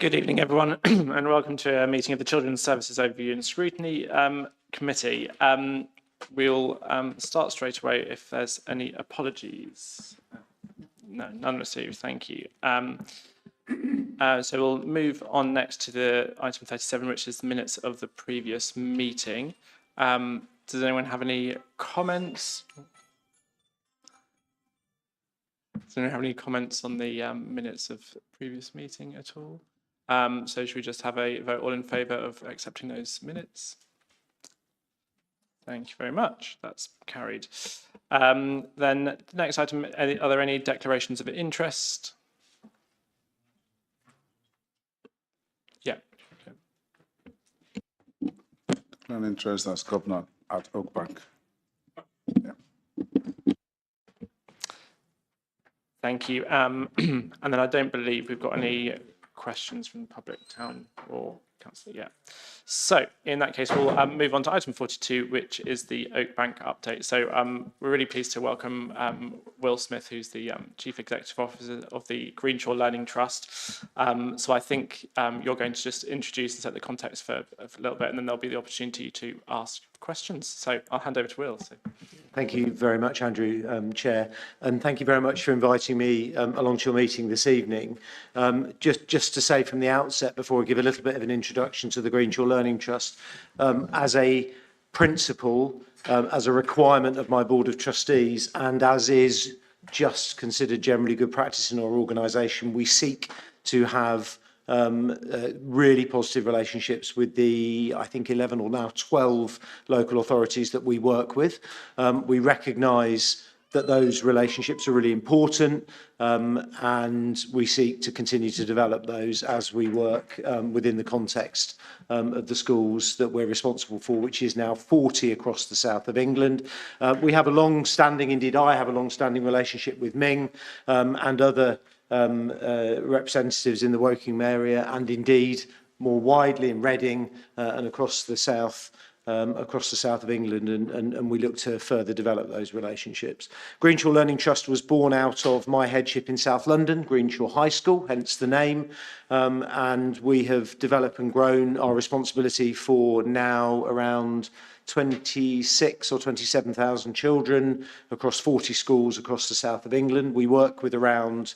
Good evening, everyone, and welcome to a meeting of the Children's Services Overview and Scrutiny Committee. We'll start straight away if there's any apologies. No, none received, thank you. So we'll move on next to the item 37, which is the minutes of the previous meeting. Does anyone have any comments? Does anyone have any comments on the minutes of the previous meeting at all? So should we just have a vote all in favour of accepting those minutes? Thank you very much. That's carried. Then the next item, are there any declarations of interest? Yeah. Okay. An interest as governor at Oak Bank. Yeah. Thank you. And then I don't believe we've got any questions from the public, town or council yet. So in that case, we'll move on to item 42, which is the Oak Bank update. So we're really pleased to welcome Will Smith, who's the Chief Executive Officer of the Greenshaw Learning Trust. So I think you're going to just introduce and set the context for a little bit, and then there'll be the opportunity to ask questions. So I'll hand over to Will. So. Thank you very much, Andrew, Chair, and thank you very much for inviting me along to your meeting this evening. Just to say from the outset, before I give a little bit of an introduction to the Greenshaw Learning Trust, as a principle, as a requirement of my Board of Trustees, and as is just considered generally good practice in our organisation, we seek to have really positive relationships with the, I think, 11 or now 12 local authorities that we work with. We recognise that those relationships are really important, and we seek to continue to develop those as we work within the context of the schools that we're responsible for, which is now 40 across the south of England. We have a long-standing, indeed I have a long-standing relationship with Ming and other representatives in the Woking area, and indeed more widely in Reading and across the south of England, and we look to further develop those relationships. Greenshaw Learning Trust was born out of my headship in South London, Greenshaw High School, hence the name, and we have developed and grown our responsibility for now around 26 or 27,000 children across 40 schools across the south of England. We work with around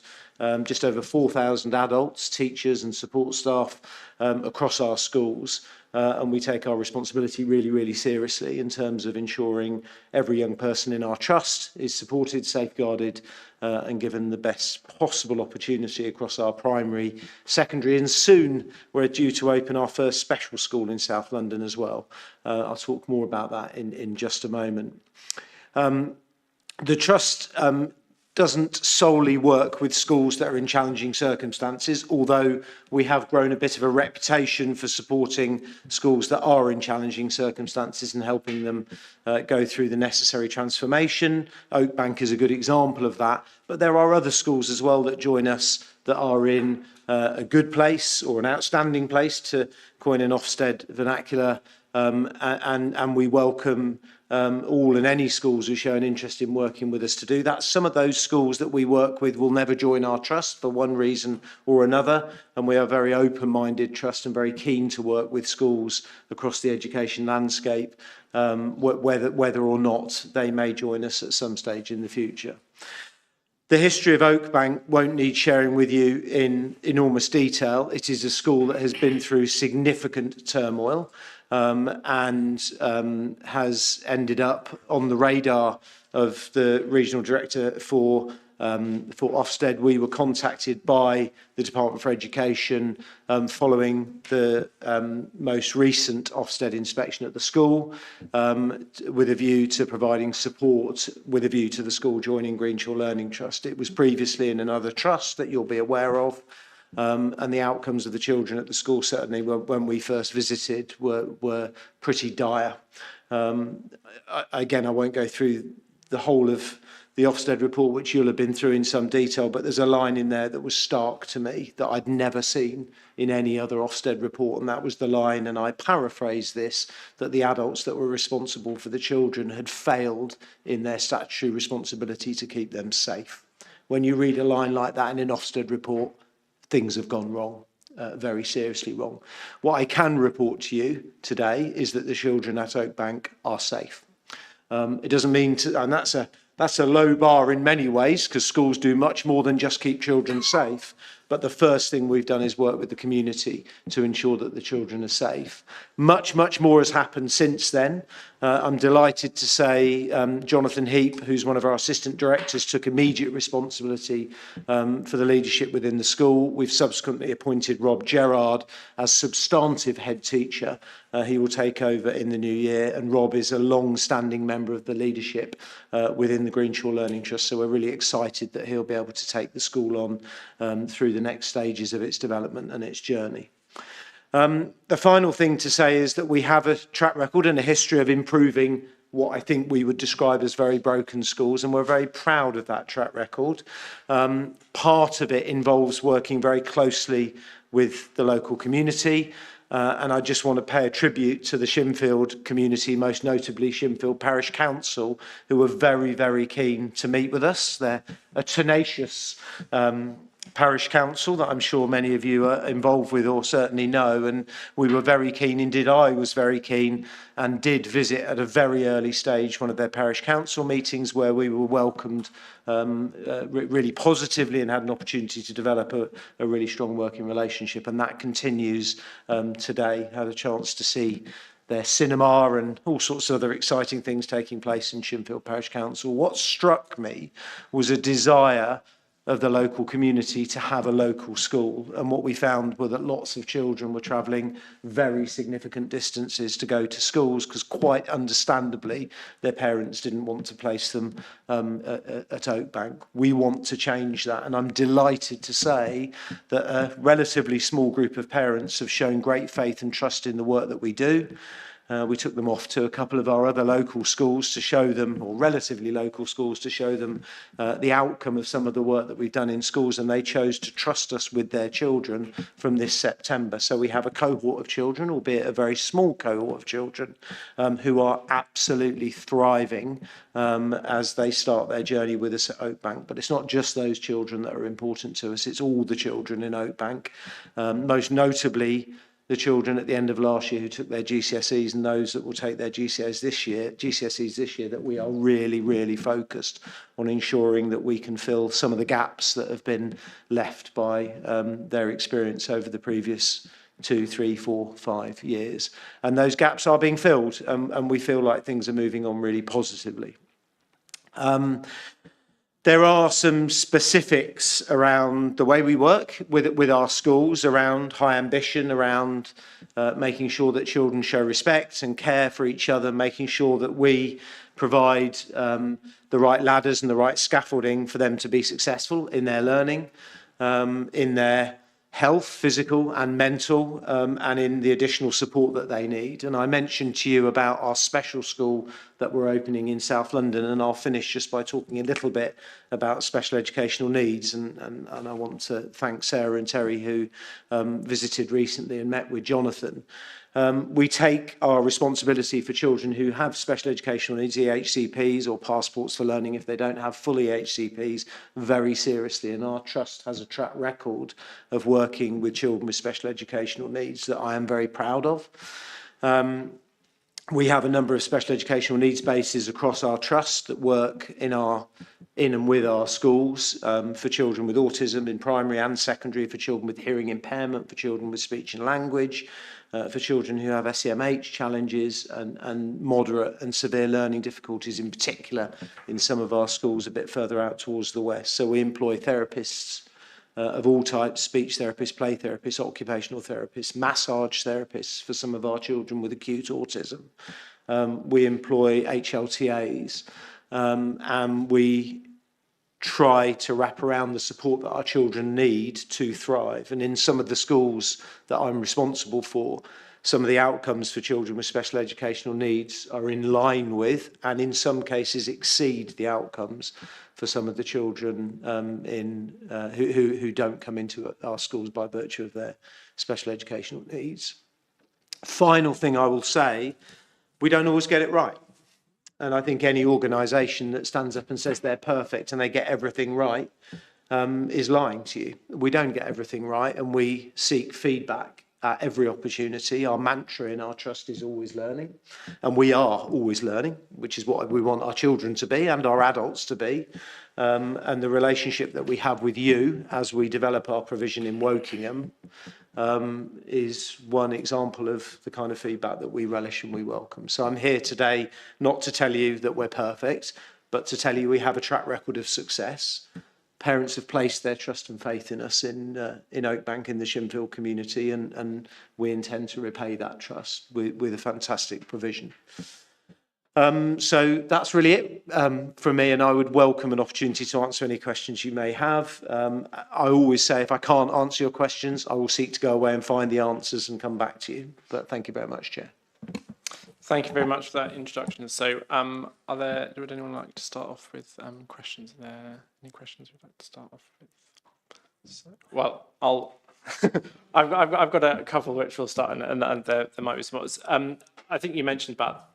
just over 4,000 adults, teachers and support staff across our schools. And we take our responsibility really, really seriously in terms of ensuring every young person in our trust is supported, safeguarded, and given the best possible opportunity across our primary, secondary, and soon we're due to open our first special school in South London as well. I'll talk more about that in just a moment. The trust doesn't solely work with schools that are in challenging circumstances, although we have grown a bit of a reputation for supporting schools that are in challenging circumstances and helping them go through the necessary transformation. Oak Bank is a good example of that, but there are other schools as well that join us that are in a good place or an outstanding place, to coin an Ofsted vernacular, and we welcome all and any schools who show an interest in working with us to do that. Some of those schools that we work with will never join our trust for one reason or another, and we are very open-minded trust and very keen to work with schools across the education landscape, whether or not they may join us at some stage in the future. The history of Oak Bank won't need sharing with you in enormous detail. It is a school that has been through significant turmoil, and has ended up on the radar of the regional director for Ofsted. We were contacted by the Department for Education following the most recent Ofsted inspection at the school, with a view to providing support with a view to the school joining Greenshaw Learning Trust. It was previously in another trust that you'll be aware of. And the outcomes of the children at the school, certainly when we first visited, were pretty dire. Again, I won't go through the whole of the Ofsted report, which you'll have been through in some detail, but there's a line in there that was stark to me that I'd never seen in any other Ofsted report, and that was the line, and I paraphrase this, that the adults that were responsible for the children had failed in their statutory responsibility to keep them safe. When you read a line like that in an Ofsted report, things have gone wrong. very seriously wrong. What I can report to you today is that the children at Oakbank are safe. It doesn't mean to, and that's a low bar in many ways, because schools do much more than just keep children safe. But the first thing we've done is work with the community to ensure that the children are safe. Much more has happened since then. I'm delighted to say Jonathan Heap, who's one of our assistant directors, took immediate responsibility for the leadership within the school. We've subsequently appointed Rob Gerrard as substantive head teacher. He will take over in the new year, and Rob is a long-standing member of the leadership within the Greenshaw Learning Trust, so we're really excited that he'll be able to take the school on through the next stages of its development and its journey. The final thing to say is that we have a track record and a history of improving what I think we would describe as very broken schools, and we're very proud of that track record. Part of it involves working very closely with the local community, and I just want to pay a tribute to the Shinfield community, most notably Shinfield Parish Council, who were very keen to meet with us. They're a tenacious parish council that I'm sure many of you are involved with or certainly know, and we were very keen, indeed I was very keen, and did visit at a very early stage one of their parish council meetings, where we were welcomed really positively and had an opportunity to develop a really strong working relationship, and that continues today. Had a chance to see their cinema and all sorts of other exciting things taking place in Shinfield Parish Council. What struck me was a desire of the local community to have a local school, and what we found were that lots of children were travelling very significant distances to go to schools, because quite understandably their parents didn't want to place them at Oakbank. We want to change that, and I'm delighted to say that a relatively small group of parents have shown great faith and trust in the work that we do. We took them off to a couple of our other local schools to show them, or relatively local schools, to show them the outcome of some of the work that we've done in schools, and they chose to trust us with their children from this September. So we have a cohort of children, albeit a very small cohort of children, who are absolutely thriving as they start their journey with us at Oakbank. But it's not just those children that are important to us, it's all the children in Oakbank, most notably the children at the end of last year who took their GCSEs, and those that will take their GCSEs this year, that we are really focused on ensuring that we can fill some of the gaps that have been left by their experience over the previous 2, 3, 4, 5 years. And those gaps are being filled, and we feel like things are moving on really positively. There are some specifics around the way we work with our schools, around high ambition, around making sure that children show respect and care for each other, making sure that we provide the right ladders and the right scaffolding for them to be successful in their learning, in their health, physical and mental, and in the additional support that they need. And I mentioned to you about our special school that we're opening in South London, and I'll finish just by talking a little bit about special educational needs. And I want to thank Sarah and Terry, who visited recently and met with Jonathan. We take our responsibility for children who have special educational needs, EHCPs or passports for learning if they don't have full EHCPs, very seriously, and our trust has a track record of working with children with special educational needs that I am very proud of. We have a number of special educational needs bases across our trust that work in and with our schools, for children with autism in primary and secondary, for children with hearing impairment, for children with speech and language, for children who have SEMH challenges and moderate and severe learning difficulties, in particular in some of our schools a bit further out towards the west. So we employ therapists of all types: speech therapists, play therapists, occupational therapists, massage therapists for some of our children with acute autism. We employ HLTAs, and we try to wrap around the support that our children need to thrive. And in some of the schools that I'm responsible for, some of the outcomes for children with special educational needs are in line with, and in some cases exceed, the outcomes for some of the children who don't come into our schools by virtue of their special educational needs. Final thing I will say, we don't always get it right. And I think any organisation that stands up and says they're perfect and they get everything right is lying to you. We don't get everything right, and we seek feedback at every opportunity. Our mantra in our trust is always learning, and we are always learning, which is what we want our children to be and our adults to be. And the relationship that we have with you as we develop our provision in Wokingham is one example of the kind of feedback that we relish and we welcome. So I'm here today not to tell you that we're perfect, but to tell you we have a track record of success. Parents have placed their trust and faith in us in Oakbank, in the Shinfield community, and we intend to repay that trust with a fantastic provision. So that's really it from me, and I would welcome an opportunity to answer any questions you may have. I always say if I can't answer your questions, I will seek to go away and find the answers and come back to you. But thank you very much, Chair. Thank you very much for that introduction. So, would anyone like to start off with questions? Are there any questions we'd like to start off with? So, well, I've got a couple which we'll start, and there might be some others. I think you mentioned about,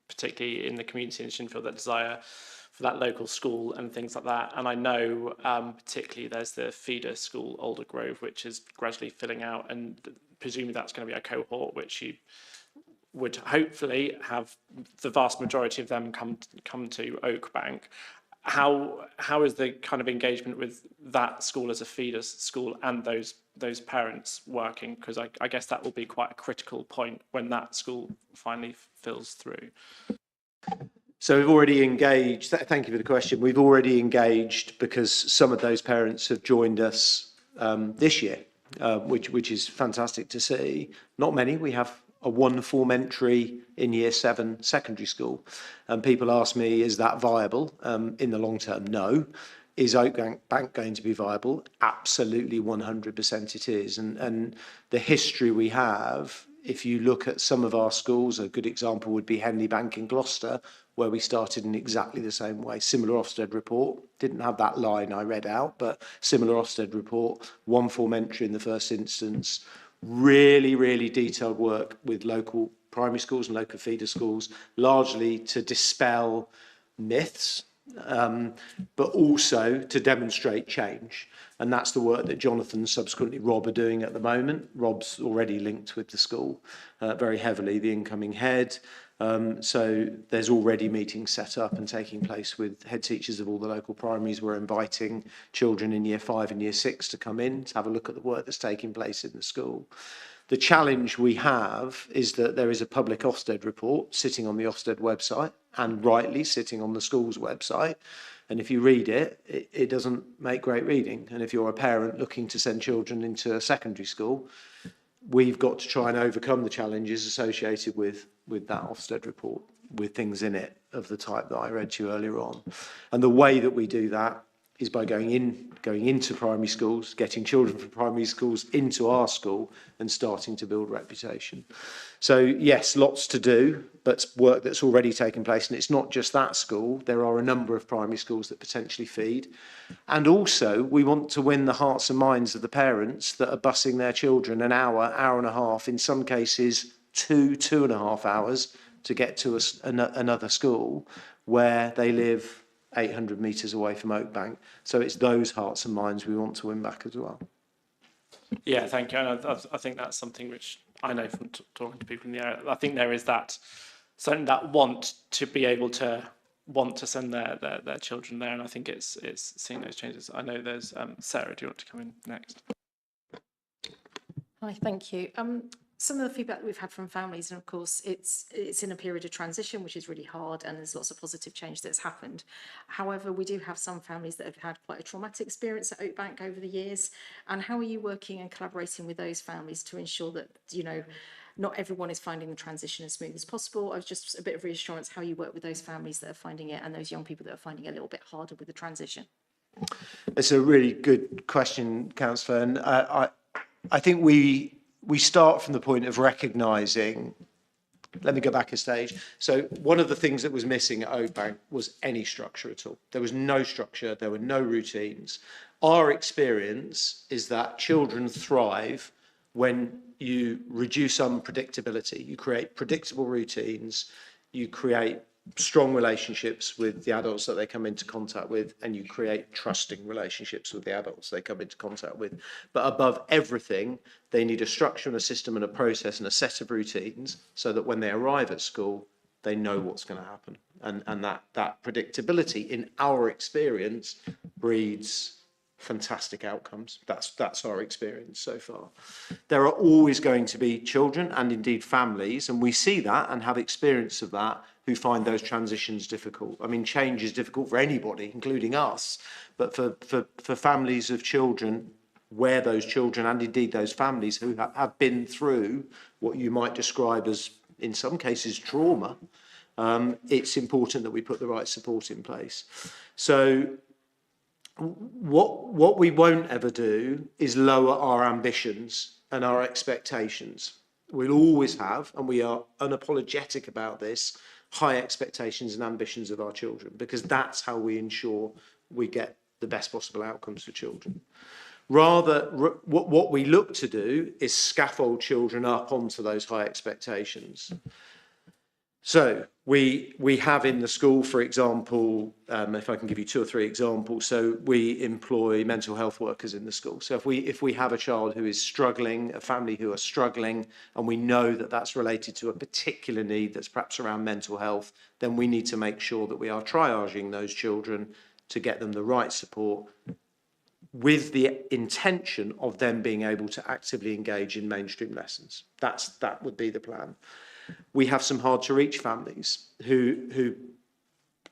particularly in the community in Shinfield, that desire for that local school and things like that. And I know particularly there's the feeder school, Alder Grove, which is gradually filling out, and presumably that's going to be a cohort which you would hopefully have the vast majority of them come to Oakbank. How is the kind of engagement with that school as a feeder school and those parents working? Because I guess that will be quite a critical point when that school finally fills through. So we've already engaged, thank you for the question, we've already engaged because some of those parents have joined us this year, which is fantastic to see. Not many, we have a 1 form entry in year 7 secondary school. And people ask me, is that viable? In the long term, no. Is Oakbank going to be viable? Absolutely 100% it is. And the history we have, if you look at some of our schools, a good example would be Henley Bank in Gloucester, where we started in exactly the same way. Similar Ofsted report, didn't have that line I read out, but similar Ofsted report, 1 form entry in the first instance, really, really detailed work with local primary schools and local feeder schools, largely to dispel myths, but also to demonstrate change. And that's the work that Jonathan and subsequently Rob are doing at the moment. Rob's already linked with the school very heavily, the incoming head. So there's already meetings set up and taking place with head teachers of all the local primaries. We're inviting children in year 5 and year 6 to come in to have a look at the work that's taking place in the school. The challenge we have is that there is a public Ofsted report sitting on the Ofsted website and rightly sitting on the school's website. And if you read it, it doesn't make great reading. And if you're a parent looking to send children into a secondary school, we've got to try and overcome the challenges associated with that Ofsted report, with things in it of the type that I read to you earlier on. And the way that we do that is by going into primary schools, getting children from primary schools into our school and starting to build reputation. So yes, lots to do, but work that's already taken place. And it's not just that school. There are a number of primary schools that potentially feed. And also we want to win the hearts and minds of the parents that are busing their children an hour, hour and a half, in some cases 2.5 hours to get to another school where they live 800 metres away from Oakbank. So it's those hearts and minds we want to win back as well. Yeah, thank you. And I think that's something which I know from talking to people in the area. I think there is that certainly that want to be able to send their children there, and I think it's seeing those changes. I know there's Sarah. Do you want to come in next? Hi, thank you. Some of the feedback that we've had from families, and of course it's in a period of transition, which is really hard, and there's lots of positive change that's happened. However, we do have some families that have had quite a traumatic experience at Oakbank over the years. And how are you working and collaborating with those families to ensure that, you know, not everyone is finding the transition as smooth as possible? I was just a bit of reassurance how you work with those families that are finding it and those young people that are finding it a little bit harder with the transition. It's a really good question, Councillor. And I think we start from the point of recognising, let me go back a stage. So one of the things that was missing at Oakbank was any structure at all. There was no structure, there were no routines. Our experience is that children thrive when you reduce unpredictability, you create predictable routines, you create strong relationships with the adults that they come into contact with, and you create trusting relationships with the adults they come into contact with. But above everything, they need a structure and a system and a process and a set of routines so that when they arrive at school, they know what's going to happen. And that predictability, in our experience, breeds fantastic outcomes. That's our experience so far. There are always going to be children and indeed families, and we see that and have experience of that, who find those transitions difficult. I mean, change is difficult for anybody, including us, but for families of children, where those children and indeed those families who have been through what you might describe as, in some cases, trauma, it's important that we put the right support in place. So what we won't ever do is lower our ambitions and our expectations. We'll always have, and we are unapologetic about this, high expectations and ambitions of our children, because that's how we ensure we get the best possible outcomes for children. Rather, what we look to do is scaffold children up onto those high expectations. So we have in the school, for example, if I can give you 2 or 3 examples, so we employ mental health workers in the school. So if we have a child who is struggling, a family who are struggling, and we know that that's related to a particular need that's perhaps around mental health, then we need to make sure that we are triaging those children to get them the right support, with the intention of them being able to actively engage in mainstream lessons. That would be the plan. We have some hard to reach families who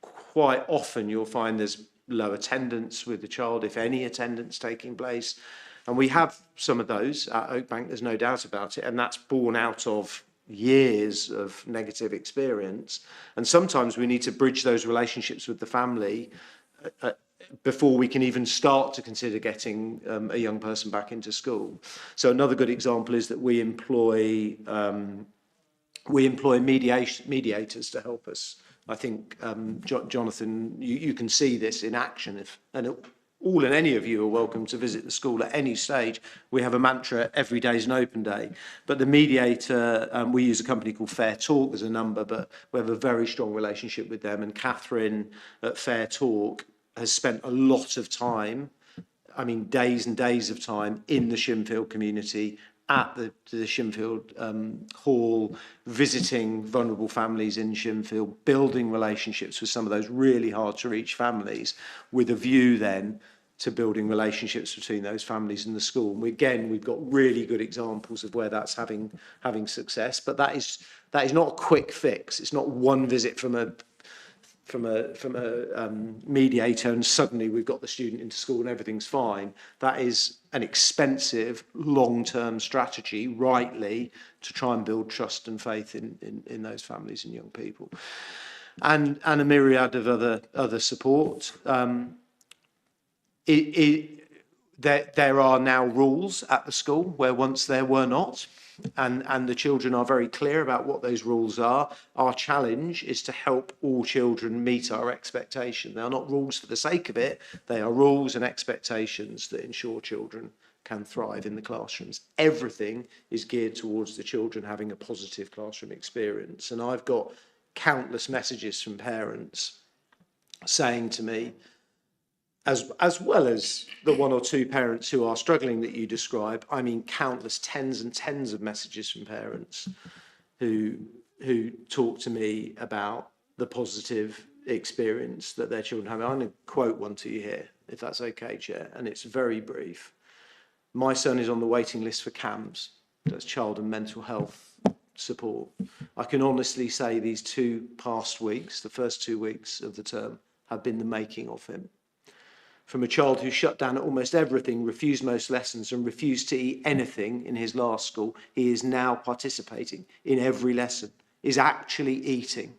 quite often you'll find there's low attendance with the child, if any attendance taking place. And we have some of those at Oakbank, there's no doubt about it. And that's born out of years of negative experience. And sometimes we need to bridge those relationships with the family before we can even start to consider getting a young person back into school. So another good example is that we employ mediators to help us. I think, Jonathan, you can see this in action. All and any of you are welcome to visit the school at any stage. We have a mantra, every day is an open day. But the mediator, we use a company called Fair Talk as a number, but we have a very strong relationship with them. And Catherine at Fair Talk has spent a lot of time, I mean, days and days of time in the Shinfield community, at the Shinfield Hall, visiting vulnerable families in Shinfield, building relationships with some of those really hard to reach families, with a view then to building relationships between those families and the school. And we've got really good examples of where that's having success, but that is not a quick fix. It's not one visit from a mediator and suddenly we've got the student into school and everything's fine. That is an expensive long-term strategy, rightly, to try and build trust and faith in those families and young people, and a myriad of other support. There are now rules at the school where once there were not, and the children are very clear about what those rules are. Our challenge is to help all children meet our expectation. They are not rules for the sake of it. They are rules and expectations that ensure children can thrive in the classrooms. Everything is geared towards the children having a positive classroom experience. And I've got countless messages from parents saying to me, as well as the 1 or 2 parents who are struggling that you describe, I mean countless tens and tens of messages from parents who talk to me about the positive experience that their children have. I'm going to quote one to you here, if that's okay, Chair, and it's very brief. My son is on the waiting list for CAMS, that's child and mental health support. I can honestly say these 2 past weeks, the first 2 weeks of the term, have been the making of him. From a child who shut down at almost everything, refused most lessons and refused to eat anything in his last school, he is now participating in every lesson, is actually eating.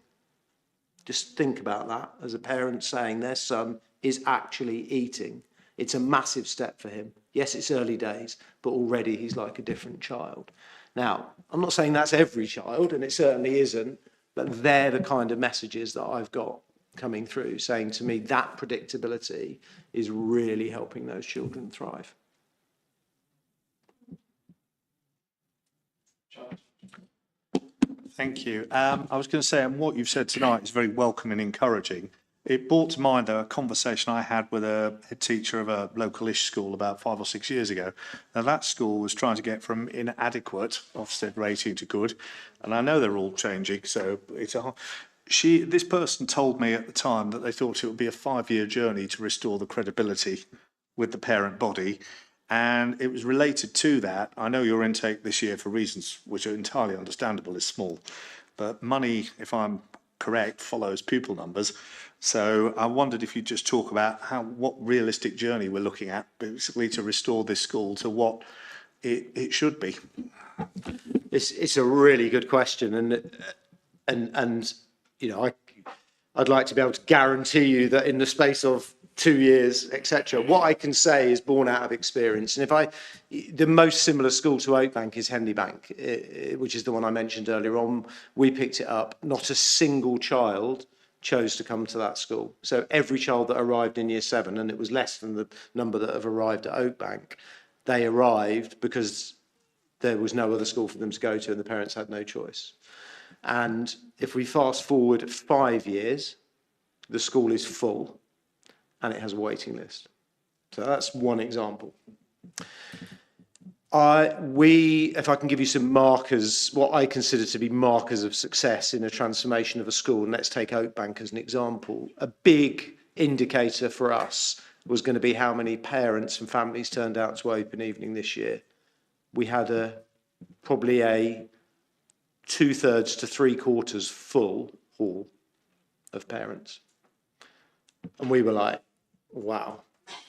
Just think about that as a parent saying their son is actually eating. It's a massive step for him. Yes, it's early days, but already he's like a different child. Now, I'm not saying that's every child, and it certainly isn't, but they're the kind of messages that I've got coming through, saying to me that predictability is really helping those children thrive. Thank you. I was going to say, and what you've said tonight is very welcome and encouraging. It brought to mind a conversation I had with a head teacher of a local-ish school about 5 or 6 years ago. Now, that school was trying to get from inadequate Ofsted rating to good, and I know they're all changing, so it's a... This person told me at the time that they thought it would be a 5-year journey to restore the credibility with the parent body. And it was related to that. I know your intake this year, for reasons which are entirely understandable, is small. But money, if I'm correct, follows pupil numbers. So I wondered if you'd just talk about what realistic journey we're looking at, basically to restore this school to what it should be. It's a really good question, and you know, I'd like to be able to guarantee you that in the space of 2 years, etc. What I can say is born out of experience. And the most similar school to Oakbank is Henley Bank, which is the one I mentioned earlier on. We picked it up. Not a single child chose to come to that school. So every child that arrived in year 7, and it was less than the number that have arrived at Oakbank, they arrived because there was no other school for them to go to and the parents had no choice. And if we fast forward 5 years, the school is full and it has a waiting list. So that's one example. If I can give you some markers, what I consider to be markers of success in a transformation of a school, and let's take Oakbank as an example, a big indicator for us was going to be how many parents and families turned out to open evening this year. We had probably a 2/3 to 3/4 full hall of parents. And we were like, wow,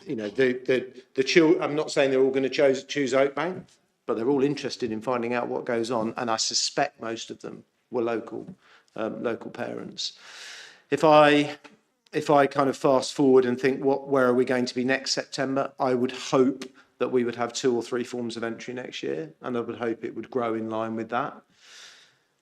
you know, the children, I'm not saying they're all going to choose Oakbank, but they're all interested in finding out what goes on. And I suspect most of them were local parents. If I kind of fast forward and think, where are we going to be next September? I would hope that we would have 2 or 3 forms of entry next year. And I would hope it would grow in line with that.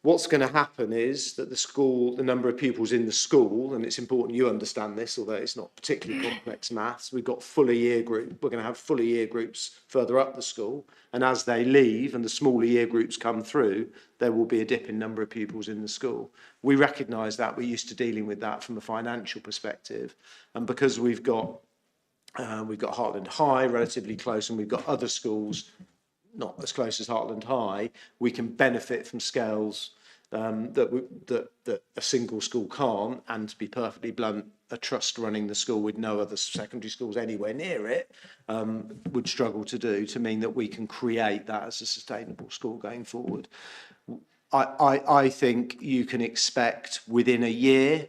What's going to happen is that the number of pupils in the school, and it's important you understand this, although it's not particularly complex maths, we've got fuller year group. We're going to have fuller year groups further up the school. And as they leave and the smaller year groups come through, there will be a dip in number of pupils in the school. We recognise that. We're used to dealing with that from a financial perspective. And because we've got Heartland High relatively close, and we've got other schools not as close as Heartland High, we can benefit from scales that a single school can't. And to be perfectly blunt, a trust running the school with no other secondary schools anywhere near it would struggle to do, to mean that we can create that as a sustainable school going forward. I think you can expect within a year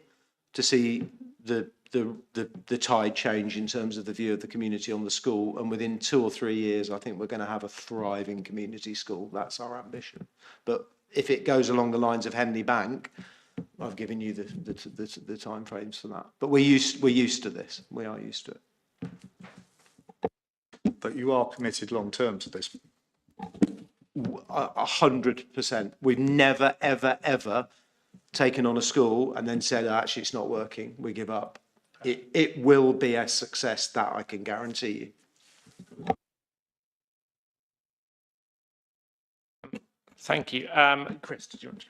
to see the tide change in terms of the view of the community on the school, and within 2 or 3 years I think we're going to have a thriving community school. That's our ambition. But if it goes along the lines of Henley Bank, I've given you the time frames for that. But we're used to this. We are used to it. But you are committed long term to this. 100%. We've never ever taken on a school and then said, oh, actually it's not working, we give up. It will be a success, that I can guarantee you. Thank you. Chris, did you want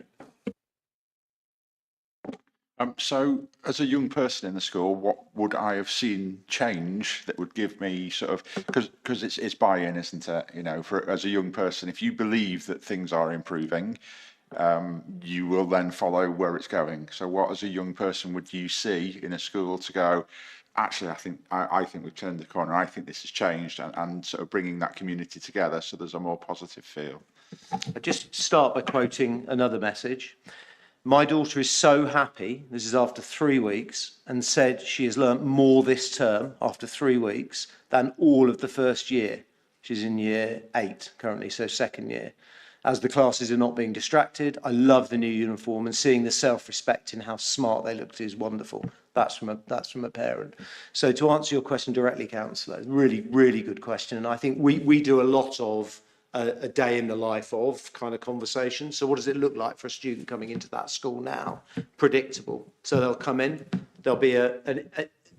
to? So as a young person in the school, what would I have seen change that would give me sort of, because it's buy-in, isn't it? You know, as a young person, if you believe that things are improving, you will then follow where it's going. So what, as a young person, would you see in a school to go, actually, I think we've turned the corner, I think this has changed, and sort of bringing that community together so there's a more positive feel? I'll just start by quoting another message. My daughter is so happy, this is after 3 weeks, and said she has learnt more this term after 3 weeks than all of the first year. She's in year 8 currently, so second year. As the classes are not being distracted, I love the new uniform, and seeing the self-respect in how smart they looked is wonderful. That's from a parent. So to answer your question directly, councillor, really, really good question. And I think we do a lot of a day in the life of kind of conversation. So what does it look like for a student coming into that school now? Predictable. So they'll come in, there'll be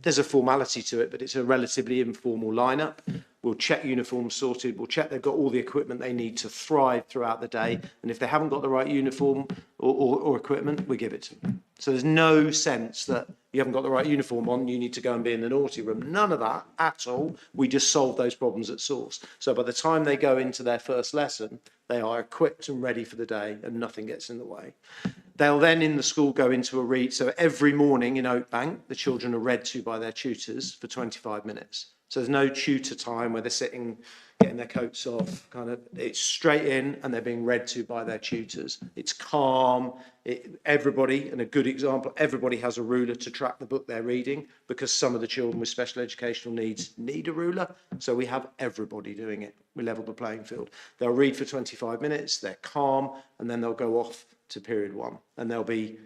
there's a formality to it, but it's a relatively informal lineup. We'll check uniforms sorted. We'll check they've got all the equipment they need to thrive throughout the day. And if they haven't got the right uniform or equipment, we give it to them. So there's no sense that you haven't got the right uniform on, you need to go and be in the naughty room. None of that at all. We just solve those problems at source. So by the time they go into their first lesson, they are equipped and ready for the day and nothing gets in the way. They'll then in the school go into a read. So every morning in Oakbank, the children are read to by their tutors for 25 minutes. So there's no tutor time where they're sitting, getting their coats off, it's straight in and they're being read to by their tutors. It's calm. Everybody, and a good example, everybody has a ruler to track the book they're reading because some of the children with special educational needs need a ruler. So we have everybody doing it. We level the playing field. They'll read for 25 minutes, they're calm, and then they'll go off to period one. And they'll be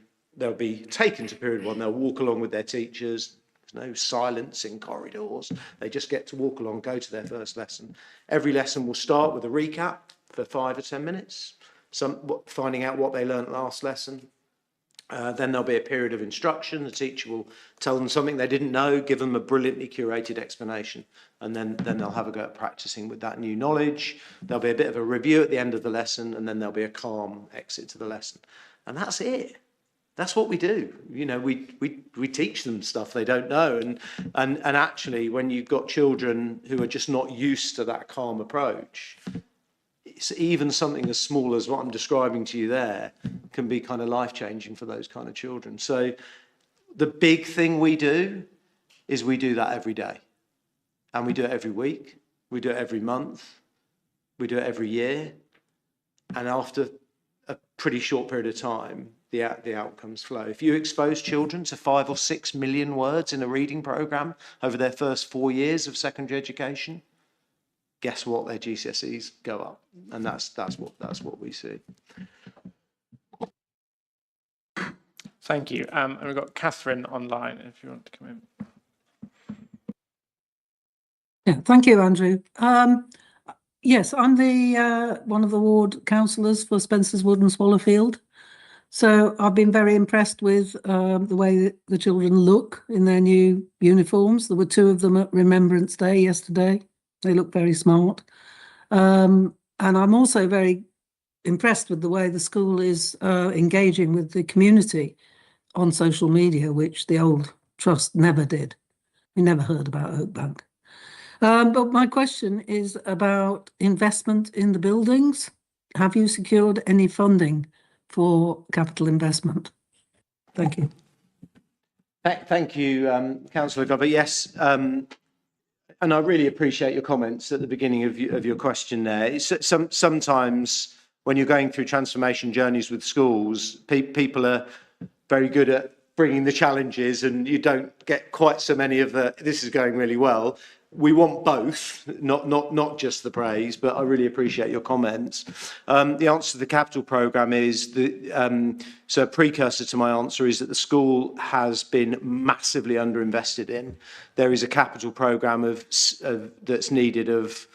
taken to period one. They'll walk along with their teachers. There's no silence in corridors. They just get to walk along, go to their first lesson. Every lesson will start with a recap for 5 or 10 minutes, finding out what they learned last lesson. Then there'll be a period of instruction. The teacher will tell them something they didn't know, give them a brilliantly curated explanation, and then they'll have a go at practicing with that new knowledge. There'll be a bit of a review at the end of the lesson, and then there'll be a calm exit to the lesson. And that's it. That's what we do. You know, we teach them stuff they don't know. And actually, when you've got children who are just not used to that calm approach, it's even something as small as what I'm describing to you there can be kind of life-changing for those kind of children. So the big thing we do is we do that every day. And we do it every week. We do it every month. We do it every year. And after a pretty short period of time, the outcomes flow. If you expose children to 5 or 6 million words in a reading programme over their first 4 years of secondary education, guess what? Their GCSEs go up, and that's what we see. Thank you. And we've got Catherine online, if you want to come in. Yeah, thank you, Andrew. Yes, I'm the one of the ward councillors for Spencer's Wood and Swallowfield. So I've been very impressed with the way that the children look in their new uniforms. There were 2 of them at Remembrance Day yesterday. They look very smart. And I'm also very impressed with the way the school is engaging with the community on social media, which the old trust never did. We never heard about Oakbank. But my question is about investment in the buildings. Have you secured any funding for capital investment? Thank you. Thank you, Councillor Glover. Yes, and I really appreciate your comments at the beginning of your question there. It's sometimes when you're going through transformation journeys with schools, people are very good at bringing the challenges and you don't get quite so many of the, this is going really well. We want both, not just the praise, but I really appreciate your comments. The answer to the capital programme is, so a precursor to my answer is that the school has been massively underinvested in. There is a capital programme that's needed of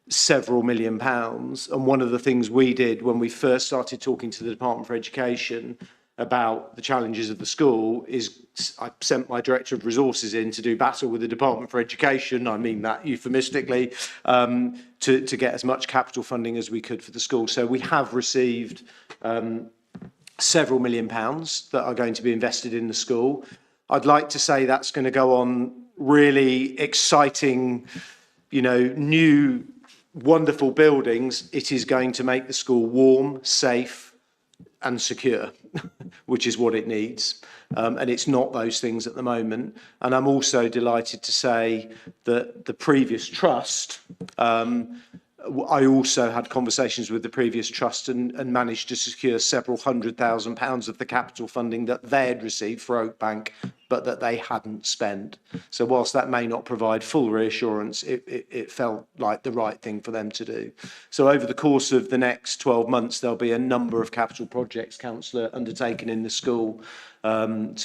several £1 million. And one of the things we did when we first started talking to the Department for Education about the challenges of the school is I sent my Director of Resources in to do battle with the Department for Education, I mean that euphemistically, to get as much capital funding as we could for the school. So we have received several £1 million that are going to be invested in the school. I'd like to say that's going to go on really exciting, new, wonderful buildings. It is going to make the school warm, safe, and secure, which is what it needs. And it's not those things at the moment. And I'm also delighted to say that the previous trust, I also had conversations with the previous trust and managed to secure several £100,000 of the capital funding that they had received for Oakbank, but that they hadn't spent. So whilst that may not provide full reassurance, it felt like the right thing for them to do. So over the course of the next 12 months, there'll be a number of capital projects, Councillor, undertaken in the school to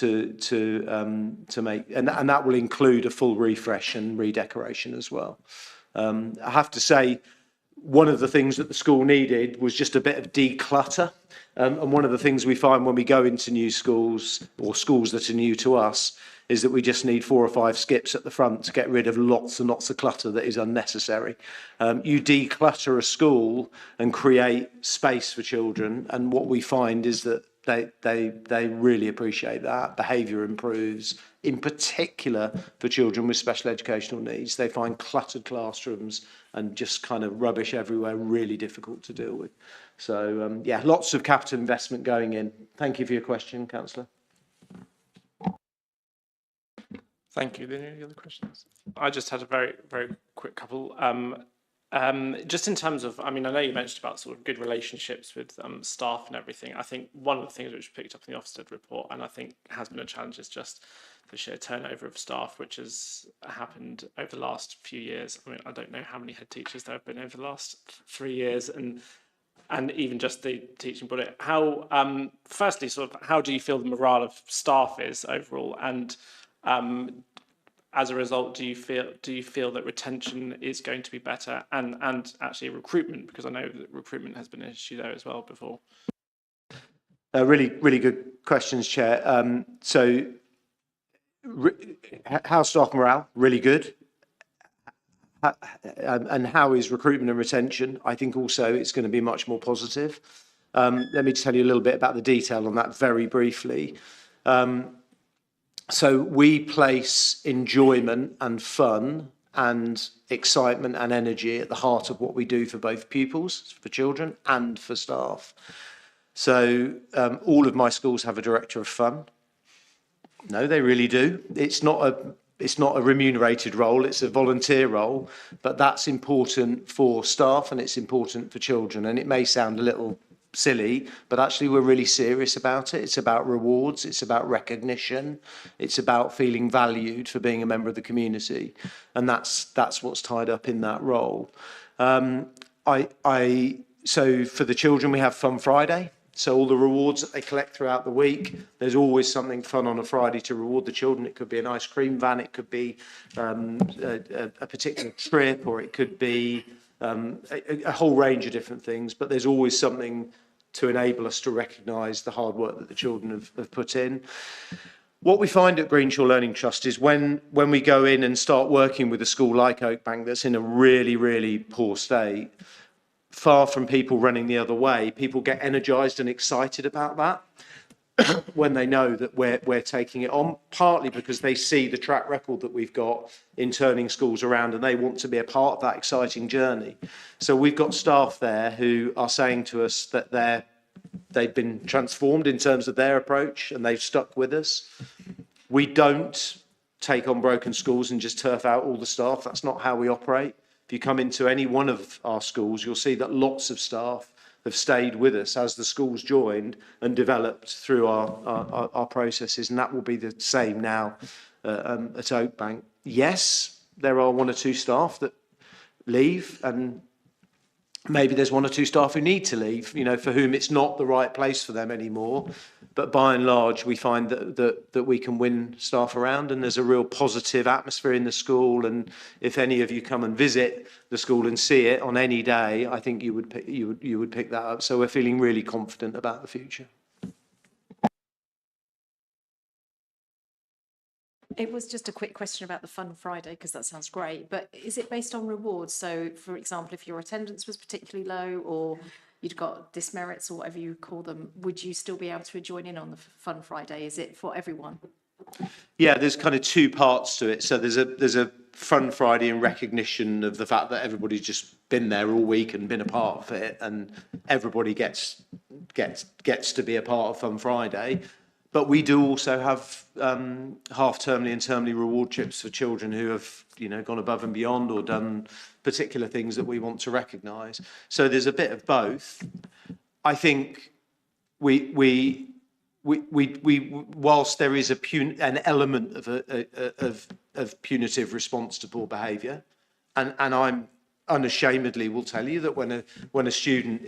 make, and that will include a full refresh and redecoration as well. I have to say, one of the things that the school needed was just a bit of declutter. And one of the things we find when we go into new schools or schools that are new to us is that we just need 4 or 5 skips at the front to get rid of lots and lots of clutter that is unnecessary. You declutter a school and create space for children, and what we find is that they really appreciate that. Behaviour improves, in particular for children with special educational needs. They find cluttered classrooms and just kind of rubbish everywhere really difficult to deal with. So, yeah, lots of capital investment going in. Thank you for your question, Councillor. Thank you. Any other questions? I just had a very, very quick couple. Just in terms of, I mean, I know you mentioned about sort of good relationships with staff and everything. I think one of the things which picked up in the Ofsted report, and I think has been a challenge, is just the sheer turnover of staff, which has happened over the last few years. I mean, I don't know how many head teachers there have been over the last 3 years, and even just the teaching body. How, firstly, sort of, how do you feel the morale of staff is overall, and as a result, do you feel that retention is going to be better, and actually recruitment, because I know that recruitment has been an issue there as well before? Really good questions, Chair. How's staff morale? Really good. And how is recruitment and retention? I think also it's going to be much more positive. Let me just tell you a little bit about the detail on that very briefly. So we place enjoyment and fun and excitement and energy at the heart of what we do for both pupils, for children and for staff. So all of my schools have a director of fun. No, they really do. It's not a remunerated role, it's a volunteer role, but that's important for staff and it's important for children. And it may sound a little silly, but actually we're really serious about it. It's about rewards, it's about recognition, it's about feeling valued for being a member of the community, and that's what's tied up in that role. So for the children we have Fun Friday. So all the rewards that they collect throughout the week, there's always something fun on a Friday to reward the children. It could be an ice cream van, it could be a particular trip, or it could be a whole range of different things, but there's always something to enable us to recognise the hard work that the children have put in. What we find at Greenshaw Learning Trust is when we go in and start working with a school like Oakbank that's in a really, really poor state, far from people running the other way, people get energised and excited about that when they know that we're taking it on, partly because they see the track record that we've got in turning schools around and they want to be a part of that exciting journey. So we've got staff there who are saying to us that they've been transformed in terms of their approach and they've stuck with us. We don't take on broken schools and just turf out all the staff. That's not how we operate. If you come into any one of our schools, you'll see that lots of staff have stayed with us as the schools joined and developed through our processes, and that will be the same now at Oakbank. Yes, there are 1 or 2 staff that leave, and maybe there's 1 or 2 staff who need to leave, you know, for whom it's not the right place for them anymore. But by and large, we find that we can win staff around, and there's a real positive atmosphere in the school. And if any of you come and visit the school and see it on any day, I think you would pick that up. So we're feeling really confident about the future. It was just a quick question about the Fun Friday, because that sounds great, but is it based on rewards? So, for example, if your attendance was particularly low or you'd got dismerits or whatever you call them, would you still be able to join in on the Fun Friday? Is it for everyone? Yeah, there's kind of 2 parts to it. So there's a Fun Friday in recognition of the fact that everybody's just been there all week and been a part of it, and everybody gets to be a part of Fun Friday. But we do also have half-termly and termly reward trips for children who have, you know, gone above and beyond or done particular things that we want to recognise. So there's a bit of both. I think we whilst there is an element of punitive response to poor behaviour, and I'm unashamedly will tell you that when a student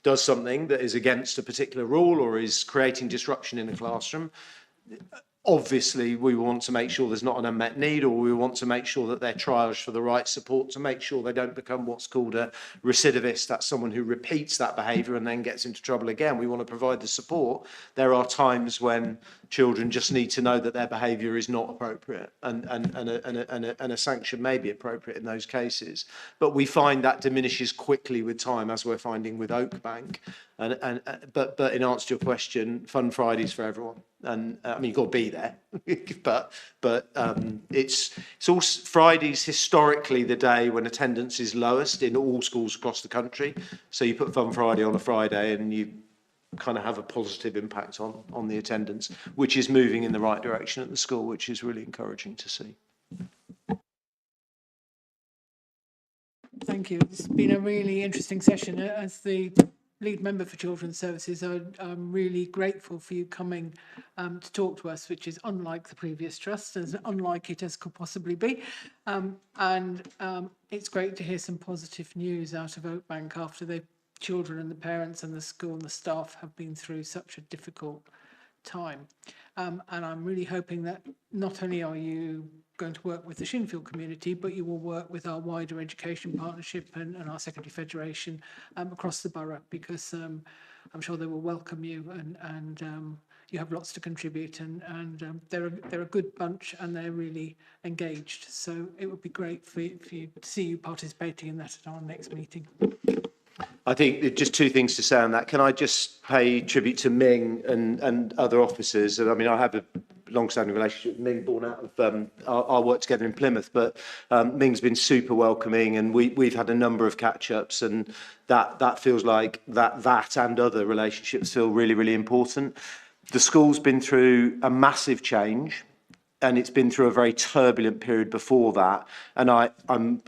does something that is against a particular rule or is creating disruption in the classroom, obviously we want to make sure there's not an unmet need, or we want to make sure that they're triaged for the right support to make sure they don't become what's called a recidivist. That's someone who repeats that behaviour and then gets into trouble again. We want to provide the support. There are times when children just need to know that their behaviour is not appropriate, and a sanction may be appropriate in those cases. But we find that diminishes quickly with time, as we're finding with Oakbank. But in answer to your question, Fun Fridays for everyone, and I mean you've got to be there, but it's all Fridays historically the day when attendance is lowest in all schools across the country. So you put Fun Friday on a Friday, and you kind of have a positive impact on the attendance, which is moving in the right direction at the school, which is really encouraging to see. Thank you. It's been a really interesting session. As the lead member for Children's Services, I'm really grateful for you coming to talk to us, which is unlike the previous trust, as unlike it as could possibly be. It's great to hear some positive news out of Oakbank after the children and the parents and the school and the staff have been through such a difficult time. And I'm really hoping that not only are you going to work with the Shinfield community, but you will work with our wider education partnership and our secondary federation across the borough, because I'm sure they will welcome you, and you have lots to contribute, and they're a good bunch, and they're really engaged. So it would be great for you to see you participating in that at our next meeting. I think just two things to say on that. Can I just pay tribute to Ming and other officers? I mean, I have a long-standing relationship with Ming, born out of our work together in Plymouth, but Ming's been super welcoming, and we've had a number of catch-ups, and that feels like that and other relationships feel really, really important. The school's been through a massive change, and it's been through a very turbulent period before that, and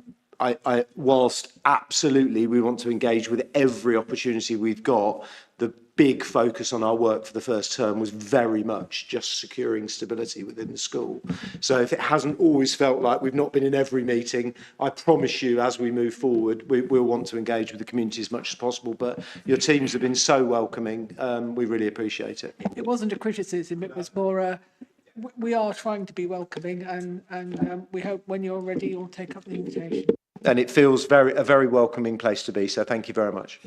whilst absolutely we want to engage with every opportunity we've got, the big focus on our work for the first term was very much just securing stability within the school. So if it hasn't always felt like we've not been in every meeting, I promise you as we move forward, we'll want to engage with the community as much as possible. But your teams have been so welcoming. We really appreciate it. It wasn't a criticism, it was more we are trying to be welcoming, and we hope when you're ready you'll take up the invitation. And it feels a very welcoming place to be. So thank you very much.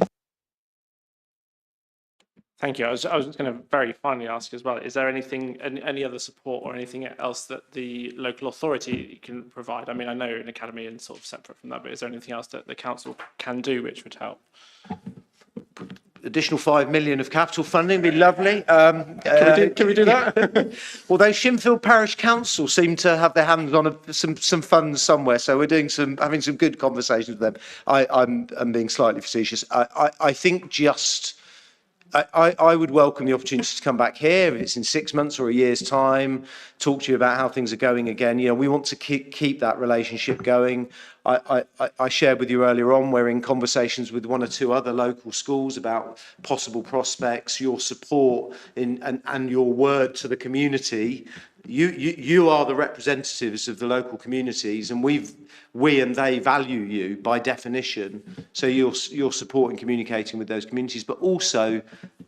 Thank you. I was going to very finally ask as well, is there anything, any other support or anything else that the local authority can provide? I mean, I know an academy is sort of separate from that, but is there anything else that the council can do which would help? Additional 5 million of capital funding would be lovely. Can we do that? Although Shinfield Parish Council seem to have their hands on some funds somewhere, so we're having some good conversations with them. I'm being slightly facetious. I think I would welcome the opportunity to come back here if it's in 6 months or a year's time, talk to you about how things are going again. You know, we want to keep that relationship going. I shared with you earlier on, we're in conversations with 1 or 2 other local schools about possible prospects. Your support and your word to the community. You are the representatives of the local communities, and we and they value you by definition. So your support in communicating with those communities, but also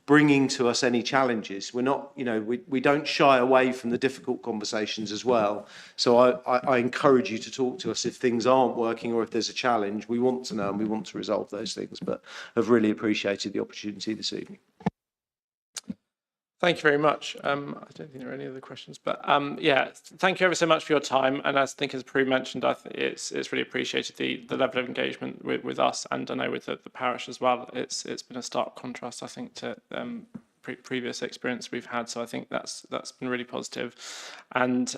bringing to us any challenges. We're not, you know, we don't shy away from the difficult conversations as well. So I encourage you to talk to us if things aren't working or if there's a challenge. We want to know and we want to resolve those things, but I've really appreciated the opportunity this evening. Thank you very much. I don't think there are any other questions, but yeah, thank you ever so much for your time. And I think, as Prue mentioned, I think it's really appreciated the level of engagement with us, and I know with the parish as well. It's been a stark contrast, I think, to previous experience we've had. So I think that's been really positive. And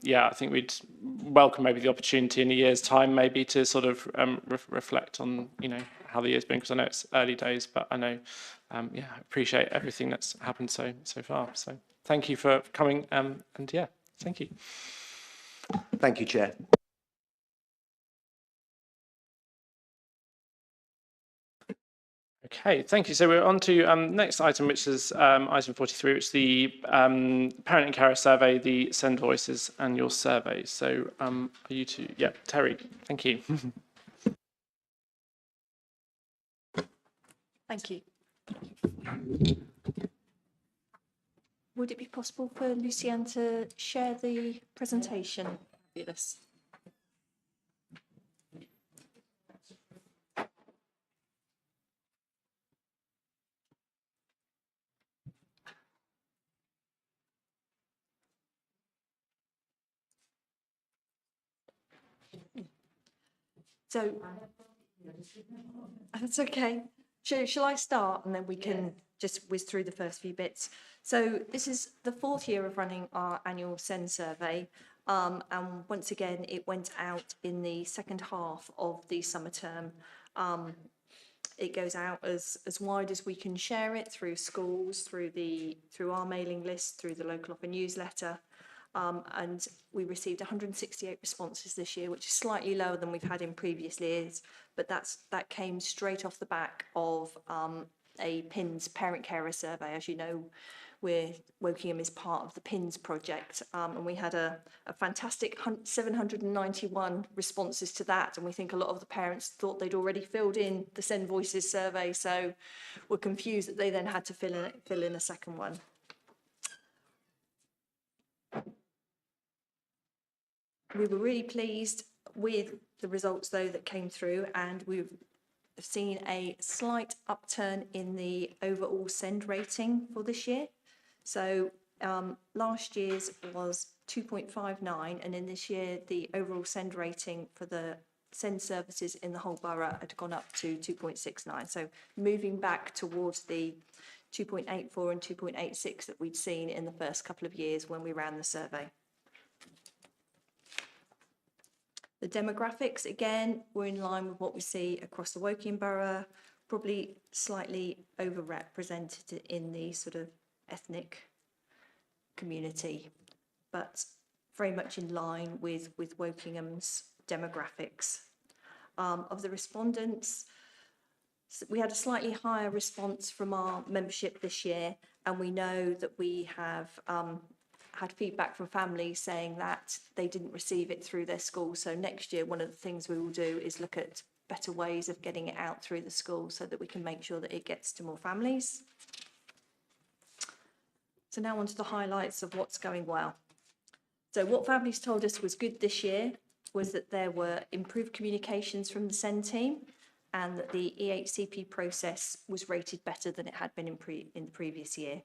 yeah, I think we'd welcome maybe the opportunity in a year's time, maybe to sort of reflect on, you know, how the year's been, because I know it's early days, but I know. Yeah, I appreciate everything that's happened so far. So thank you for coming, and yeah, thank you. Thank you, Chair. Okay, thank you. So we're on to next item, which is item 43, which is the parent and carer survey, the Send Voices annual survey. So are you two? Yeah, Terry, thank you. Thank you. Would it be possible for Lucienne to share the presentation? Fabulous. So that's okay. Shall I start and then we can just whiz through the first few bits? So this is the 4th year of running our annual SEND survey. And once again, it went out in the second half of the summer term. It goes out as wide as we can share it through schools, through our mailing list, through the local offer newsletter. And we received 168 responses this year, which is slightly lower than we've had in previous years, but that came straight off the back of a PINS parent carer survey. As you know, Wokingham is part of the PINS project, and we had a fantastic 791 responses to that, and we think a lot of the parents thought they'd already filled in the Send Voices survey, so were confused that they then had to fill in a second one. We were really pleased with the results, though, that came through, and we've seen a slight upturn in the overall SEND rating for this year. So last year's was 2.59, and in this year, the overall SEND rating for the SEND services in the whole borough had gone up to 2.69. So moving back towards the 2.84 and 2.86 that we'd seen in the first couple of years when we ran the survey. The demographics, again, were in line with what we see across the Woking borough, probably slightly overrepresented in the sort of ethnic community, but very much in line with Wokingham's demographics. Of the respondents, we had a slightly higher response from our membership this year, and we know that we have had feedback from families saying that they didn't receive it through their school. So next year, one of the things we will do is look at better ways of getting it out through the school so that we can make sure that it gets to more families. So now on to the highlights of what's going well. So what families told us was good this year was that there were improved communications from the SEND team and that the EHCP process was rated better than it had been in the previous year.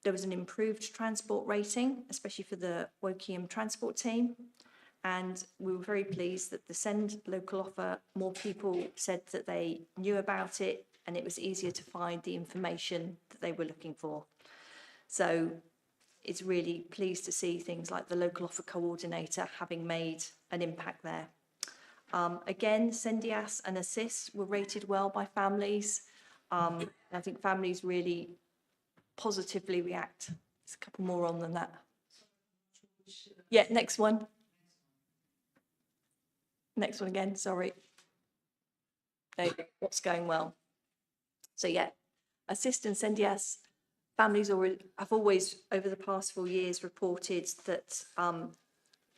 There was an improved transport rating, especially for the Wokingham transport team. And we were very pleased that the SEND local offer, more people said that they knew about it and it was easier to find the information that they were looking for. So it's really pleased to see things like the local offer coordinator having made an impact there. Again, Sendias and Assist were rated well by families. I think families really positively react. There's a couple more on than that. Yeah, next one. Next one again, sorry. Okay, what's going well? So yeah, Assist and Sendias, families have always, over the past 4 years, reported that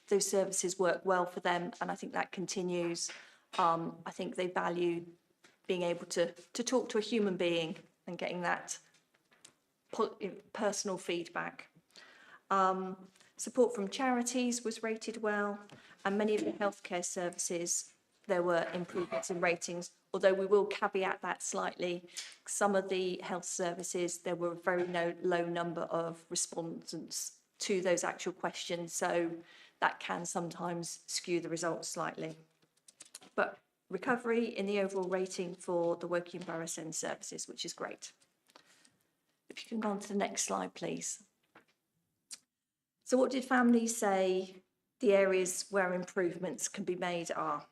those services work well for them, and I think that continues. I think they value being able to talk to a human being and getting that personal feedback. Support from charities was rated well, and many of the healthcare services, there were improvements in ratings, although we will caveat that slightly. Some of the health services, there were a very low number of respondents to those actual questions, so that can sometimes skew the results slightly. But recovery in the overall rating for the Wokingham Borough SEND services, which is great. If you can go on to the next slide, please. So what did families say the areas where improvements can be made are?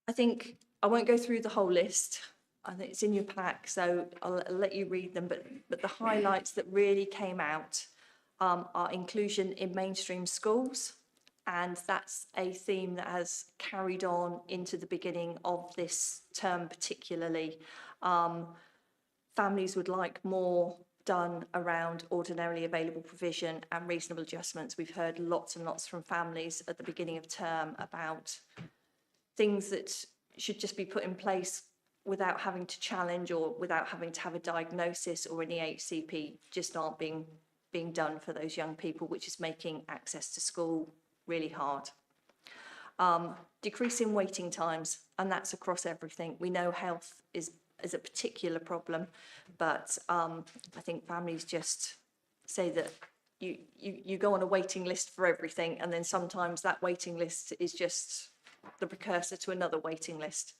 I think I won't go through the whole list. I think it's in your pack, so I'll let you read them. But the highlights that really came out are inclusion in mainstream schools. And that's a theme that has carried on into the beginning of this term particularly. Families would like more done around ordinarily available provision and reasonable adjustments. We've heard lots and lots from families at the beginning of term about things that should just be put in place without having to challenge or without having to have a diagnosis or an EHCP, just aren't being done for those young people, which is making access to school really hard. Decreasing waiting times, and that's across everything. We know health is a particular problem, but I think families just say that you go on a waiting list for everything, and then sometimes that waiting list is just the precursor to another waiting list.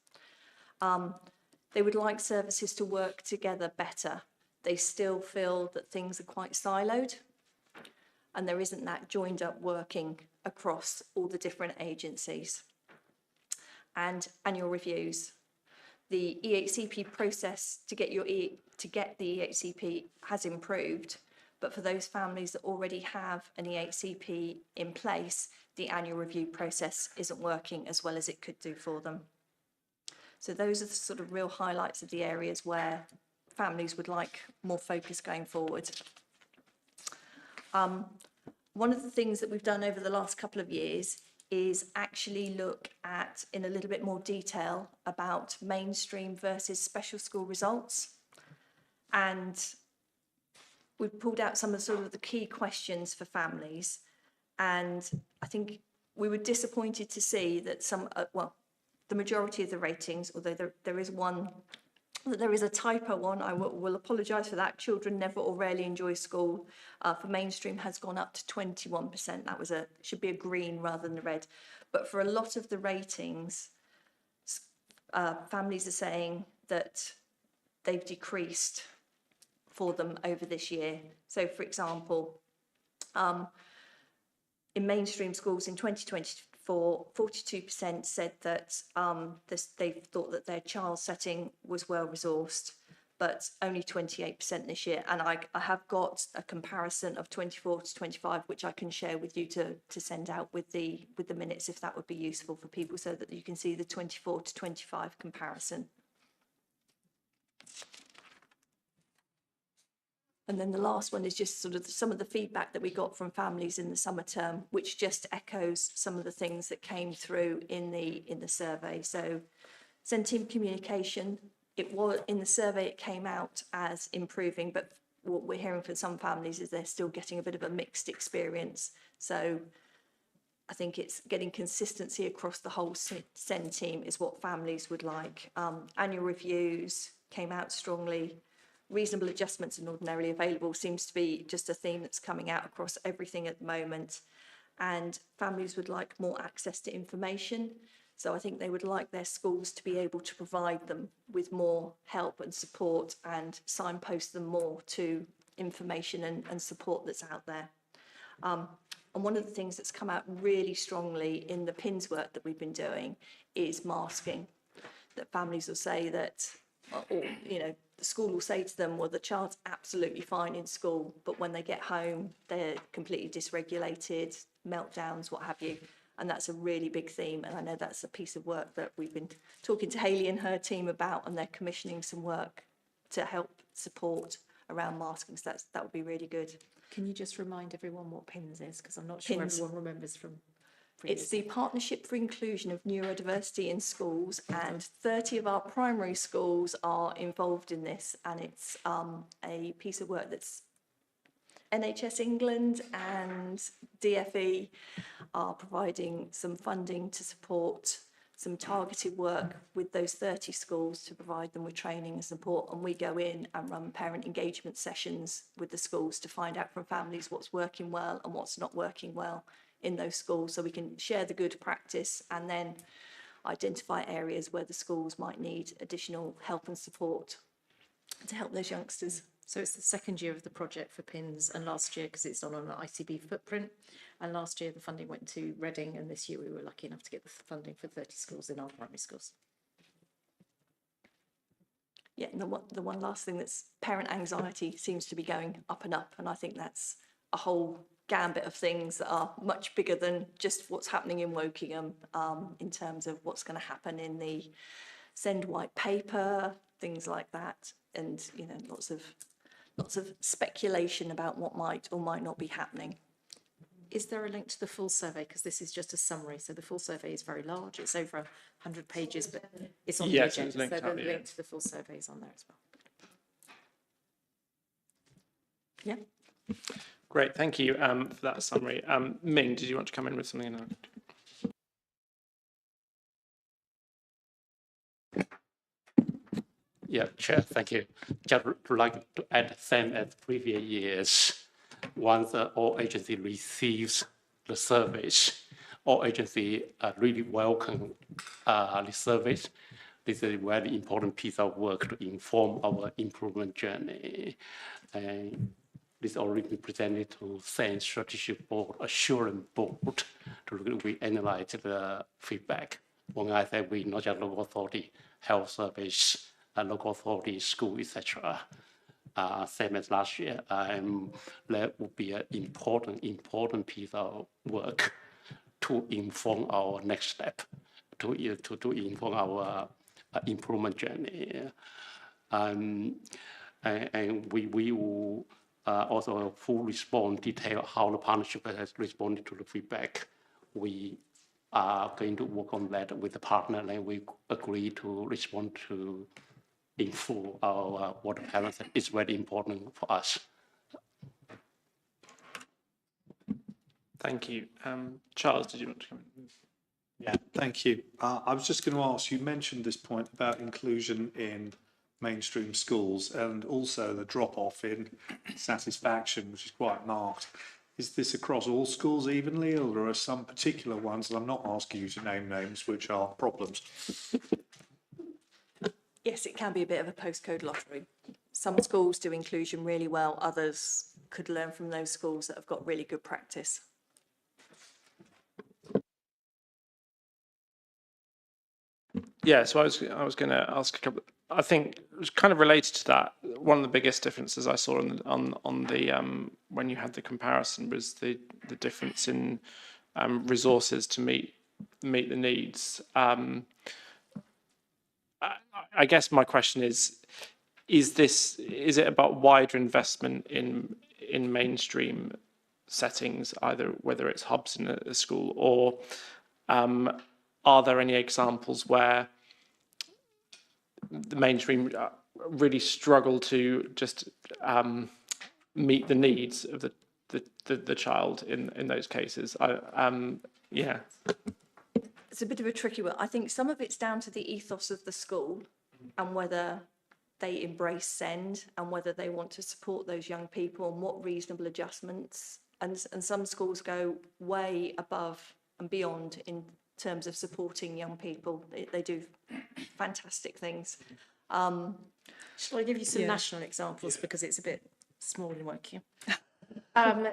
They would like services to work together better. They still feel that things are quite siloed and there isn't that joined up working across all the different agencies. And annual reviews. The EHCP process to get the EHCP has improved, but for those families that already have an EHCP in place, the annual review process isn't working as well as it could do for them. So those are the sort of real highlights of the areas where families would like more focus going forward. One of the things that we've done over the last couple of years is actually look at, in a little bit more detail, about mainstream versus special school results. And we've pulled out some of sort of the key questions for families. And I think we were disappointed to see that the majority of the ratings, although there is a typo on, I will apologise for that. Children never or rarely enjoy school. For mainstream has gone up to 21%. That should be a green rather than a red. But for a lot of the ratings, families are saying that they've decreased for them over this year. So, for example, in mainstream schools in 2024, 42% said that they thought that their child's setting was well resourced, but only 28% this year. And I have got a comparison of 24 to 25, which I can share with you to send out with the minutes, if that would be useful for people, so that you can see the 24 to 25 comparison. And then the last one is just sort of some of the feedback that we got from families in the summer term, which just echoes some of the things that came through in the survey. So centre communication, in the survey it came out as improving, but what we're hearing from some families is they're still getting a bit of a mixed experience. So I think it's getting consistency across the whole SEND team is what families would like. Annual reviews came out strongly. Reasonable adjustments and ordinarily available seems to be just a theme that's coming out across everything at the moment. And families would like more access to information. So I think they would like their schools to be able to provide them with more help and support and signpost them more to information and support that's out there. And one of the things that's come out really strongly in the PINS work that we've been doing is masking. That families will say that, or, you know, the school will say to them, well, the child's absolutely fine in school, but when they get home, they're completely dysregulated, meltdowns, what have you. And that's a really big theme. And I know that's a piece of work that we've been talking to Hayley and her team about, and they're commissioning some work to help support around masking. So that would be really good. Can you just remind everyone what PINS is? Because I'm not sure PINS. everyone remembers from previous. It's the Partnership for Inclusion of Neurodiversity in Schools, and 30 of our primary schools are involved in this, and it's a piece of work that's NHS England and DFE are providing some funding to support some targeted work with those 30 schools to provide them with training and support, and we go in and run parent engagement sessions with the schools to find out from families what's working well and what's not working well in those schools, so we can share the good practice and then identify areas where the schools might need additional help and support to help those youngsters. So it's the second year of the project for PINS, and last year, because it's on an ICB footprint, and last year the funding went to Reading, and this year we were lucky enough to get the funding for 30 schools in our primary schools. Yeah, and the one last thing, that's parent anxiety seems to be going up and up, and I think that's a whole gambit of things that are much bigger than just what's happening in Wokingham, in terms of what's going to happen in the Send white paper, things like that, and you know, lots of speculation about what might or might not be happening. Is there a link to the full survey? Because this is just a summary, so the full survey is very large. It's over 100 pages, but it's on the agenda, so the link to the full survey is on there as well. Yeah. Great, thank you for that summary. Ming, did you want to come in with something now? Yeah, Chair, thank you. Just would like to add, same as previous years, once all agency receives the service, all agencies really welcome this service. This is a very important piece of work to inform our improvement journey. And this already been presented to Science Strategic Board, Assurance Board, we analyze the feedback. When I say we, not just local authority, health service, local authority, school, etc. Same as last year, that would be an important piece of work to inform our next step, to inform our improvement journey. And we will also full response detail how the partnership has responded to the feedback. We are going to work on that with the partner, and we agree to respond to in full our water balance. It's very important for us. Thank you. Charles, did you want to come in? Yeah, thank you. I was just going to ask, you mentioned this point about inclusion in mainstream schools and also the drop-off in satisfaction, which is quite marked. Is this across all schools evenly, or there are some particular ones, and I'm not asking you to name names, which are problems? Yes, it can be a bit of a postcode lottery. Some schools do inclusion really well, others could learn from those schools that have got really good practice. Yeah, so I was going to ask a couple. I think it was kind of related to that. One of the biggest differences I saw on the when you had the comparison was the difference in resources to meet the needs. I guess my question is it about wider investment in mainstream settings, either whether it's hubs in a school, or are there any examples where the mainstream really struggle to just meet the needs of the child in those cases? Yeah. It's a bit of a tricky one. I think some of it's down to the ethos of the school and whether they embrace SEND and whether they want to support those young people and what reasonable adjustments. And some schools go way above and beyond in terms of supporting young people. They do fantastic things. Shall I give you some Yeah. national examples, because it's a bit small in work here?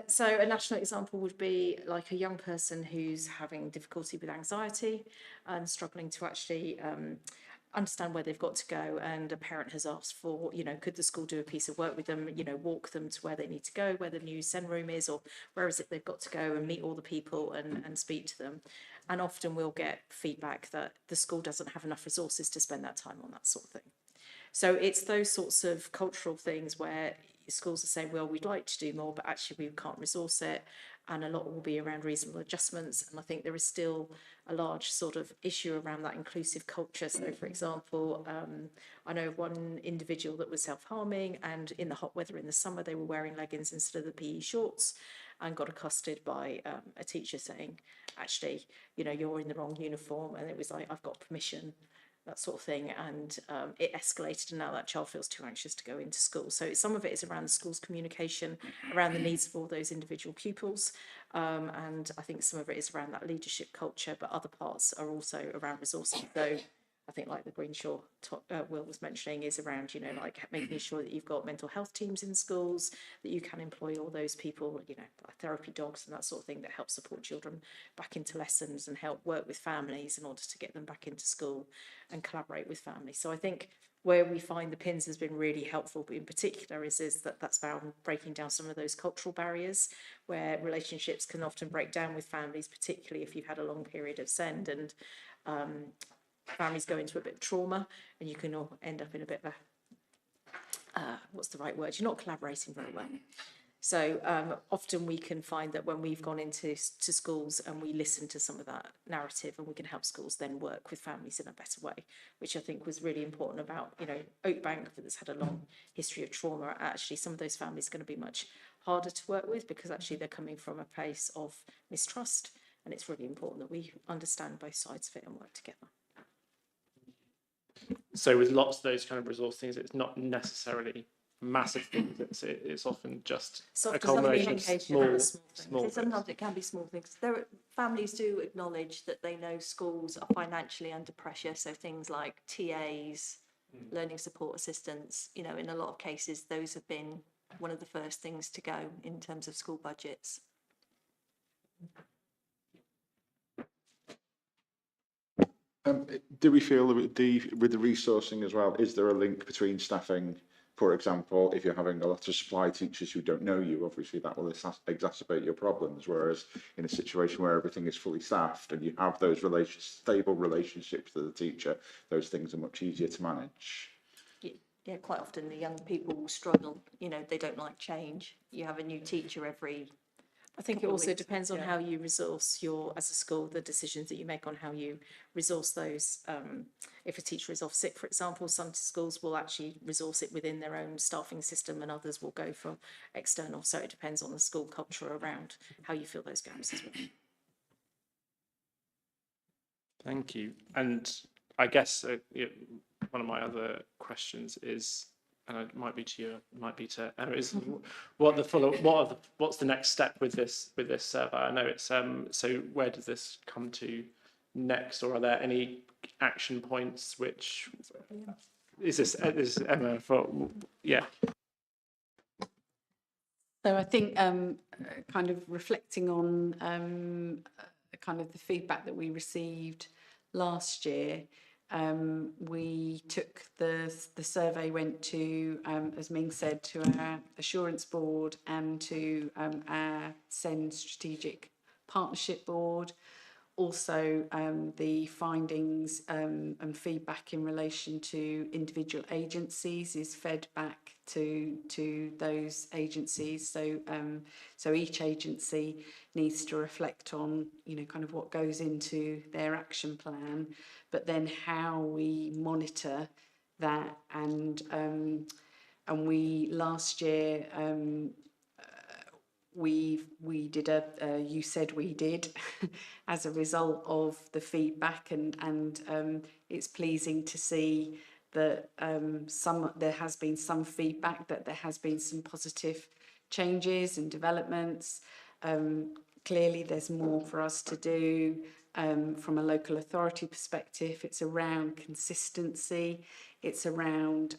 So a national example would be like a young person who's having difficulty with anxiety and struggling to actually understand where they've got to go, and a parent has asked for, could the school do a piece of work with them, walk them to where they need to go, where the new SEN room is, or where is it they've got to go, and meet all the people and speak to them. And often we'll get feedback that the school doesn't have enough resources to spend that time on that sort of thing. So it's those sorts of cultural things where schools are saying, well, we'd like to do more, but actually we can't resource it. And a lot will be around reasonable adjustments. And I think there is still a large sort of issue around that inclusive culture. So, for example, I know of one individual that was self-harming, and in the hot weather in the summer, they were wearing leggings instead of the PE shorts, and got accosted by a teacher saying, actually, you're in the wrong uniform. And it was like, I've got permission, that sort of thing, and it escalated, and now that child feels too anxious to go into school. So some of it is around the school's communication, around the needs of all those individual pupils, and I think some of it is around that leadership culture, but other parts are also around resourcing. So I think, like the Greenshaw Will was mentioning, is around, like making sure that you've got mental health teams in schools, that you can employ all those people, like therapy dogs and that sort of thing, that help support children back into lessons and help work with families in order to get them back into school and collaborate with families. So I think where we find the pins has been really helpful, but in particular is that's about breaking down some of those cultural barriers where relationships can often break down with families, particularly if you've had a long period of SEND, and families go into a bit of trauma, and you can all end up in a bit of a, what's the right word? You're not collaborating very well. So often we can find that when we've gone into schools and we listen to some of that narrative, and we can help schools then work with families in a better way, which I think was really important about, Oakbank, that's had a long history of trauma. Actually, some of those families are going to be much harder to work with, because actually they're coming from a place of mistrust, and it's really important that we understand both sides of it and work together. So with lots of those kind of resource things, it's not necessarily massive things. It's often just a culmination of small things. Sometimes it can be small things. families do acknowledge that they know schools are financially under pressure. So things like TAs, learning support assistants, you know, in a lot of cases, those have been one of the first things to go in terms of school budgets. Do we feel that with the resourcing as well, is there a link between staffing? For example, if you're having a lot of supply teachers who don't know you, obviously that will exacerbate your problems. Whereas in a situation where everything is fully staffed and you have those stable relationships with the teacher, those things are much easier to manage. Yeah, quite often the young people will struggle. You know, they don't like change. You have a new teacher every. I think it couple of also weeks, depends on yeah. how you resource as a school, the decisions that you make on how you resource those. If a teacher is off sick, for example, some schools will actually resource it within their own staffing system and others will go for external. So it depends on the school culture around how you fill those gaps as well. Thank you. And I guess one of my other questions is, and it might be to you, it might be to Emma, is what's the next step with this survey? I know it's so where does this come to next, or are there any action points which is Emma for? Yeah. So I think kind of reflecting on kind of the feedback that we received last year, we took the survey went to, as Ming said, to our assurance board and to our SEND strategic partnership board. Also, the findings and feedback in relation to individual agencies is fed back to those agencies. So, so each agency needs to reflect on, you know, kind of what goes into their action plan, but then how we monitor that. And we last year. We did you said we did as a result of the feedback, and it's pleasing to see that there has been some feedback, that there has been some positive changes and developments. Clearly there's more for us to do from a local authority perspective. It's around consistency, it's around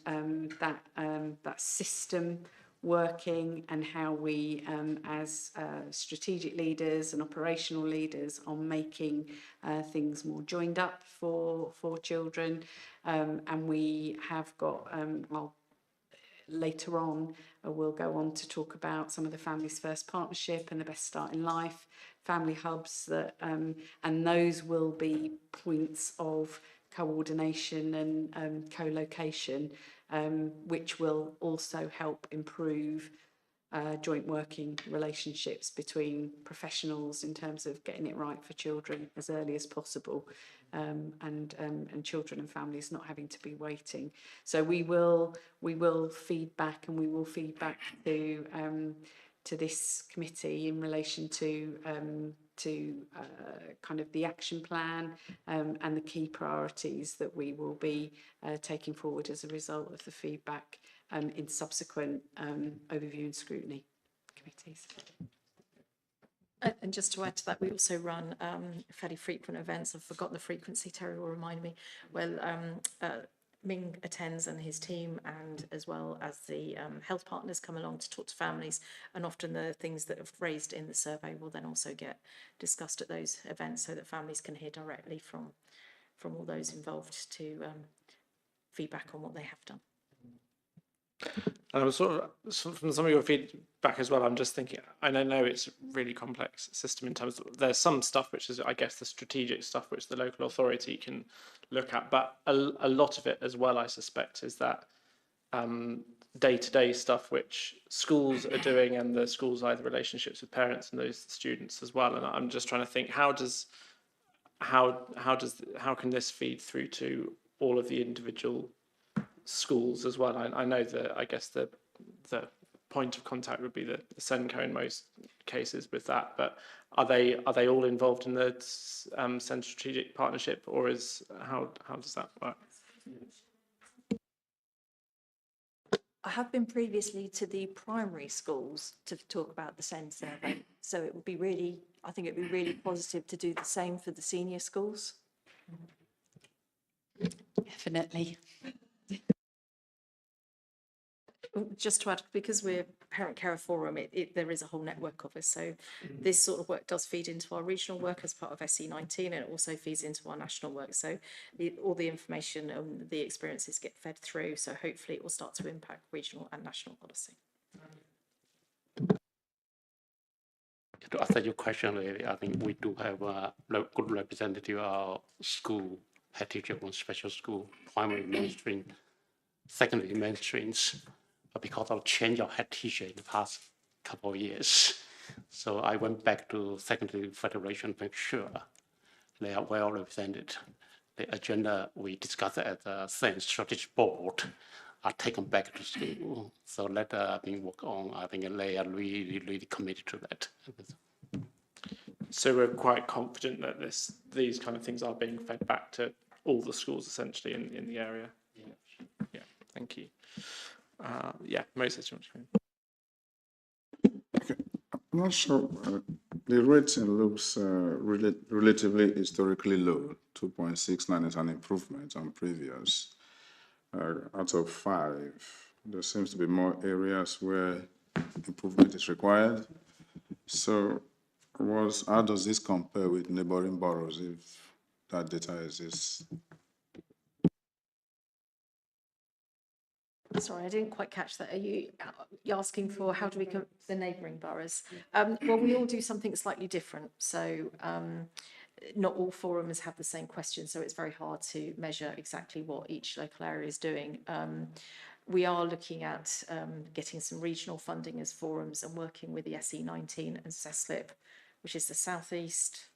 that system working, and how we as strategic leaders and operational leaders are making things more joined up for children, and we have got later on we'll go on to talk about some of the Families First Partnership and the Best Start in Life family hubs, that and those will be points of coordination and co-location, which will also help improve joint working relationships between professionals in terms of getting it right for children as early as possible, and children and families not having to be waiting. So we will feed back, and we will feed back to this committee in relation to kind of the action plan and the key priorities that we will be taking forward as a result of the feedback in subsequent overview and scrutiny committees. And just to add to that, we also run fairly frequent events. I've forgotten the frequency, Terry will remind me. Well, Ming attends and his team, and as well as the health partners come along to talk to families, and often the things that have raised in the survey will then also get discussed at those events, so that families can hear directly from all those involved to feedback on what they have done. And I was sort of, from some of your feedback as well, I'm just thinking, and I know it's a really complex system in terms of, there's some stuff which is, I guess, the strategic stuff which the local authority can look at, but a lot of it as well, I suspect, is that day-to-day stuff which schools are doing, and the schools' either relationships with parents and those students as well. And I'm just trying to think, how can this feed through to all of the individual schools as well? I know that, I guess the point of contact would be the SENCO in most cases with that, but are they all involved in the SEND strategic partnership, or how does that work? I have been previously to the primary schools to talk about the SEND survey. So it would be really, I think it would be really positive to do the same for the senior schools. Definitely. Just to add, because we're Parent Carer Forum, there is a whole network of us. So this sort of work does feed into our regional work as part of SE19, and it also feeds into our national work. So all the information and the experiences get fed through. So hopefully it will start to impact regional and national policy. To answer your question, really, I think we do have a good representative of school head teacher from special school, primary mainstream, secondary mainstreams, but because of change of head teacher in the past couple of years. So I went back to secondary federation to make sure they are well represented. The agenda we discussed at the same strategic board are taken back to school. So let being work on. I think they are really committed to that. So we're quite confident that these kind of things are being fed back to all the schools essentially in the area. Yeah, thank you. Yeah, Moses, do you want to I'm not sure. The rating looks relatively historically low. 2.69 is an improvement on previous. Out of 5, there seems to be more areas where improvement is required. So, how does this compare with neighboring boroughs, if that data exists? Sorry, I didn't quite catch that. Are you asking for how do we the neighbouring boroughs? Well, we all do something slightly different. So not all forums have the same questions, so it's very hard to measure exactly what each local area is doing. We are looking at getting some regional funding as forums and working with the SE19 and CESLIP, which is the Southeast.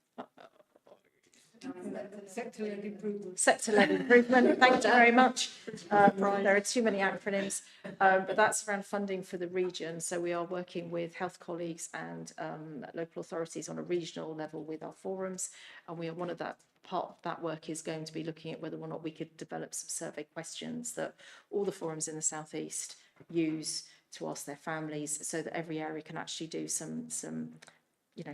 Sector-led improvement. Sector-led improvement, thank you very much. There are too many acronyms, but that's around funding for the region. So we are working with health colleagues and local authorities on a regional level with our forums. And we are one of that part of that work is going to be looking at whether or not we could develop some survey questions that all the forums in the Southeast use to ask their families so that every area can actually do some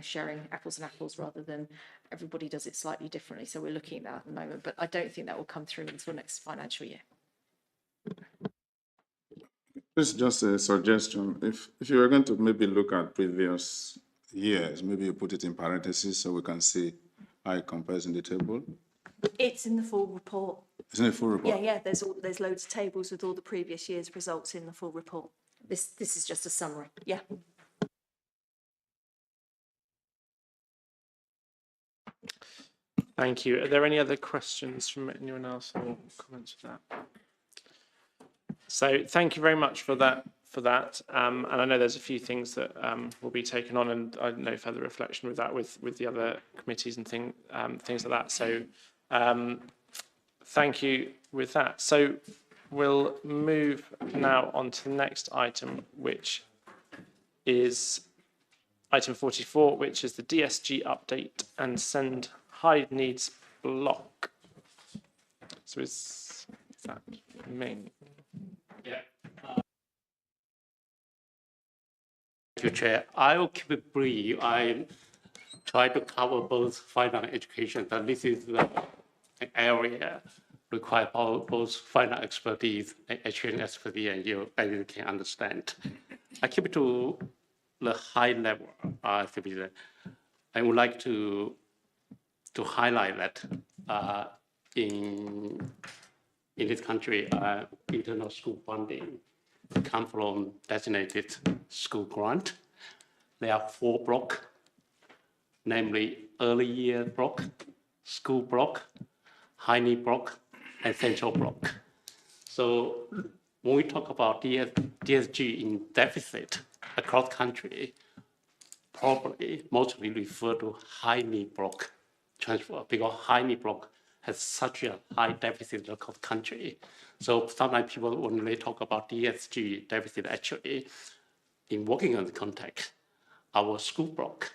sharing apples and apples rather than everybody does it slightly differently. So we're looking at that at the moment, but I don't think that will come through until next financial year. This is just a suggestion. If you were going to maybe look at previous years, maybe you put it in parentheses so we can see how it compares in the table. It's in the full report. It's in the full report? Yeah, there's loads of tables with all the previous year's results in the full report. This is just a summary. Yeah. Thank you. Are there any other questions from anyone else or comments with that? So thank you very much for that. And I know there's a few things that will be taken on, and I know further reflection with that with the other committees and things like that. So thank you with that. So we'll move now on to the next item, which is item 44, which is the DSG update and send high needs block. So is that me? Yeah. Thank you, Chair. I will keep it brief. I try to cover both finance and education, but this is the area require both finance expertise and education expertise, and you can understand. I keep it to the high level. I would like to highlight that in this country, internal school funding come from designated school grant. There are 4 blocks, namely early year block, school block, high need block, and central block. So when we talk about DSG in deficit across country, probably mostly refer to high need block transfer, because high need block has such a high deficit across country. So sometimes people, when they talk about DSG deficit, actually, in working on the context, our school block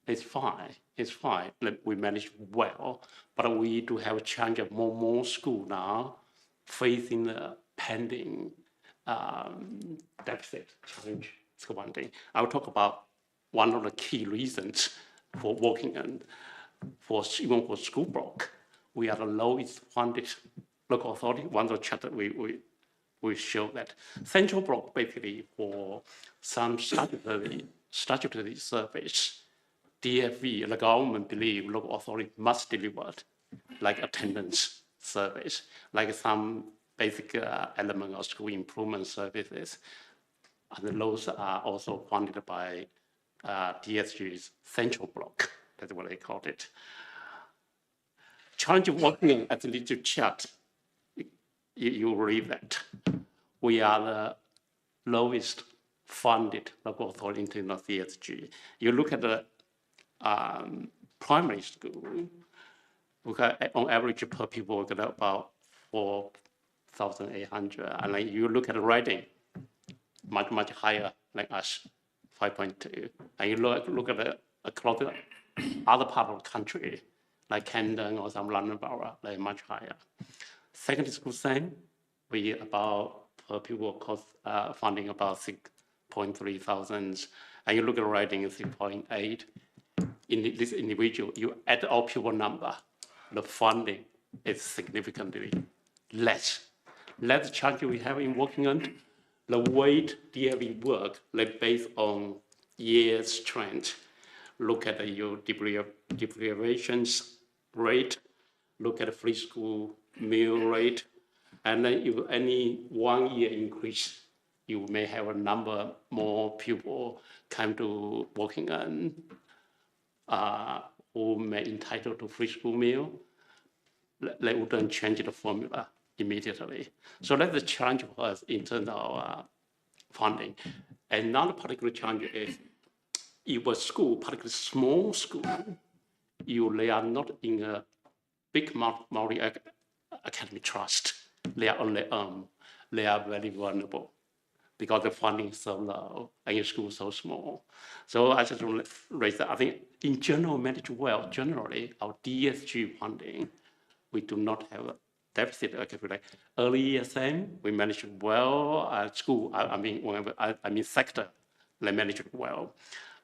is fine. It's fine. We manage well, but we do have a challenge of more school now facing the pending deficit challenge. That's one thing. I'll talk about one of the key reasons for working on, even for school block, we are the lowest funded local authority. One of the chapter we show that central block basically for some statutory service, DFV, the government believe local authority must deliver, like attendance service, like some basic element of school improvement services. And those are also funded by DSG's central block. That's what they called it. Challenge working at the little chart, you read that. We are the lowest funded local authority in terms of DSG. You look at the primary school, on average per pupil, we get about 4,800. And then you look at the writing, much higher like us, 5.2. And you look at the across the other part of the country, like Camden or some London borough, like much higher. Secondary school, same. We about per pupil cost funding about 6.3 thousand. And you look at writing 6.8. In this individual, you add all pupil number, the funding is significantly less. That's the challenge we have in working on. The way DFE work, like based on years trend, look at your deprivations rate, look at the free school meal rate, and then if any 1 year increase, you may have a number more people come to working on who may entitled to free school meal. They wouldn't change the formula immediately. So that's the challenge for us in terms of funding. Another particular challenge is if a school, particularly small school, they are not in a big multi-academy trust. They are on their own. They are very vulnerable because the funding is so low and your school is so small. So I just want to raise that. I think in general, managed well, generally, our DSG funding, we do not have a deficit. Like early ESM, we managed well. School, I mean sector, they managed well.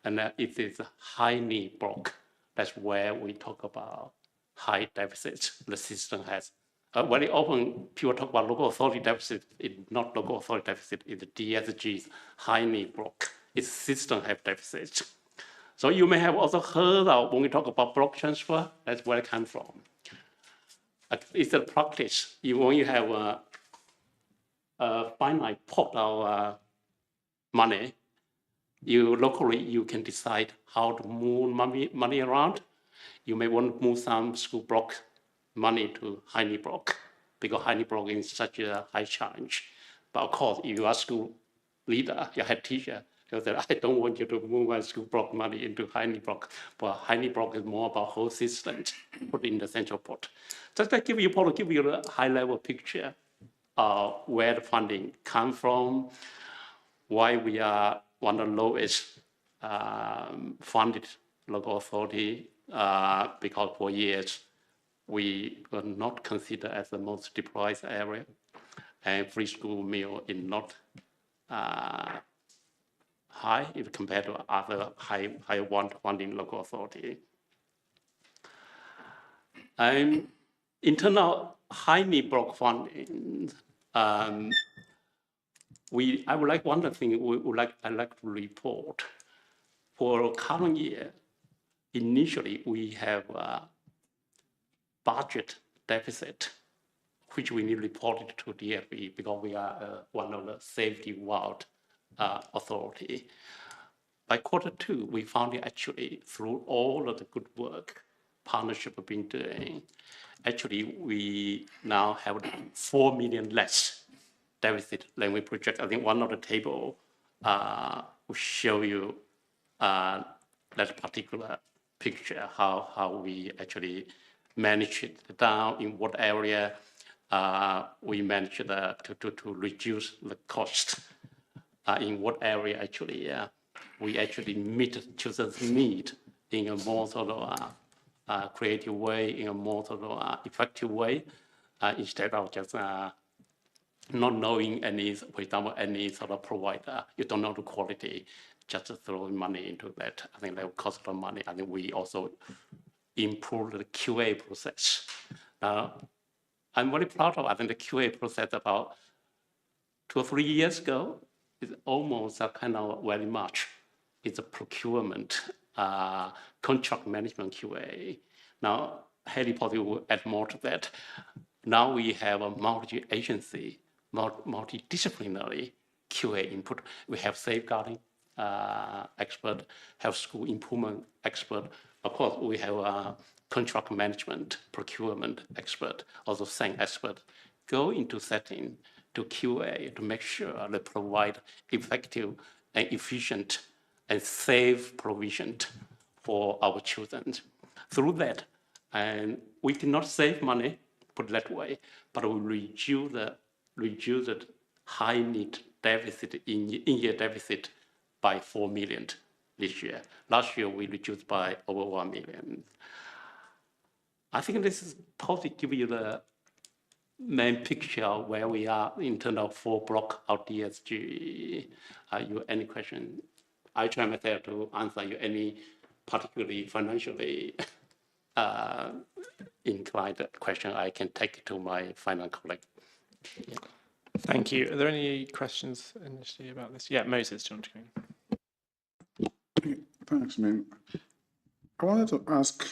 And it is a high need block. That's where we talk about high deficits the system has. Very often people talk about local authority deficit. It's not local authority deficit, it's the DSG's high need block. Its system have deficits. So you may have also heard of when we talk about block transfer, that's where it comes from. It's a practice. When you have a finite pot of money, locally you can decide how to move money around. You may want to move some school block money to high need block because high need block is such a high challenge. But of course, if you are school leader, your head teacher, you say, I don't want you to move my school block money into high need block. But high need block is more about whole system put in the central pot. Just to give you a high level picture of where the funding comes from, why we are one of the lowest funded local authority, because for years we were not considered as the most deprived area, and free school meal is not high if compared to other high funding local authority. And in terms of high need block funding, I would like one thing I'd like to report. For current year, initially we have a budget deficit, which we need reported to DFE because we are one of the safety world authority. By Q2, we found it actually through all of the good work partnership have been doing. Actually, we now have 4 million less deficit than we project. I think one of the table will show you that particular picture, how we actually manage it down, in what area we manage to reduce the cost, in what area actually we actually meet children's need in a more sort of creative way, in a more sort of effective way, instead of just not knowing any, for example, any sort of provider, you don't know the quality, just throwing money into that. I think that will cost a lot of money. I think we also improve the QA process. I'm very proud of, I think the QA process about 2 or 3 years ago is almost a kind of very much. It's a procurement, contract management QA. Now, Haley probably will add more to that. Now we have a multi-agency, multidisciplinary QA input. We have safeguarding expert, have school improvement expert. Of course, we have a contract management, procurement expert, also same expert. Go into setting to QA to make sure they provide effective and efficient and safe provision for our children. Through that, and we cannot save money, put it that way, but we reduce the high need deficit, in-year deficit by 4 million this year. Last year, we reduced by over 1 million. I think this is probably give you the main picture of where we are in terms of 4 block of DSG. You any question? I try myself to answer you any particularly financially inclined question. I can take it to my final colleague. Yeah. Thank you. Are there any questions initially about this? Yeah, Moses, do you want to go in? Thanks, man. I wanted to ask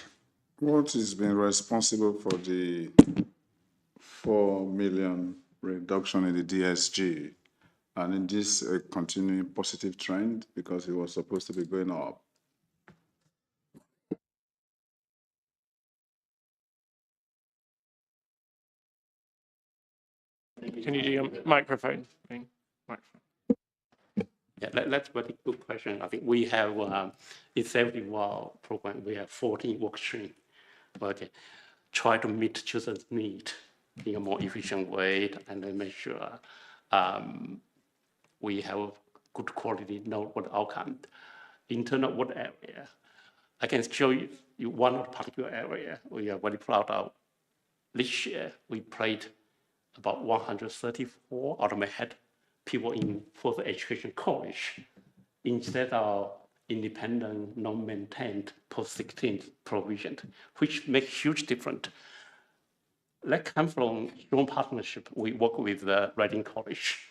what has been responsible for the 4 million reduction in the DSG, and in this continuing positive trend because it was supposed to be going up. Can you do your microphone thing? Microphone. Yeah, that's a very good question. I think we have, in 70-hour program, we have 14 work streams. Okay, try to meet children's need in a more efficient way and then make sure we have good quality, know what outcome. In terms of what area, I can show you one particular area we are very proud of. This year, we played about 134 out of my head people in further education college instead of independent, non-maintained post-16 provision, which makes huge difference. That comes from strong partnership. We work with the Reading College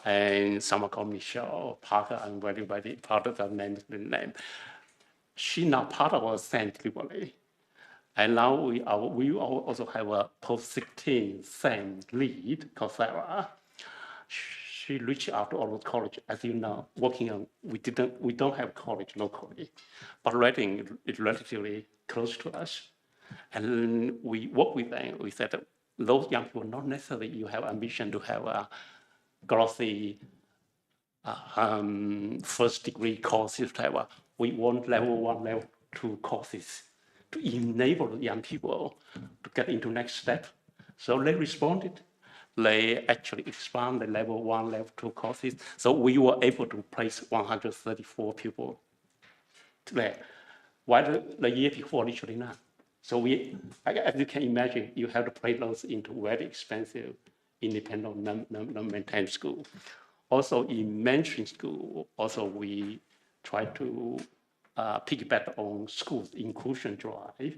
and someone called Michelle Parker. I'm very, very proud of that name. She now part of our Saint delivery. And now we also have a post-16 SAM lead, called Sarah. She reached out to all those colleges, as you know, working on, we don't have college locally, but Reading is relatively close to us. And we work with them. We said that those young people, not necessarily you have ambition to have a glossy first degree courses, whatever. We want level 1, level 2 courses to enable young people to get into next step. So they responded. They actually expand the level 1, level 2 courses. So we were able to place 134 people there, while the year before, literally none. So as you can imagine, you have to place those into very expensive, independent, non-maintained school. Also in mainstream school, also we try to piggyback on schools inclusion drive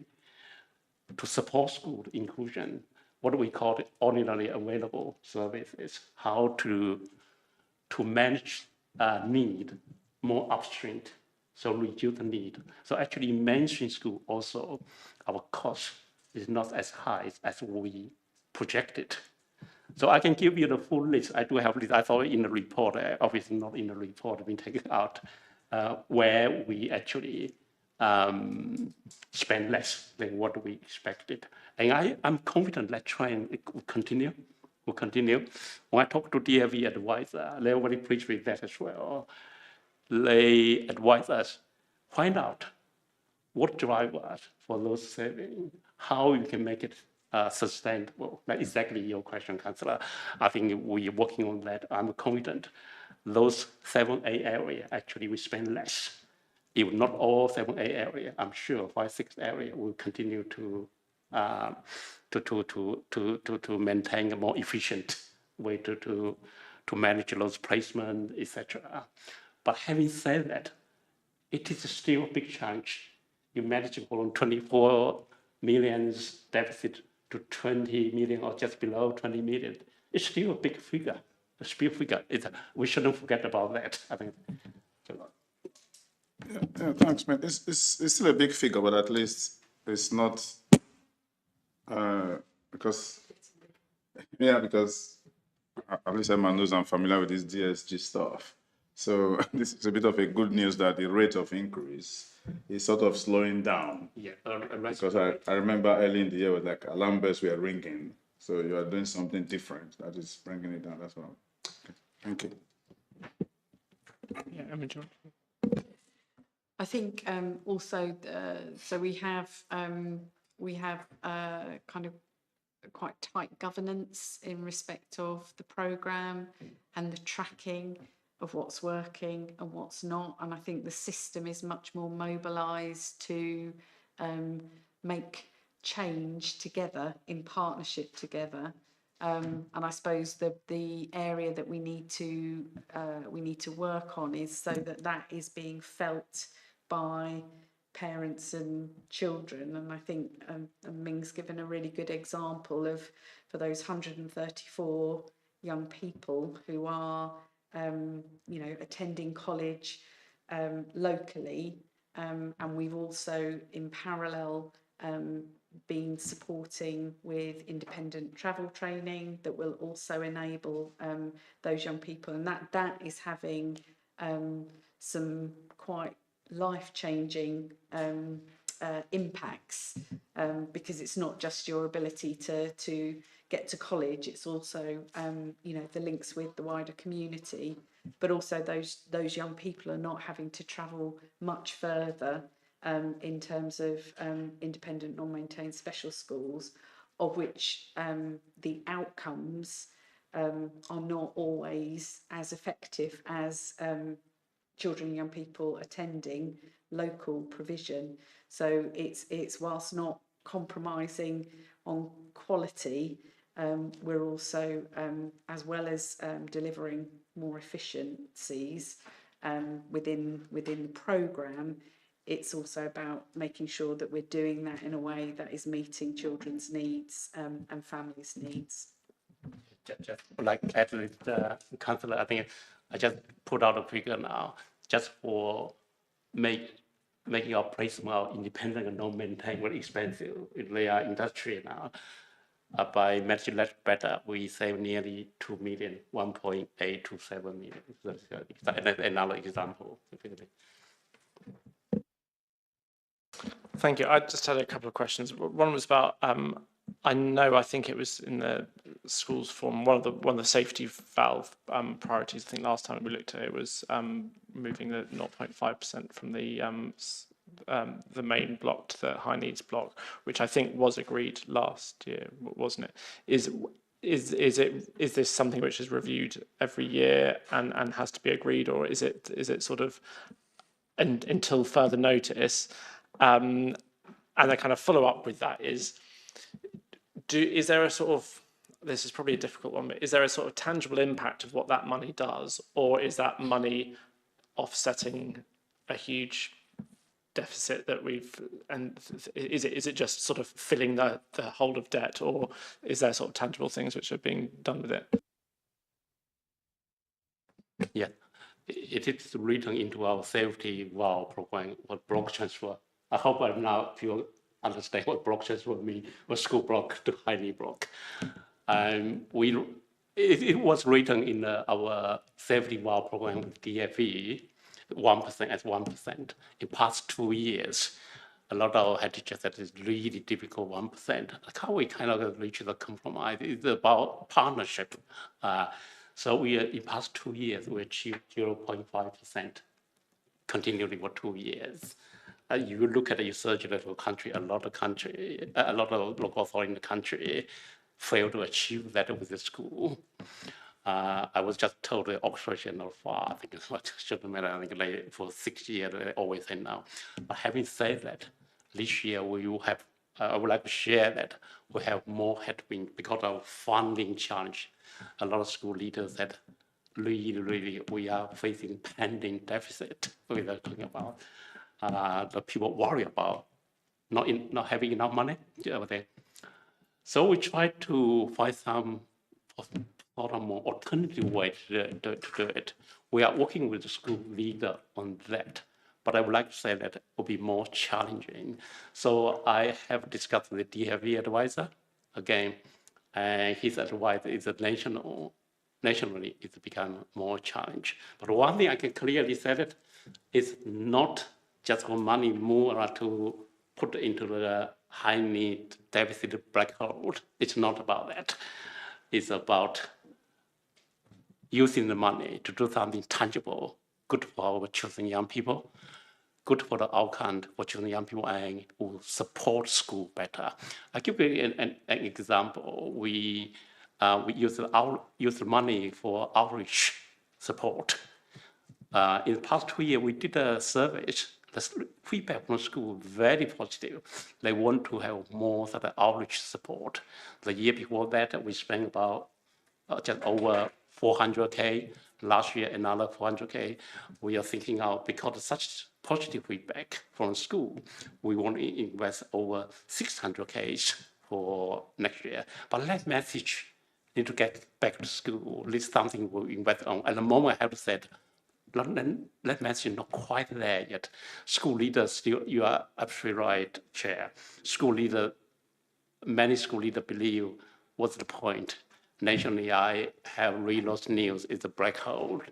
to support school inclusion, what we call it ordinarily available services, how to manage need more upstream, so reduce the need. So actually in mainstream school also, our cost is not as high as we projected. So I can give you the full list. I do have this, I thought in the report, obviously not in the report, we take it out, where we actually spend less than what we expected. And I'm confident that trend will continue. When I talk to DFE advisor, they're very pleased with that as well. They advise us, find out what drive us for those savings, how you can make it sustainable. That's exactly your question, Councillor. I think we're working on that. I'm confident those 7A area, actually we spend less. If not all 7A area, I'm sure 5, 6 area will continue to maintain a more efficient way to manage those placement, etc. But having said that, it is still a big challenge. You manage from 24 millions deficit to 20 million or just below 20 million. It's still a big figure. A big figure. We shouldn't forget about that. I think. Yeah, thanks, man. It's still a big figure, but at least it's not because because at least Emma knows I'm familiar with this DSG stuff. So this is a bit of a good news that the rate of increase is sort of slowing down. Yeah, Because I remember early in the year with like alarm bells were ringing. So you are doing something different that is bringing it down. That's all. Okay. Thank you. Yeah, Emma, do you want- I think also, so we have kind of quite tight governance in respect of the programme and the tracking of what's working and what's not. And I think the system is much more mobilised to make change together, in partnership together. And I suppose the area that we need to work on is so that is being felt by parents and children. And I think Ming's given a really good example of, for those 134 young people who are attending college locally, and we've also in parallel been supporting with independent travel training that will also enable those young people, and that is having some quite life-changing impacts, because it's not just your ability to get to college, it's also the links with the wider community, but also those young people are not having to travel much further in terms of independent non-maintained special schools, of which the outcomes are not always as effective as children and young people attending local provision. So it's whilst not compromising on quality, we're also, as well as delivering more efficiencies within the programme, it's also about making sure that we're doing that in a way that is meeting children's needs and families' needs. Just like at the councillor, I think I just put out a figure now, just for making our placement of independent and non-maintained very expensive in their industry now. By managing that better, we save nearly 2 million, 1.827 million. That's another example. Thank you. I just had a couple of questions. One was about, I think it was in the schools forum, one of the safety valve priorities. I think last time we looked at it was moving the 0.5% from the main block to the high needs block, which I think was agreed last year, wasn't it? Is this something which is reviewed every year and has to be agreed, or is it sort of until further notice? And the kind of follow up with that is there a sort of, this is probably a difficult one, but is there a sort of tangible impact of what that money does, or is that money offsetting a huge deficit that and is it just sort of filling the hole of debt, or is there sort of tangible things which are being done with it? Yeah, it is written into our safety valve program, what block transfer. I hope I'm now you understand what block transfer means, what school block to high need block. It was written in our safety valve program with DFE, 1% as 1%. In past 2 years, a lot of our head teachers said it's really difficult, 1%. How we kind of reach the compromise? It's about partnership. So in past 2 years, we achieved 0.5% continually for 2 years. You look at the surge level country, a lot of local authorities in the country failed to achieve that with the school. I was just told the operation of I think it's what shouldn't matter. I think for 6 years they always say now. But having said that, this year we will have. I would like to share that we have more headwind because of funding challenge. A lot of school leaders said really, we are facing pending deficit. We're talking about the people worry about not having enough money over there. So we try to find some sort of more alternative way to do it. We are working with the school leader on that, but I would like to say that it will be more challenging. So I have discussed with the DFE advisor again, and his advice is that nationally it's become more challenge. But one thing I can clearly say that it's not just for money more to put into the high need deficit black hole. It's not about that. It's about using the money to do something tangible, good for our children, young people, good for the outcome for children, young people, and will support school better. I give you an example. We use the money for outreach support. In the past 2 years, we did a survey. The feedback from the school very positive. They want to have more sort of outreach support. The year before that, we spent about just over 400K. Last year, another 400K. We are thinking out because of such positive feedback from school, we want to invest over 600K for next year. But that message need to get back to school. This is something we'll invest on. At the moment, I have to say, that message is not quite there yet. School leaders still, you are absolutely right, Chair. Many school leaders believe, what's the point? Nationally, I have read those news, it's a black hole.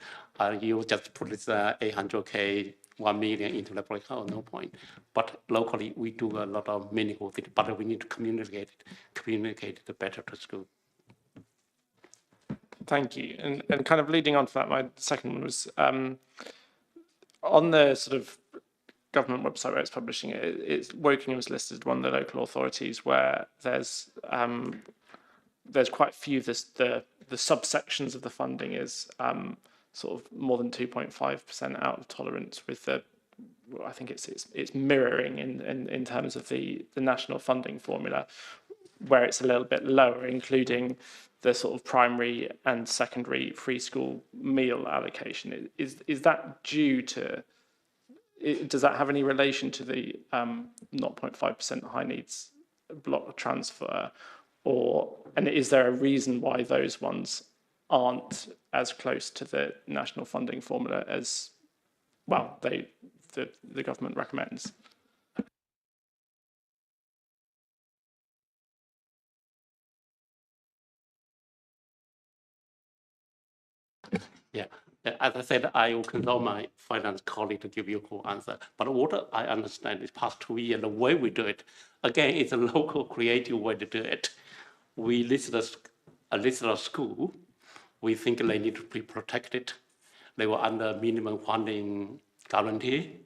You just put this 800K, 1 million into the black hole, no point. But locally, we do a lot of meaningful things, but we need to communicate it better to school. Thank you. And kind of leading on to that, my second one was on the sort of government website where it's publishing it, Wokingham is listed as one of the local authorities where there's quite a few, the subsections of the funding is sort of more than 2.5% out of tolerance with the, I think it's mirroring in terms of the national funding formula, where it's a little bit lower, including the sort of primary and secondary free school meal allocation. Is that due to, does that have any relation to the 0.5% high needs block transfer? And is there a reason why those ones aren't as close to the national funding formula as, well, the government recommends? Yeah, as I said, I will consult my finance colleague to give you a full answer. But what I understand is past 2 years, the way we do it, again, it's a local creative way to do it. We list a list of school. We think they need to be protected. They were under minimum funding guarantee,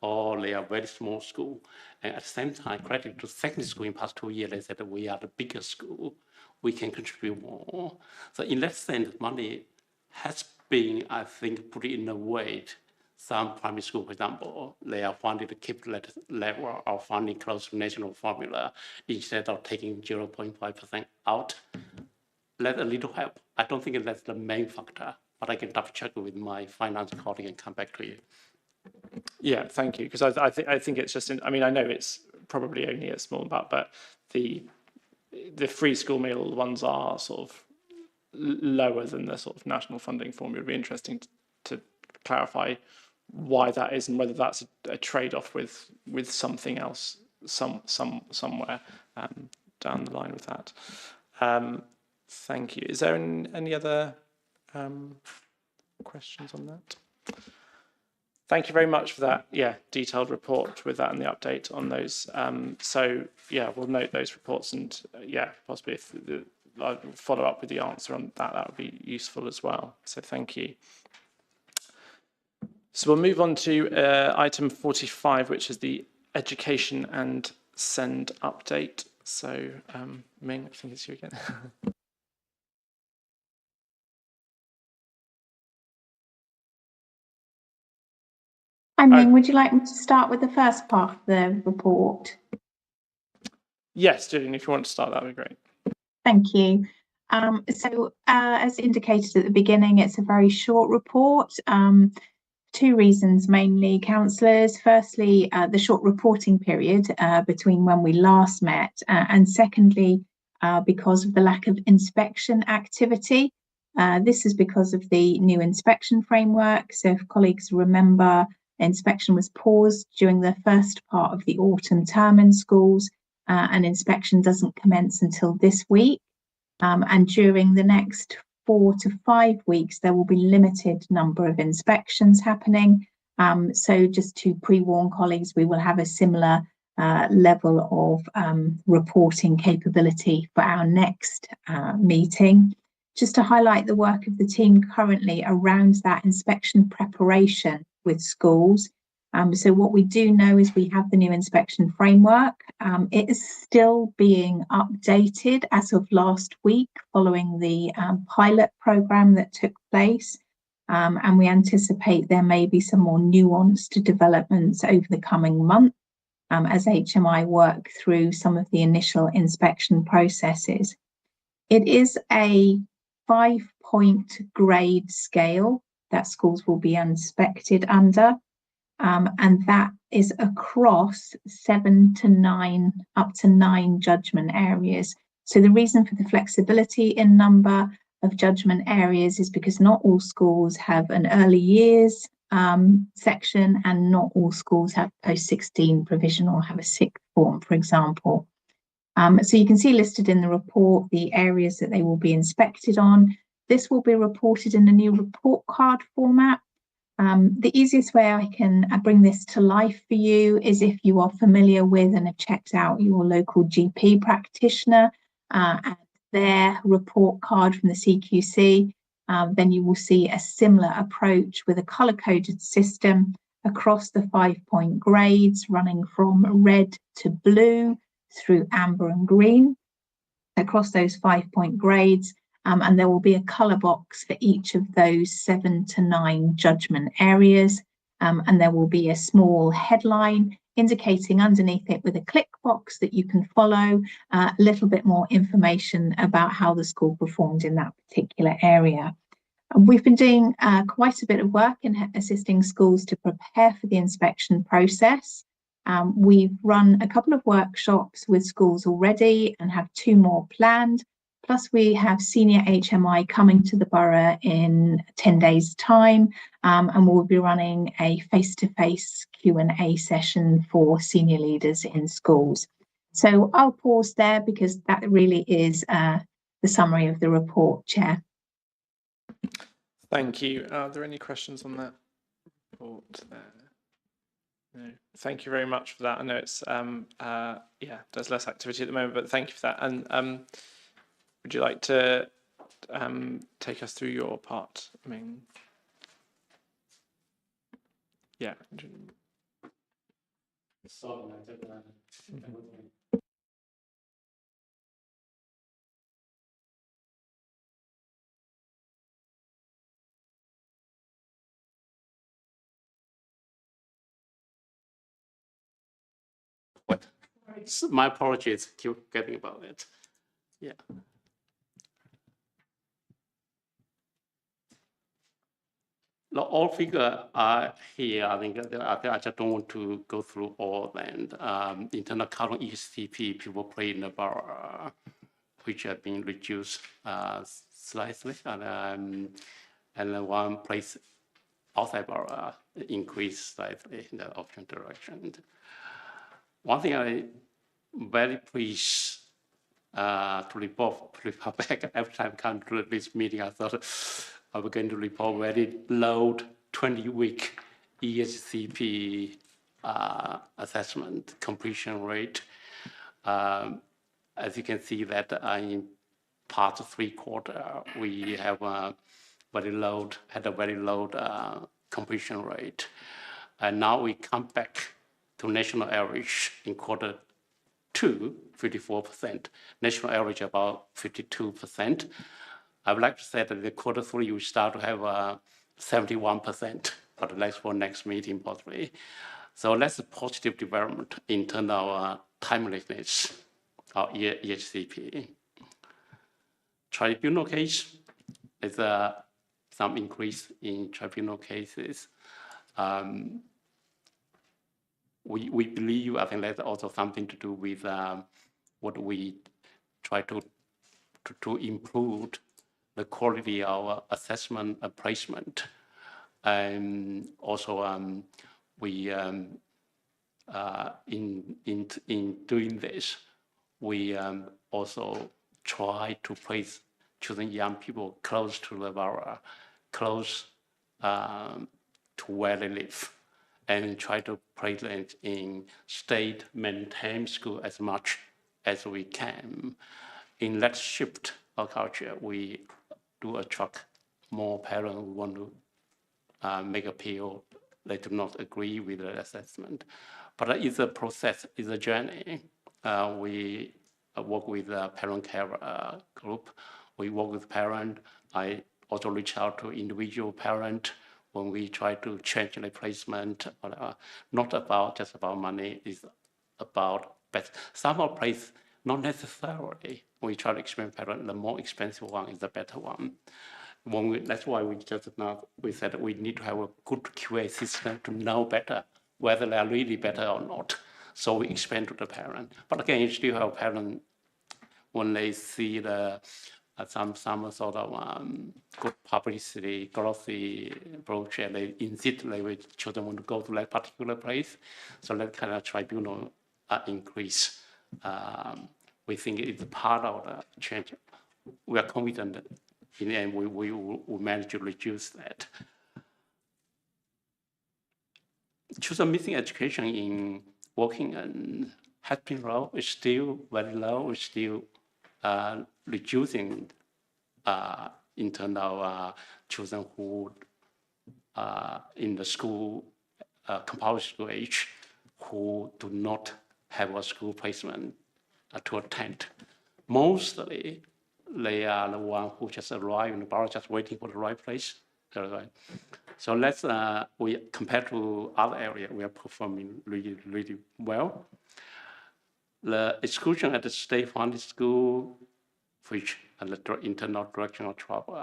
or they are very small school. And at the same time, credit to secondary school in past 2 years, they said that we are the biggest school. We can contribute more. So in that sense, money has been, I think, put in a way. Some primary school, for example, they are funded to keep that level of funding close to national formula instead of taking 0.5% out. Let a little help. I don't think that's the main factor, but I can double check with my finance colleague and come back to you. Yeah, thank you. Because I think it's just, I mean, I know it's probably only a small amount, but the free school meal ones are sort of lower than the sort of national funding formula. It would be interesting to clarify why that is and whether that's a trade-off with something else somewhere down the line with that. Thank you. Is there any other questions on that? Thank you very much for that, detailed report with that and the update on those. So, we'll note those reports and, possibly if I'll follow up with the answer on that, that would be useful as well. So thank you. So we'll move on to item 45, which is the education and send update. So, Ming, I think it's you again. Hi, Ming, would you like me to start with the first part of the report? Yes, Julian, if you want to start, that would be great. Thank you. As indicated at the beginning, it's a very short report. Two reasons mainly, councillors. Firstly, the short reporting period between when we last met, and secondly, because of the lack of inspection activity. This is because of the new inspection framework. So if colleagues remember, inspection was paused during the first part of the autumn term in schools, and inspection doesn't commence until this week. And during the next 4 to 5 weeks, there will be limited number of inspections happening. So just to pre-warn colleagues, we will have a similar level of reporting capability for our next meeting. Just to highlight the work of the team currently around that inspection preparation with schools. So what we do know is we have the new inspection framework. It is still being updated as of last week following the pilot programme that took place. And we anticipate there may be some more nuanced developments over the coming month as HMI work through some of the initial inspection processes. It is a 5-point grade scale that schools will be inspected under. And that is across 7 to 9, up to 9 judgment areas. So the reason for the flexibility in number of judgment areas is because not all schools have an early years section, and not all schools have post-16 provision or have a sixth form, for example. So you can see listed in the report the areas that they will be inspected on. This will be reported in a new report card format. The easiest way I can bring this to life for you is if you are familiar with and have checked out your local GP practitioner and their report card from the CQC, then you will see a similar approach with a colour-coded system across the 5-point grades, running from red to blue through amber and green across those 5-point grades. And there will be a colour box for each of those 7 to 9 judgment areas. And there will be a small headline indicating underneath it with a click box that you can follow a little bit more information about how the school performed in that particular area. And we've been doing quite a bit of work in assisting schools to prepare for the inspection process. We've run a couple of workshops with schools already and have 2 more planned. Plus, we have senior HMI coming to the borough in 10 days' time, and we'll be running a face-to-face Q&A session for senior leaders in schools. So I'll pause there because that really is the summary of the report, Chair. Thank you. Are there any questions on that report there? No. Thank you very much for that. I know it's yeah, there's less activity at the moment, but thank you for that. And would you like to take us through your part? I mean, yeah. What? My apologies. Keep getting about it. Yeah. The all figure are here. I think I just don't want to go through all and internal current ECP people play in the bar, which have been reduced slightly, and then one place outside bar increased slightly in the opposite direction. One thing I very pleased to report back every time I come to this meeting, I thought I was going to report very low 20-week EHCP assessment completion rate. As you can see that in part 3/4, we have had a very low completion rate. And now we come back to national average in Q2, 54%. National average about 52%. I would like to say that in Q3 we start to have 71%, but that's for next meeting possibly. So that's a positive development in terms of timeliness of EHCP. tribunal case, there's some increase in tribunal cases. We believe, I think that's also something to do with what we try to improve the quality of assessment and placement. And also we in doing this, we also try to place children, young people close to the borough, close to where they live, and try to place them in state-maintained school as much as we can. In that shift of culture, we do attract more parents who want to make appeal. They do not agree with the assessment. But it's a process, it's a journey. We work with a parent care group. We work with parent. I also reach out to individual parent when we try to change the placement. Not about just about money, it's about best. Some of place, not necessarily. We try to explain parent, the more expensive one is the better one. That's why we said we need to have a good QA system to know better whether they are really better or not. So we explain to the parent. But again, you still have parents when they see the some sort of good publicity, glossy brochure, they insist that children want to go to that particular place. So that kind of tribunal increase. We think it's part of the change. We are confident that in the end we will manage to reduce that. Children missing education in working and helping role is still very low. It's still reducing in terms of children who in the school, compulsory school age, who do not have a school placement to attend. Mostly, they are the one who just arrive in the borough, just waiting for the right place. So let's we compared to other areas, we are performing really, really well. The exclusion at the state-funded school, which the internal direction of travel,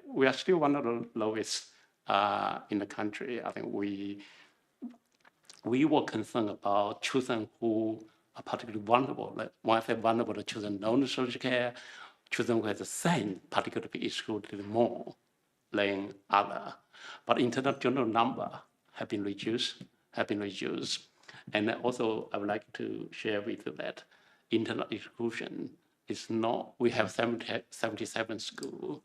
we are still one of the lowest in the country. I think we were concerned about children who are particularly vulnerable. Like when I say vulnerable, the children don't social care, children who have the same particularly excluded more than other. But internal general number have been reduced. And also, I would like to share with you that internal exclusion is not, we have 77 schools.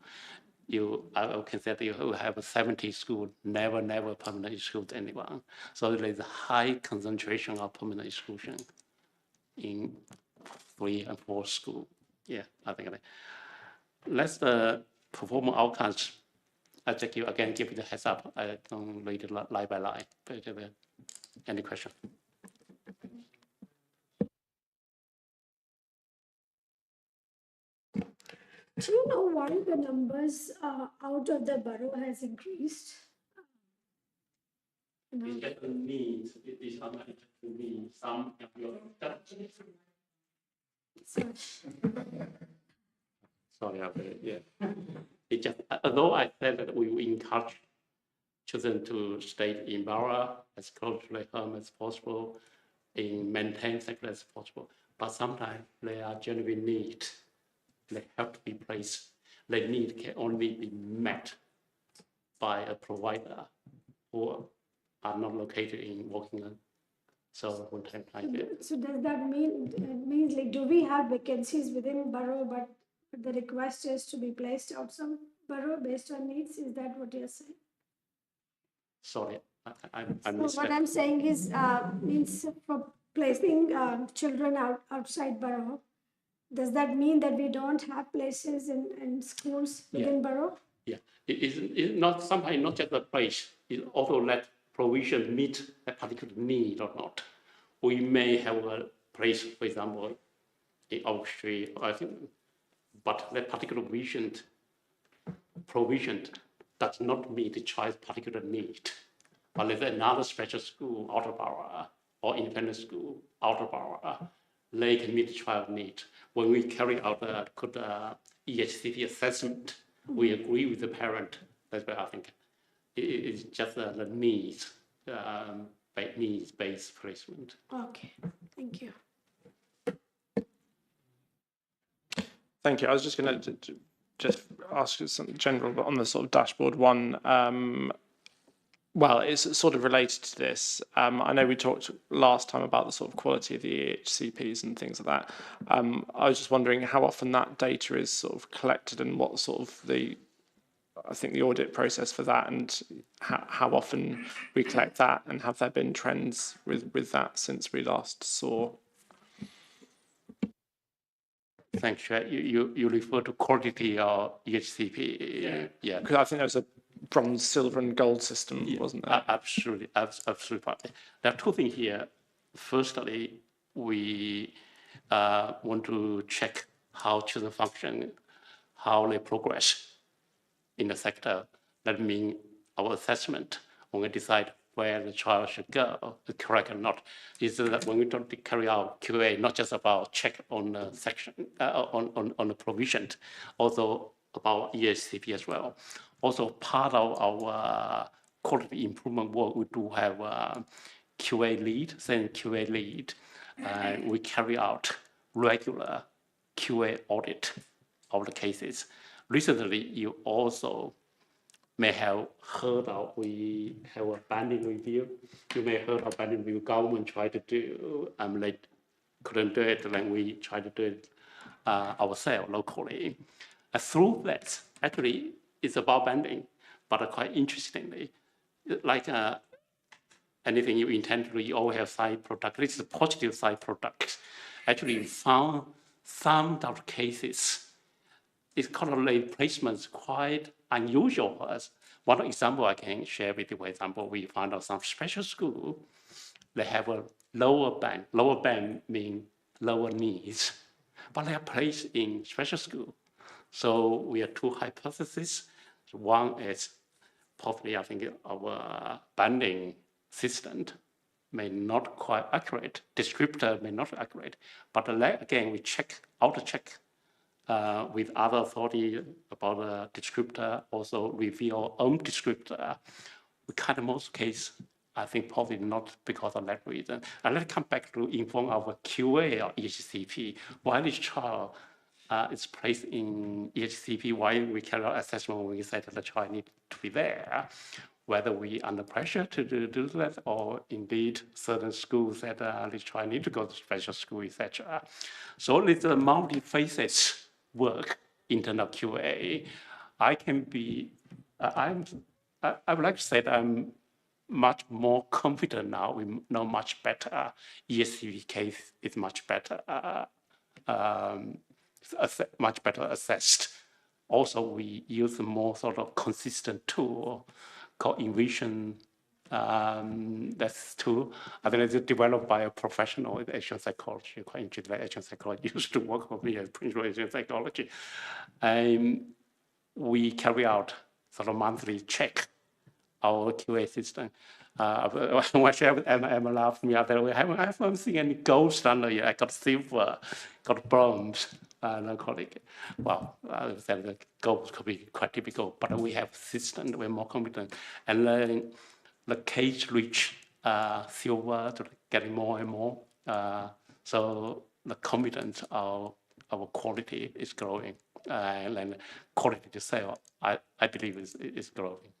I can say that you have 70 schools, never permanent exclude anyone. So there's a high concentration of permanent exclusion in 3 and 4 schools. Yeah, I think that's the performance outcomes. I think you again give you the heads up. I don't read it line by line. But any question? Do you know why the numbers out of the borough has increased? It's just a need. It is unlikely to be some of your. Sorry, yeah. It just, although I said that we will encourage children to stay in borough as close to their home as possible, in maintain sector as possible, but sometimes they are genuine need. They have to be placed. Their need can only be met by a provider who are not located in Wokingham. So one time like that. So does that mean, it means like, do we have vacancies within borough, but the request is to be placed outside borough based on needs? Is that what you're saying? Sorry, I So missed what that. I'm saying is, means for placing children outside borough, does that mean that we don't have places in schools within borough? Yeah, it's not somehow not just a place. It also let provision meet a particular need or not. We may have a place, for example, in Oak Street, I think, but that particular provision does not meet the child's particular need. But there's another special school out of borough or independent school out of borough. they can meet the child need. When we carry out a good EHCP assessment, we agree with the parent. That's why I think it's just the needs, needs-based placement. Okay, thank you. Thank you. I was just going to just ask you something general, but on the sort of dashboard one, well, it's sort of related to this. I know we talked last time about the sort of quality of the EHCPs and things like that. I was just wondering how often that data is sort of collected and what sort of I think the audit process for that, and how often we collect that, and have there been trends with that since we last saw? Thanks, Chair. You refer to quality or EHCP? Yeah. Because I think there was a bronze, silver, and gold system, wasn't there? Absolutely, absolutely. There are two things here. Firstly, we want to check how children function, how they progress in the sector. That means our assessment when we decide where the child should go, correct or not, is that when we don't carry out QA, not just about check on the section, on the provision, also about EHCP as well. Also part of our quality improvement work, we do have QA lead, and we carry out regular QA audit of the cases. Recently, you also may have heard of, we have a banding review. You may have heard of banding review government tried to do, they couldn't do it, then we tried to do it ourselves locally. Through that, actually, it's about banding, but quite interestingly, like anything you intend to, you always have side product. This is a positive side product. Actually, we found some of the cases, it's kind of late placements quite unusual for us. One example I can share with you, for example, we found out some special school, they have a lower band. Lower band means lower needs, but they are placed in special school. So we have two hypotheses. One is probably, I think, our banding system may not quite accurate, descriptor may not accurate, but again, we auto-check with other authority about the descriptor, also review our own descriptor. We kind of most case, I think probably not because of that reason. And let's come back to inform our QA or EHCP. Why this child is placed in EHCP, why we carry out assessment when we say that the child needs to be there, whether we under pressure to do that, or indeed certain schools that this child need to go to special school, etc. So it's a multi-phases work in terms of QA. I would like to say that I'm much more confident now. We know much better. EHCP case is much better, much better assessed. Also, we use a more sort of consistent tool called Envision. That's tool. I think it's developed by a professional in Asian psychology, quite interested in Asian psychology, used to work with me as principal Asian psychology. We carry out sort of monthly check our QA system. Emma laughed me out there. I haven't seen any gold standard yet. I got silver, got bronze. No colleague. Well, said the gold could be quite typical, but we have system. We're more confident, and then the case reach silver to getting more and more. So the confidence of our quality is growing, and then quality to sale, I believe is growing.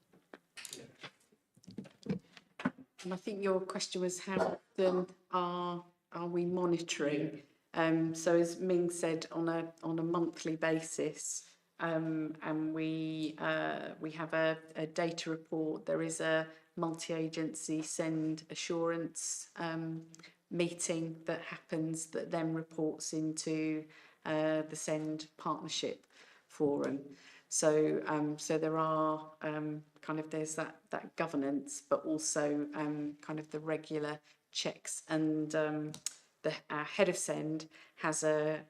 And I think your question was how often are we monitoring? So as Ming said, on a monthly basis, and we have a data report. There is a multi-agency send assurance meeting that happens that then reports into the Send Partnership Forum. So so there are kind of there's that governance, but also kind of the regular checks, and our head of Send has a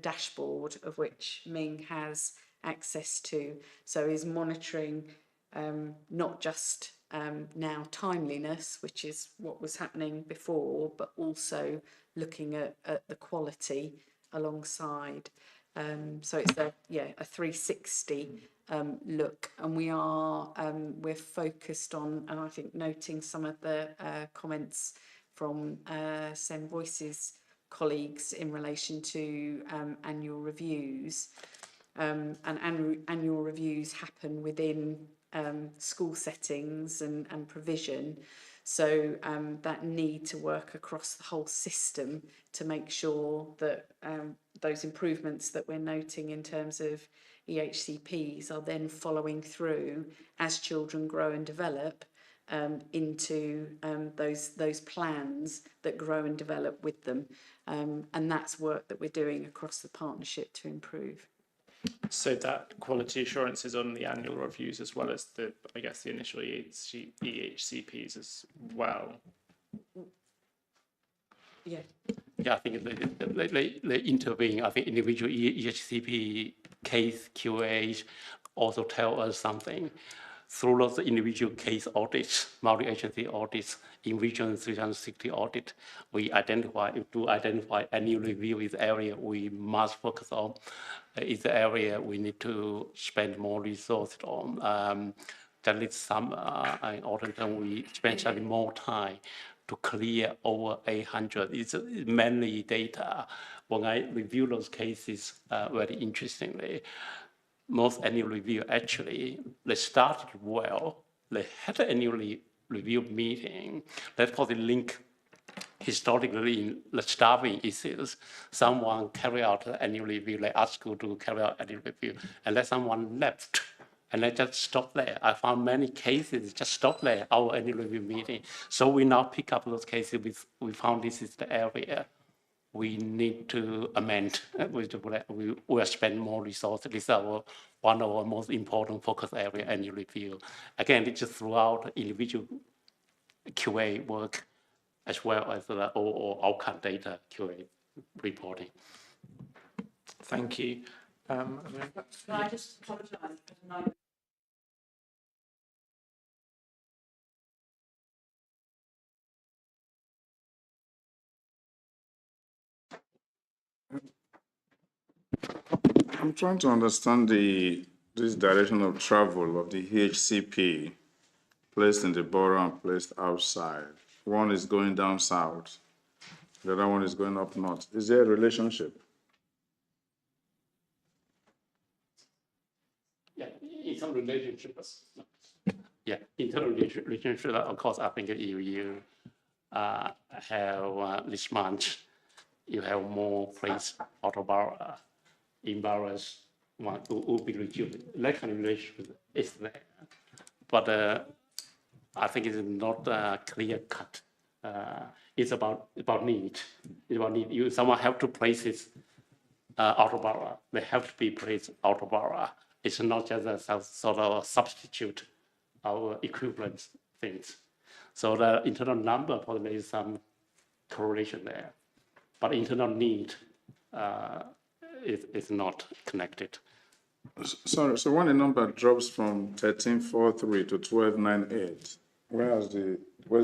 dashboard of which Ming has access to, so is monitoring not just now timeliness, which is what was happening before, but also looking at the quality alongside. So it's a 360 look, and we're focused on, and I think noting some of the comments from SEN Voices colleagues in relation to annual reviews. And annual reviews happen within school settings and provision. So that need to work across the whole system to make sure that those improvements that we're noting in terms of EHCPs are then following through as children grow and develop into those plans that grow and develop with them. And that's work that we're doing across the partnership to improve. So that quality assurance is on the annual reviews as well as the, I guess, the initial EHCPs as well. Yeah. Yeah, I think they intervene. I think individual EHCP case QAs also tell us something. Through those individual case audits, multi-agency audits, in Region 360 audit, we identify annual review is the area we must focus on. Is the area we need to spend more resources on. That is some, in autumn, we spend slightly more time to clear over 800. It's mainly data. When I review those cases, very interestingly, most annual review actually, they started well. They had an annual review meeting. That's probably link historically in the staffing issues. Someone carry out the annual review, they ask school to carry out annual review, and then someone left. And they just stop there. I found many cases just stop there, our annual review meeting. So we now pick up those cases. We found this is the area we need to amend. We will spend more resources. This is one of our most important focus area annual review. Again, it's just throughout individual QA work as well as the overall outcome data QA reporting. Thank you. Can I just apologise? I'm trying to understand this direction of travel of the HCP placed in the borough and placed outside. One is going down south, the other one is going up north. Is there a relationship? Yeah, in some relationships. Yeah, internal relationship. Of course, I think you have this month, you have more place out of our embarrassed one will be reduced. That kind of relationship is there, but I think it's not clear cut. It's about need. It's about need. Someone have to place it out of borough. They have to be placed out of borough. It's not just a sort of substitute our equivalent things. So the internal number probably is some correlation there, but internal need is not connected. Sorry, so when the number drops from 1343 to 1298, where's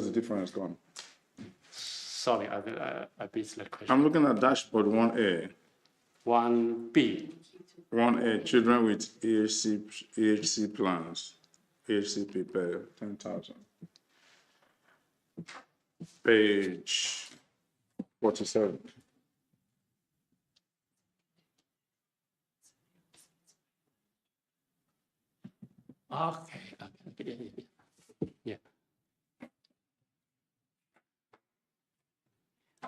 the difference gone? Sorry, I missed that question. I'm looking at dashboard 1A. 1B. 1A, children with EHC plans, EHCP per 10,000. Page 47. Okay. Yeah.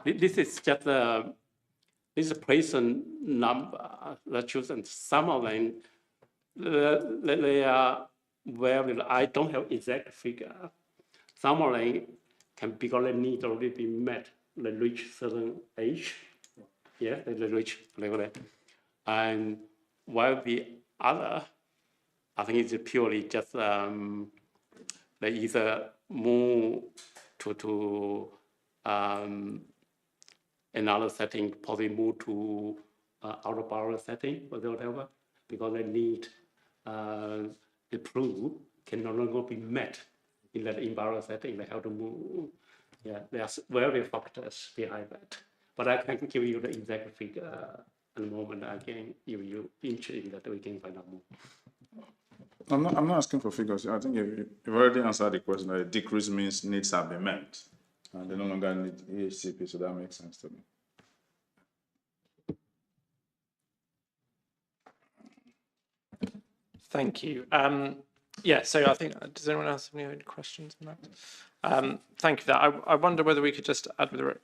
This is just this is a person number that chosen. Some of them they are very. I don't have exact figure. Some of them can because they need already be met. They reach certain age. Yeah, they reach level, and while the other, I think it's purely just they either move to another setting, probably move to out of borough setting or whatever, because they need the proof can no longer be met in that in borough setting. They have to move. Yeah, there's various factors behind that. but I can give you the exact figure at the moment. Again, if you're interested in that, we can find out more. I'm not asking for figures. I think you've already answered the question that a decrease means needs have been met. And they no longer need EHCP, so that makes sense to me. Thank you. Yeah, so I think, does anyone else have any questions on that? Thank you for that. I wonder whether we could just add with a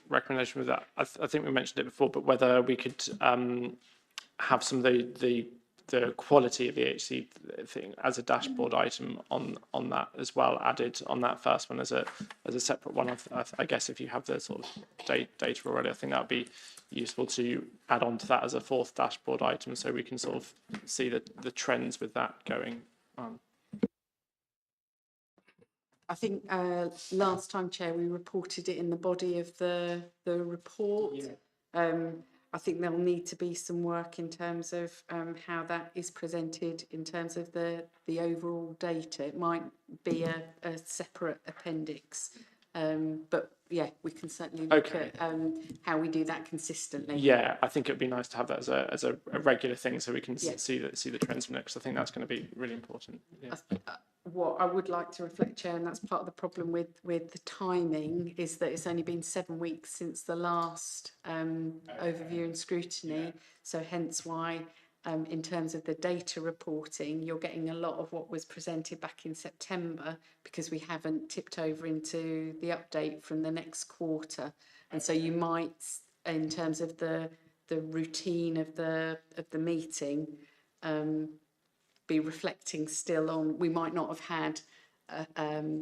recommendation with that. I think we mentioned it before, but whether we could have some of the quality of the EHC thing as a dashboard item on that as well, added on that first one as a separate one. I guess if you have the sort of data already, I think that would be useful to add on to that as a fourth dashboard item, so we can sort of see the trends with that going on. I think last time, Chair, we reported it in the body of the report. Yeah. I think there'll need to be some work in terms of how that is presented in terms of the overall data. It might be a separate appendix, but yeah, we can certainly look at how we do that consistently. Yeah, I think it would be nice to have that as a regular thing, so we can see the trends from it, because I think that's going to be really important. Yeah. What I would like to reflect, Chair, and that's part of the problem with the timing, is that it's only been 7 weeks since the last overview and scrutiny. So hence why, in terms of the data reporting, you're getting a lot of what was presented back in September, because we haven't tipped over into the update from the next quarter. And so you might, in terms of the routine of the meeting, be reflecting still on, we might not have had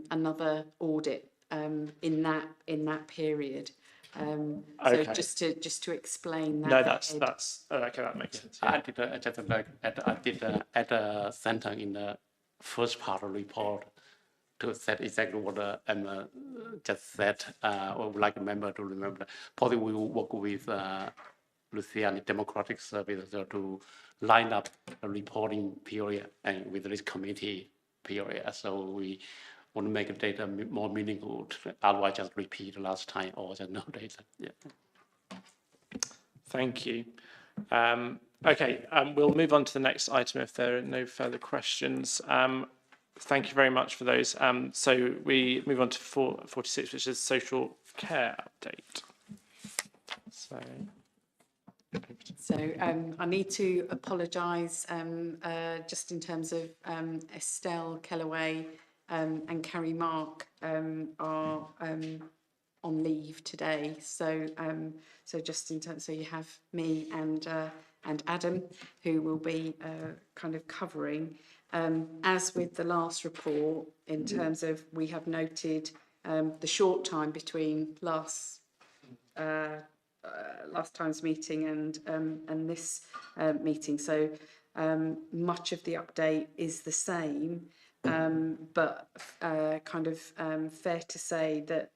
another audit in that period. So just to explain that. No, that's okay. That makes sense. Yeah. I did add a sentence in the first part of the report to set exactly what Emma just said. I would like a member to remember. Probably we will work with Louisiana Democratic Service to line up a reporting period and with this committee period. So we want to make the data more meaningful. Otherwise, just repeat last time or just no data. Yeah. Thank you. Okay, we'll move on to the next item if there are no further questions. Thank you very much for those. So we move on to 46, which is social care update. So I need to apologise just in terms of Estelle Kellaway and Carrie Mark are on leave today. So just in terms, so you have me and Adam, who will be kind of covering. As with the last report, in terms of, we have noted the short time between last time's meeting and this meeting. So much of the update is the same, but kind of fair to say that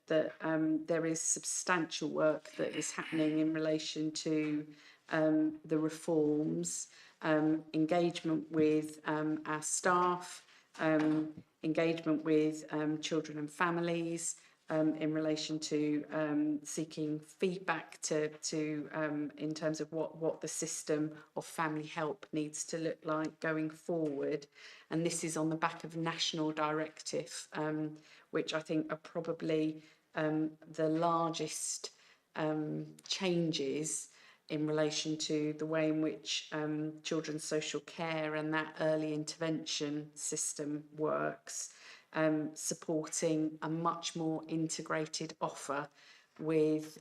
there is substantial work that is happening in relation to the reforms, engagement with our staff, engagement with children and families, in relation to seeking feedback to in terms of what the system of family help needs to look like going forward. And this is on the back of national directive, which I think are probably the largest changes in relation to the way in which children's social care and that early intervention system works. Supporting a much more integrated offer with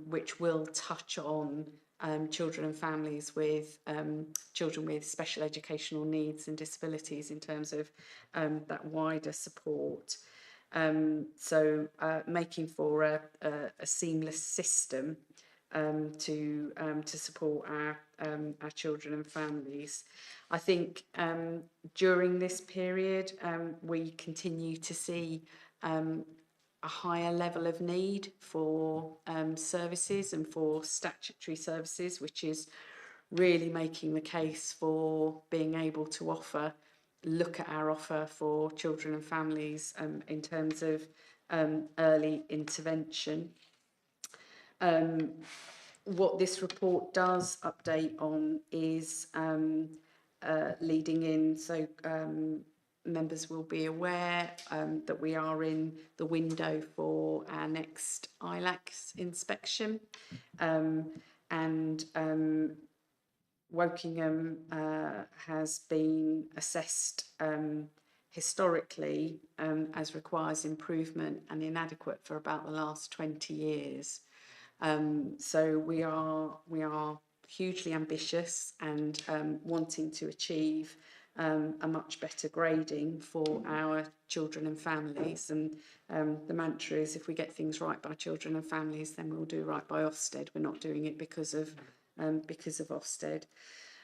which will touch on children and families with children with special educational needs and disabilities in terms of that wider support. So making for a seamless system to support our children and families. I think during this period we continue to see a higher level of need for services and for statutory services, which is really making the case for being able to look at our offer for children and families in terms of early intervention. What this report does update on is leading in, so members will be aware that we are in the window for our next ILACS inspection, and Wokingham has been assessed historically as requires improvement and inadequate for about the last 20 years. So we are hugely ambitious and wanting to achieve a much better grading for our children and families. And the mantra is, if we get things right by children and families, then we'll do right by Ofsted. We're not doing it because of Ofsted.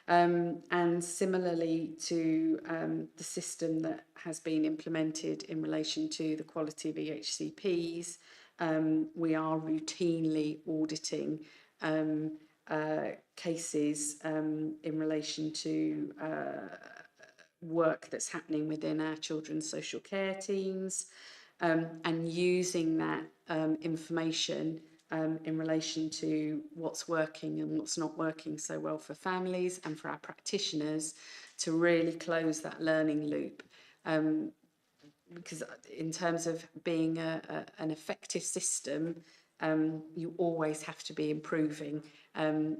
And similarly to the system that has been implemented in relation to the quality of EHCPs, we are routinely auditing cases in relation to work that's happening within our children's social care teams, and using that information in relation to what's working and what's not working so well for families and for our practitioners to really close that learning loop. Because in terms of being an effective system, you always have to be improving.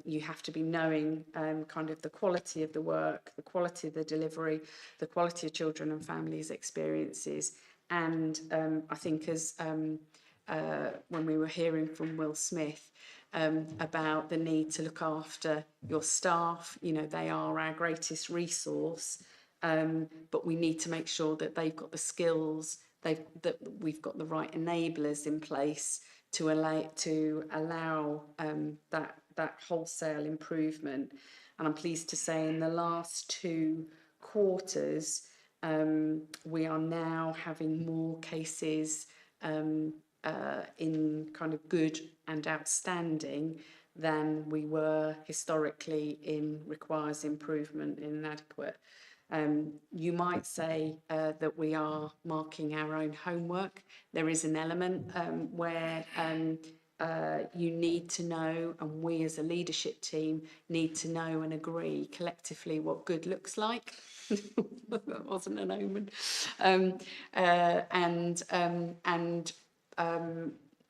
You have to be knowing kind of the quality of the work, the quality of the delivery, the quality of children and families' experiences. And I think as when we were hearing from Will Smith about the need to look after your staff, you know, they are our greatest resource. But we need to make sure that they've got the skills, that we've got the right enablers in place to allow that wholesale improvement. And I'm pleased to say in the last 2 quarters, we are now having more cases in kind of good and outstanding than we were historically in requires improvement and inadequate. You might say that we are marking our own homework. There is an element where you need to know, and we as a leadership team need to know and agree collectively what good looks like. That wasn't an omen.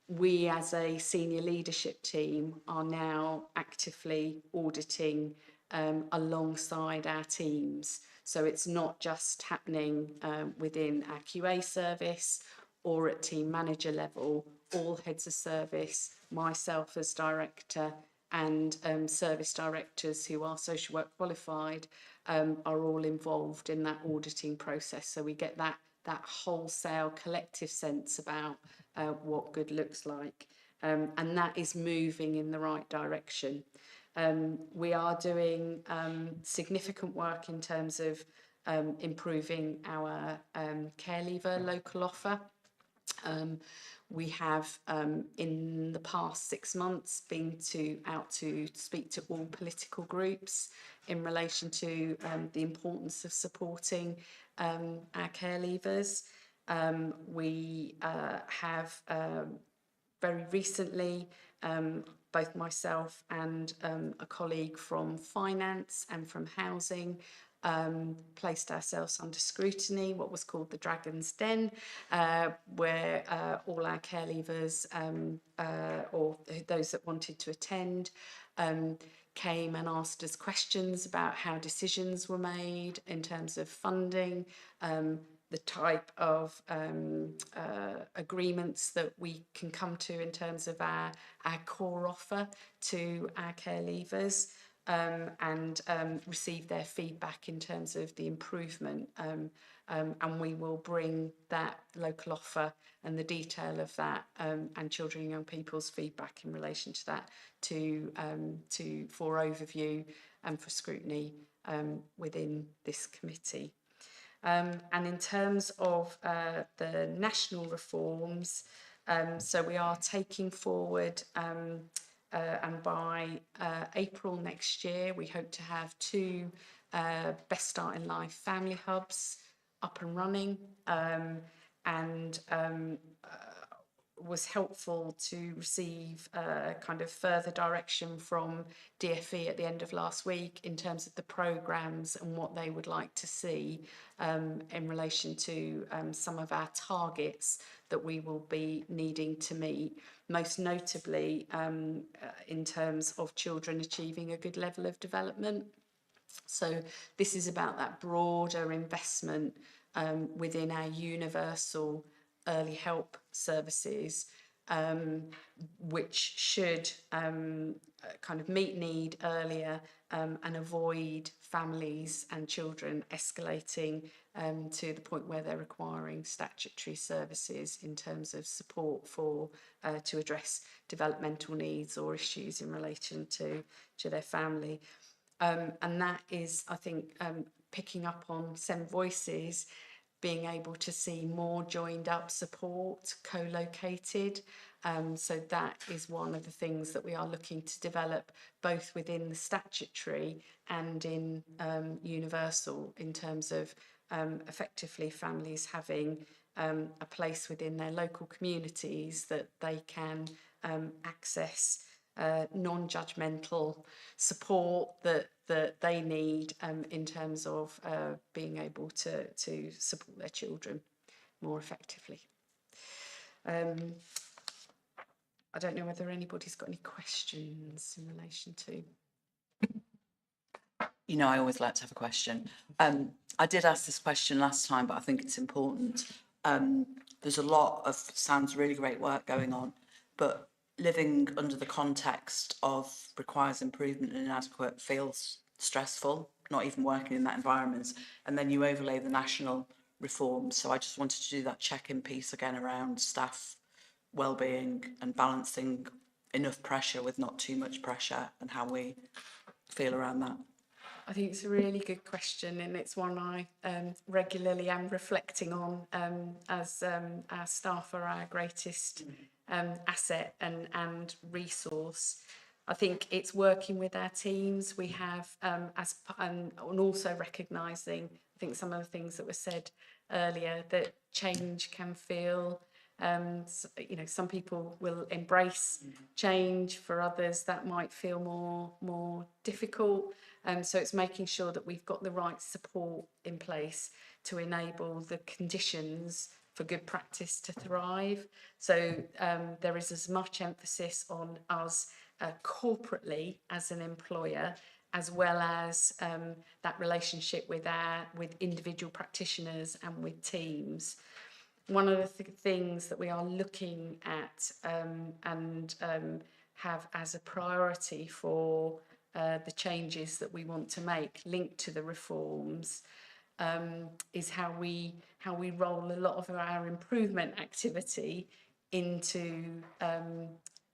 We as a senior leadership team are now actively auditing alongside our teams. So it's not just happening within our QA service or at team manager level. All heads of service, myself as director, and service directors who are social work qualified are all involved in that auditing process. So we get that wholesale collective sense about what good looks like. And that is moving in the right direction. We are doing significant work in terms of improving our care leaver local offer. We have in the past 6 months been out to speak to all political groups in relation to the importance of supporting our care leavers. We have very recently, both myself and a colleague from finance and from housing placed ourselves under scrutiny, what was called the Dragon's Den, where all our care leavers or those that wanted to attend came and asked us questions about how decisions were made in terms of funding, the type of agreements that we can come to in terms of our core offer to our care leavers, and receive their feedback in terms of the improvement. And we will bring that local offer and the detail of that and children and young people's feedback in relation to that for overview and for scrutiny within this committee. And in terms of the national reforms, so we are taking forward and by April next year, we hope to have 2 Best Start in Life family hubs up and running. was helpful to receive kind of further direction from DfE at the end of last week in terms of the programmes and what they would like to see in relation to some of our targets that we will be needing to meet, most notably in terms of children achieving a good level of development. So this is about that broader investment within our universal early help services, which should kind of meet need earlier and avoid families and children escalating to the point where they're requiring statutory services in terms of support for to address developmental needs or issues in relation to their family. And that is, I think, picking up on Sem Voices, being able to see more joined up support, co-located. So that is one of the things that we are looking to develop both within the statutory and in universal, in terms of effectively families having a place within their local communities that they can access non-judgmental support that they need in terms of being able to support their children more effectively. I don't know whether anybody's got any questions in relation to. You know, I always like to have a question. I did ask this question last time, but I think it's important. There's a lot of, sounds really great work going on, but living under the context of requires improvement and inadequate feels stressful, not even working in that environment. And then you overlay the national reforms. So I just wanted to do that check-in piece again around staff well-being and balancing enough pressure with not too much pressure, and how we feel around that. I think it's a really good question, and it's one I regularly am reflecting on as our staff are our greatest asset and resource. I think it's working with our teams. We have, and also recognising, I think some of the things that were said earlier, that change can feel, you know, some people will embrace change. For others, that might feel more difficult. So it's making sure that we've got the right support in place to enable the conditions for good practice to thrive. So there is as much emphasis on us corporately as an employer, as well as that relationship with individual practitioners and with teams. One of the things that we are looking at and have as a priority for the changes that we want to make linked to the reforms is how we roll a lot of our improvement activity into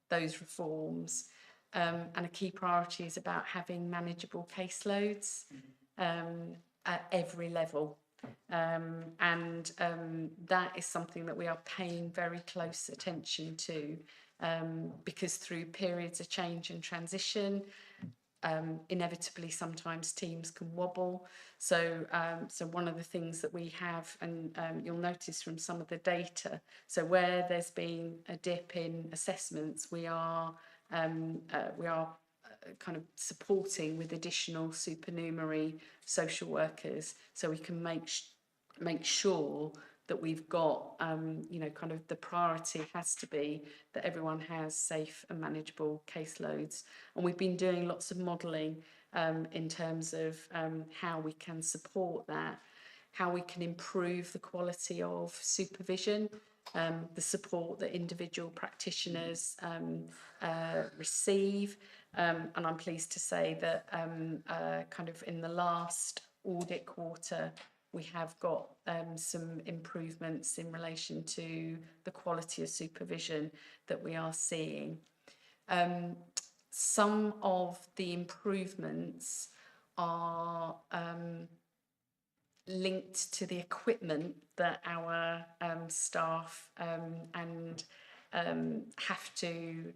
those reforms. And a key priority is about having manageable caseloads at every level. And that is something that we are paying very close attention to, because through periods of change and transition, inevitably sometimes teams can wobble. So one of the things that we have, and you'll notice from some of the data, so where there's been a dip in assessments, we are kind of supporting with additional supernumerary social workers, so we can make sure that we've got, you know, kind of the priority has to be that everyone has safe and manageable caseloads. And we've been doing lots of modelling in terms of how we can support that, how we can improve the quality of supervision, the support that individual practitioners receive. And I'm pleased to say that kind of in the last audit quarter, we have got some improvements in relation to the quality of supervision that we are seeing. Some of the improvements are linked to the equipment that our staff and have to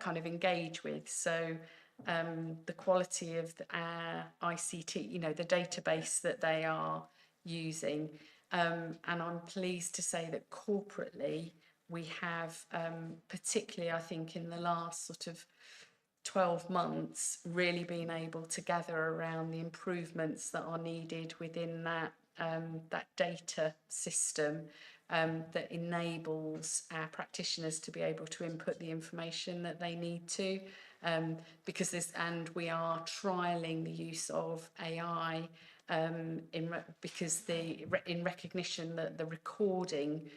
kind of engage with. So the quality of our ICT, you know, the database that they are using. And I'm pleased to say that corporately, we have, particularly I think in the last sort of 12 months, really been able to gather around the improvements that are needed within that data system that enables our practitioners to be able to input the information that they need to, because we are trialling the use of AI in recognition that the recording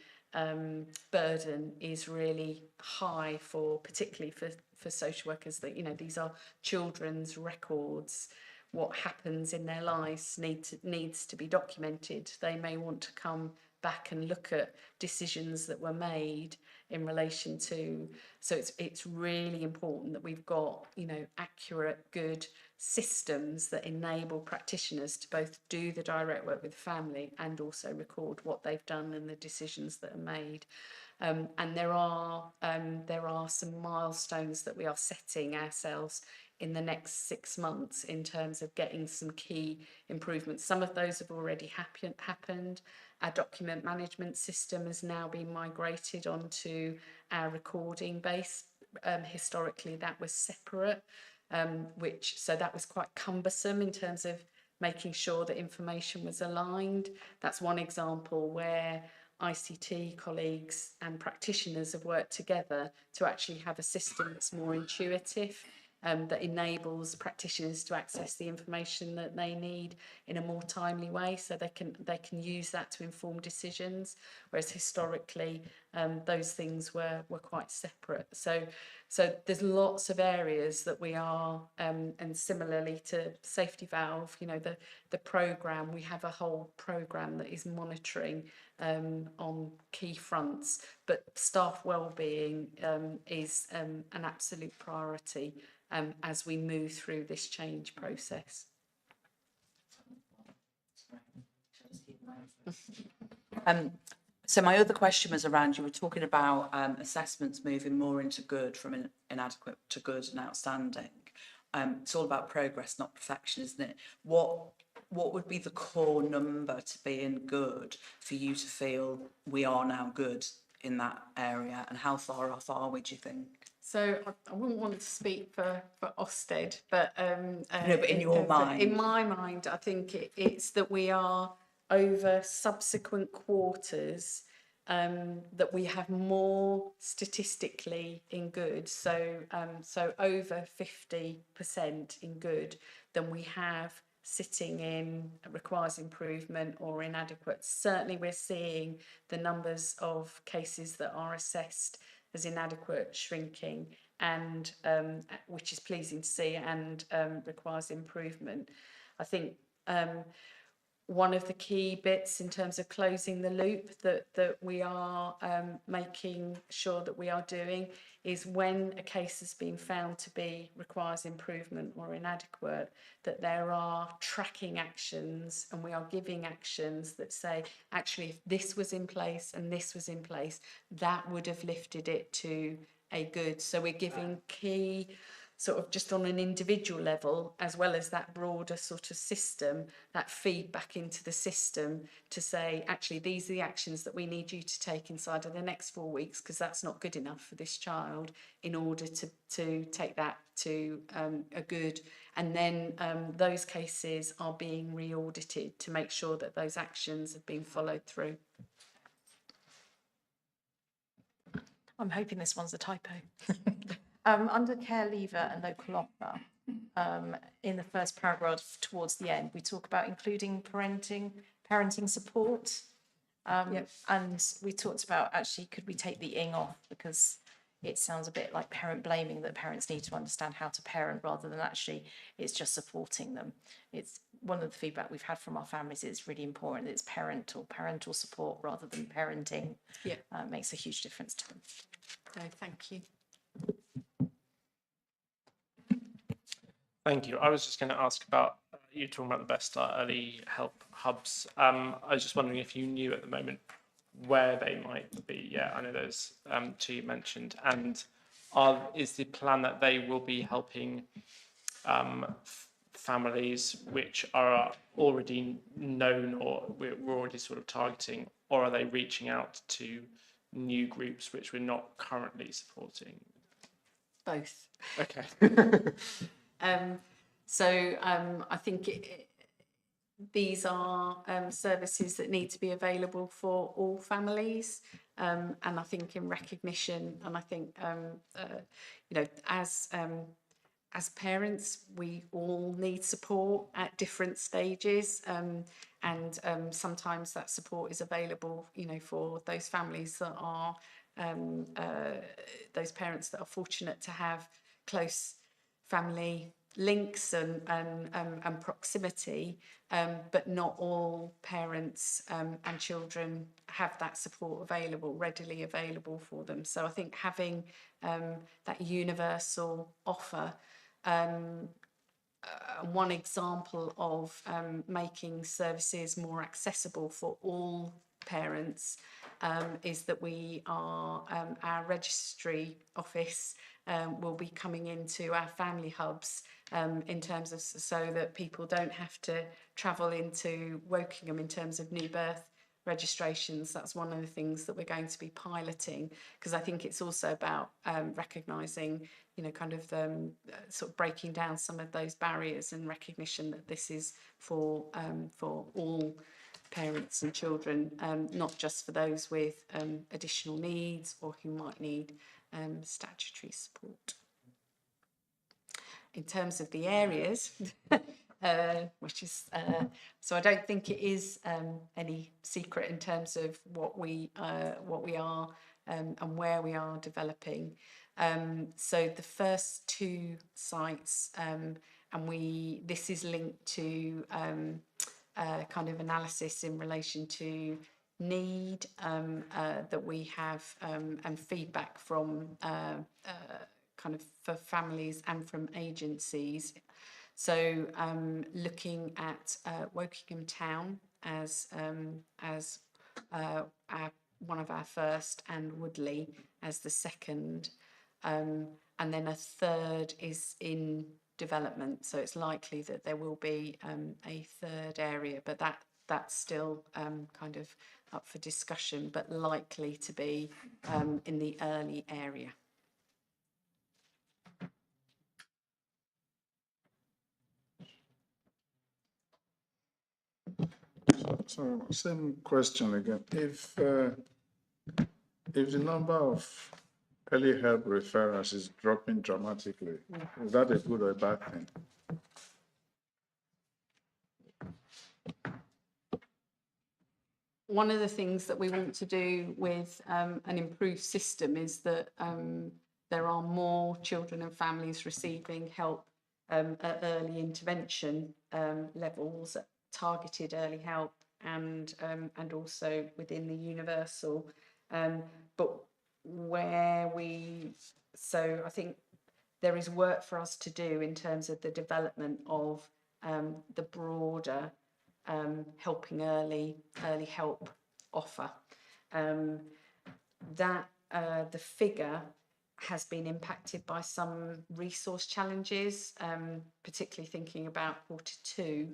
burden is really high particularly for social workers, that, you know, these are children's records. What happens in their lives needs to be documented. They may want to come back and look at decisions that were made in relation to, so it's really important that we've got, you know, accurate, good systems that enable practitioners to both do the direct work with the family and also record what they've done and the decisions that are made. And there are some milestones that we are setting ourselves in the next 6 months in terms of getting some key improvements. Some of those have already happened. Our document management system has now been migrated onto our recording base. Historically, that was separate, so that was quite cumbersome in terms of making sure that information was aligned. That's one example where ICT colleagues and practitioners have worked together to actually have a system that's more intuitive, that enables practitioners to access the information that they need in a more timely way, so they can use that to inform decisions, whereas historically those things were quite separate. So there's lots of areas that we are, and similarly to Safety Valve, you know, the programme, we have a whole programme that is monitoring on key fronts, but staff wellbeing is an absolute priority as we move through this change process. So my other question was around, you were talking about assessments moving more into good, from inadequate to good and outstanding. It's all about progress, not perfection, isn't it? What would be the core number to being good for you to feel we are now good in that area, and how far off are we, do you think? So I wouldn't want to speak for Ofsted, but no, but in your mind, in my mind, I think it's that we are over subsequent quarters that we have more statistically in good, so over 50% in good than we have sitting in requires improvement or inadequate. Certainly we're seeing the numbers of cases that are assessed as inadequate shrinking, and which is pleasing to see, and requires improvement. I think one of the key bits in terms of closing the loop that we are making sure that we are doing is, when a case has been found to be requires improvement or inadequate, that there are tracking actions, and we are giving actions that say, actually, if this was in place and this was in place, that would have lifted it to a good. So we're giving key, sort of just on an individual level, as well as that broader sort of system, that feedback into the system to say, actually, these are the actions that we need you to take inside of the next 4 weeks, because that's not good enough for this child, in order to take that to a good. And then those cases are being re-audited to make sure that those actions have been followed through. I'm hoping this one's a typo. Under care leaver and local offer, in the first paragraph towards the end, we talk about including parenting support. And we talked about, actually, could we take the ing off, because it sounds a bit like parent blaming, that parents need to understand how to parent rather than actually it's just supporting them. It's one of the feedback we've had from our families. It's really important that it's parental support rather than parenting. Yeah, makes a huge difference to them. no, thank you. Thank you. I was just going to ask about, you talking about the Best Start early help hubs. I was just wondering if you knew at the moment where they might be. Yeah, I know there's 2 you mentioned. And is the plan that they will be helping families which are already known, or we're already sort of targeting, or are they reaching out to new groups which we're not currently supporting? Both. Okay. I think these are services that need to be available for all families, and I think in recognition, and I think as parents, we all need support at different stages, and sometimes that support is available, for those families that are those parents that are fortunate to have close family links and proximity, but not all parents and children have that support readily available for them. So I think having that universal offer, one example of making services more accessible for all parents is that we are our registry office will be coming into our family hubs in terms of so that people don't have to travel into Wokingham in terms of new birth registrations. That's one of the things that we're going to be piloting, because I think it's also about recognising, sort of breaking down some of those barriers and recognition that this is for all parents and children, not just for those with additional needs or who might need statutory support. In terms of the areas, which is so I don't think it is any secret in terms of what we are and where we are developing. So the first two sites, and this is linked to kind of analysis in relation to need that we have and feedback from kind of for families and from agencies. So looking at Wokingham Town as one of our first, and Woodley as the second, and then a third is in development. So it's likely that there will be a third area, but that's still kind of up for discussion, but likely to be in the early area. So same question again. If the number of early help referrals is dropping dramatically, is that a good or a bad thing? One of the things that we want to do with an improved system is that there are more children and families receiving help at early intervention levels, targeted early help, and also within the universal. But so I think there is work for us to do in terms of the development of the broader helping early help offer. The figure has been impacted by some resource challenges, particularly thinking about Q2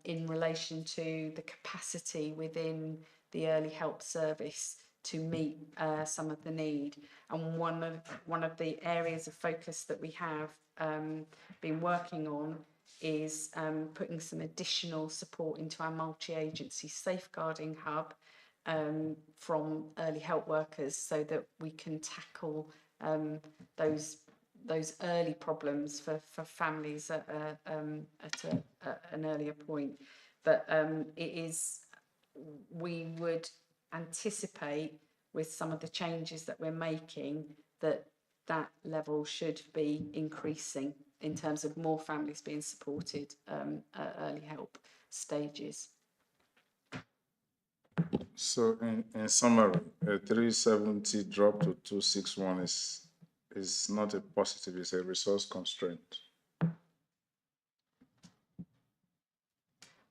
in relation to the capacity within the early help service to meet some of the need. And one of the areas of focus that we have been working on is putting some additional support into our multi-agency safeguarding hub from early help workers, so that we can tackle those early problems for families at an earlier point. But we would anticipate, with some of the changes that we're making, that level should be increasing in terms of more families being supported at early help stages. So in summary, a 370 drop to 261 is not a positive, it's a resource constraint.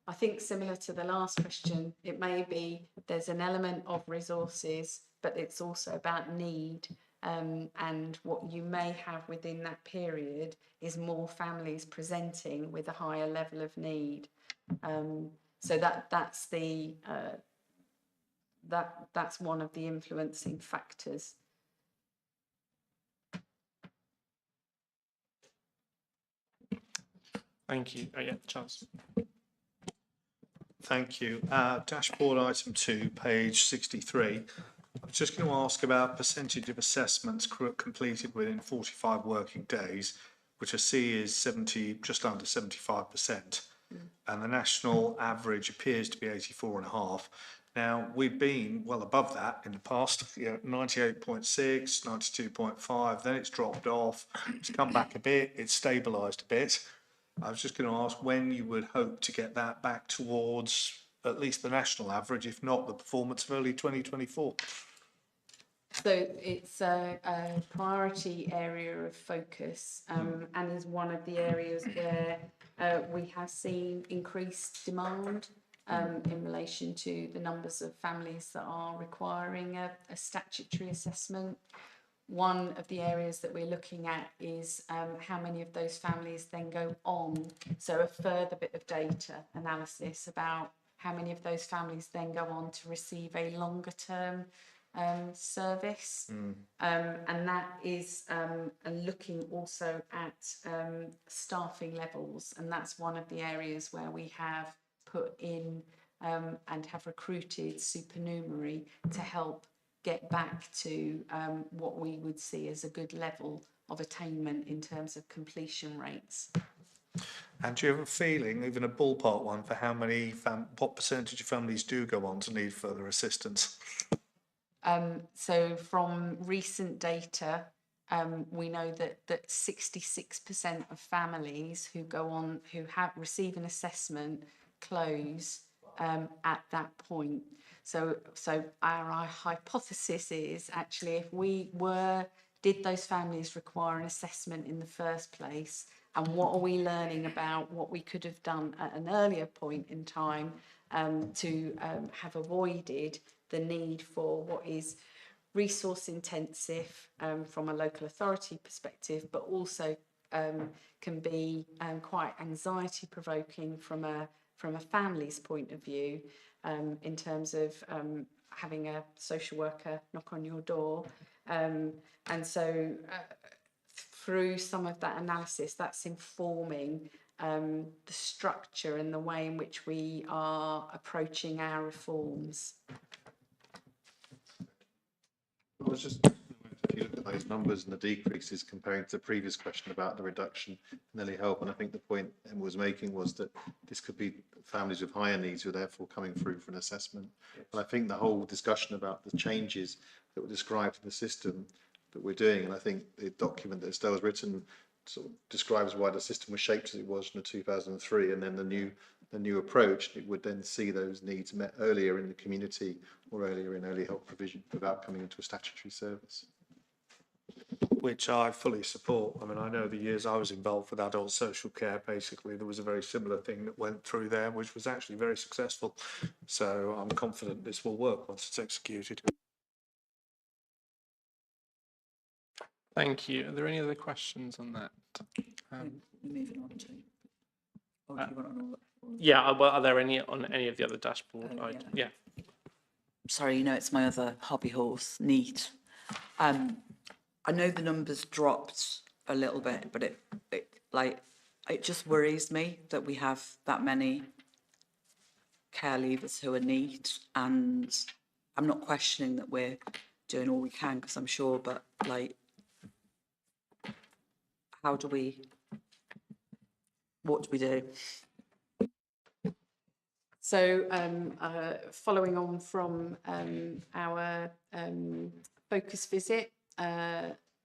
I think similar to the last question, it may be there's an element of resources, but it's also about need. And what you may have within that period is more families presenting with a higher level of need. So that's the that's one of the influencing factors. Thank you. Oh, yeah, Charles. Thank you. Dashboard item 2, page 63. I was just going to ask about percentage of assessments completed within 45 working days, which I see is just under 75%. And the national average appears to be 84.5%. Now, we've been well above that in the past, 98.6, 92.5, then it's dropped off, it's come back a bit, it's stabilised a bit. I was just going to ask when you would hope to get that back towards at least the national average, if not the performance of early 2024. So it's a priority area of focus, and is one of the areas where we have seen increased demand in relation to the numbers of families that are requiring a statutory assessment. One of the areas that we're looking at is how many of those families then go on. So a further bit of data analysis about how many of those families then go on to receive a longer term service. And that is looking also at staffing levels. And that's one of the areas where we have put in and have recruited supernumerary to help get back to what we would see as a good level of attainment in terms of completion rates. And do you have a feeling, even a ballpark one, for how many, what percentage of families do go on to need further assistance? So from recent data, we know that 66% of families who go on, who receive an assessment, close at that point. So our hypothesis is actually if did those families require an assessment in the first place, and what are we learning about what we could have done at an earlier point in time to have avoided the need for what is resource intensive from a local authority perspective, but also can be quite anxiety provoking from a family's point of view, in terms of having a social worker knock on your door. And so through some of that analysis, that's informing the structure and the way in which we are approaching our reforms. I was just, if you look at those numbers and the decreases comparing to the previous question about the reduction in early help, and I think the point Emma was making was that this could be families with higher needs who are therefore coming through for an assessment. And I think the whole discussion about the changes that were described in the system that we're doing, and I think the document that Estelle's written sort of describes why the system was shaped as it was in 2003, and then the new approach, it would then see those needs met earlier in the community or earlier in early help provision without coming into a statutory service. Which I fully support. I mean, I know the years I was involved with adult social care, basically, there was a very similar thing that went through there, which was actually very successful. So I'm confident this will work once it's executed. Thank you. Are there any other questions on that? Moving on to. Or do you want to know? Yeah, well, are there any on any of the other dashboard items? Yeah. Sorry, it's my other hobby horse, neat. I know the numbers dropped a little bit, but it just worries me that we have that many care leavers who are neat, and I'm not questioning that we're doing all we can, because I'm sure, but what do we do? So following on from our focus visit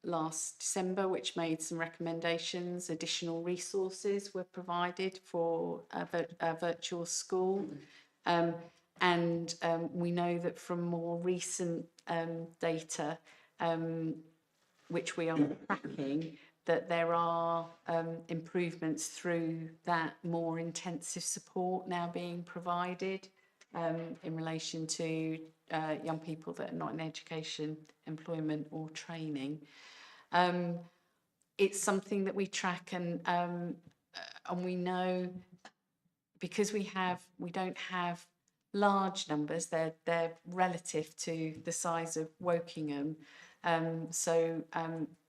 last December, which made some recommendations, additional resources were provided for a virtual school. And we know that from more recent data, which we are tracking, that there are improvements through that more intensive support now being provided in relation to young people that are not in education, employment or training. It's something that we track, and we know, because we don't have large numbers. They're relative to the size of Wokingham. So